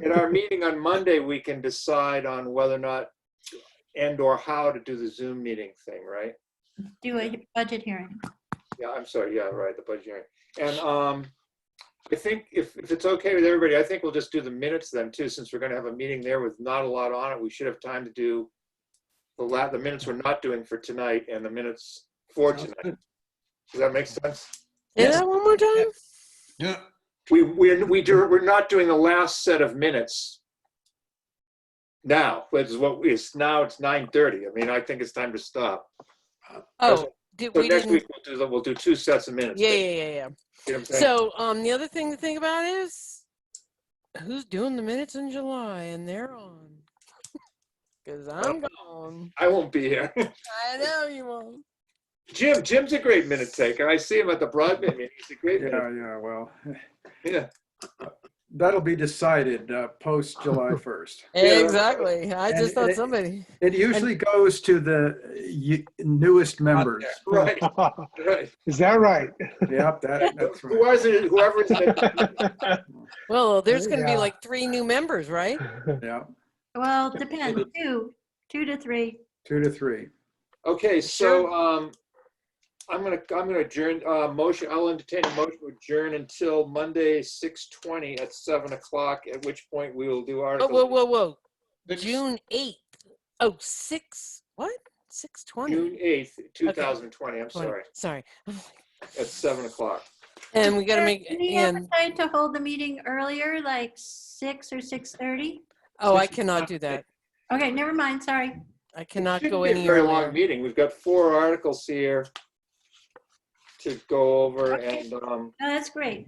At our meeting on Monday, we can decide on whether or not and/or how to do the Zoom meeting thing, right? Do a budget hearing. Yeah, I'm sorry. Yeah, right, the budget hearing. And I think if it's okay with everybody, I think we'll just do the minutes then too, since we're going to have a meeting there with not a lot on it. We should have time to do the minutes we're not doing for tonight and the minutes for Sounds tonight. good. Does that make sense? Say that one more time? Yeah. We're not doing the last set of minutes now. It's now it's 9:30. I mean, I think it's time to stop. Oh, So we next didn't. week we'll do 2 sets of minutes. Yeah. You know what I'm saying? So, the other thing to think about is who's doing the minutes in July, and they're on. Because I'm gone. I won't be here. I know you won't. Jim's a great minute taker. I see him at the broadband meeting. He's a great minute. Yeah, well, Yeah. that'll be decided post July 1st. Exactly. I And just thought it- somebody. It usually goes to the newest members. Right. Right. Is that right? Yep, that's right. Whoever's in it. Well, there's going to be Yeah. like 3 new members, right? Yeah, Well, depends, 2 to 3. 2 to 3. Okay, so I'm gonna adjourn. I'll entertain a motion to adjourn until Monday, 6:20 at 7 o'clock. At which point we will do Oh, articles. whoa. It's- June 8th. Oh, 6. What? 6:20. June 8th, 2020. I'm sorry. Sorry. At 7 o'clock. And we got to make. Any And appetite to hold the meeting earlier, like 6 or 6:30? oh, I cannot do that. Okay, never mind, sorry. I cannot Shouldn't go be a any very earlier. long meeting. We've got 4 articles here to go over, Okay. and No, that's great.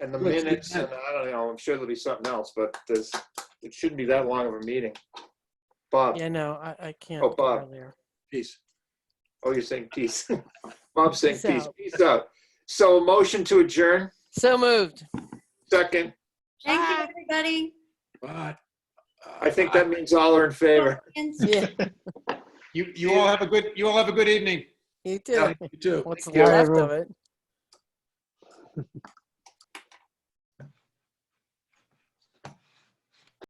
and the Let's do minutes. that. And I don't know. I'm sure there'll be something else, but it shouldn't be that long of a meeting. Bob. Yeah, no, I can't Oh, go Bob. earlier. Peace. Oh, you're saying peace. Bob's saying Peace peace. out. Peace out. So a motion to adjourn. So moved. Second. Thank you, everybody. But I think that means all are in favor. Yeah, You all have a good evening. you too. Yeah. you too. What's Yeah, left everyone. of it?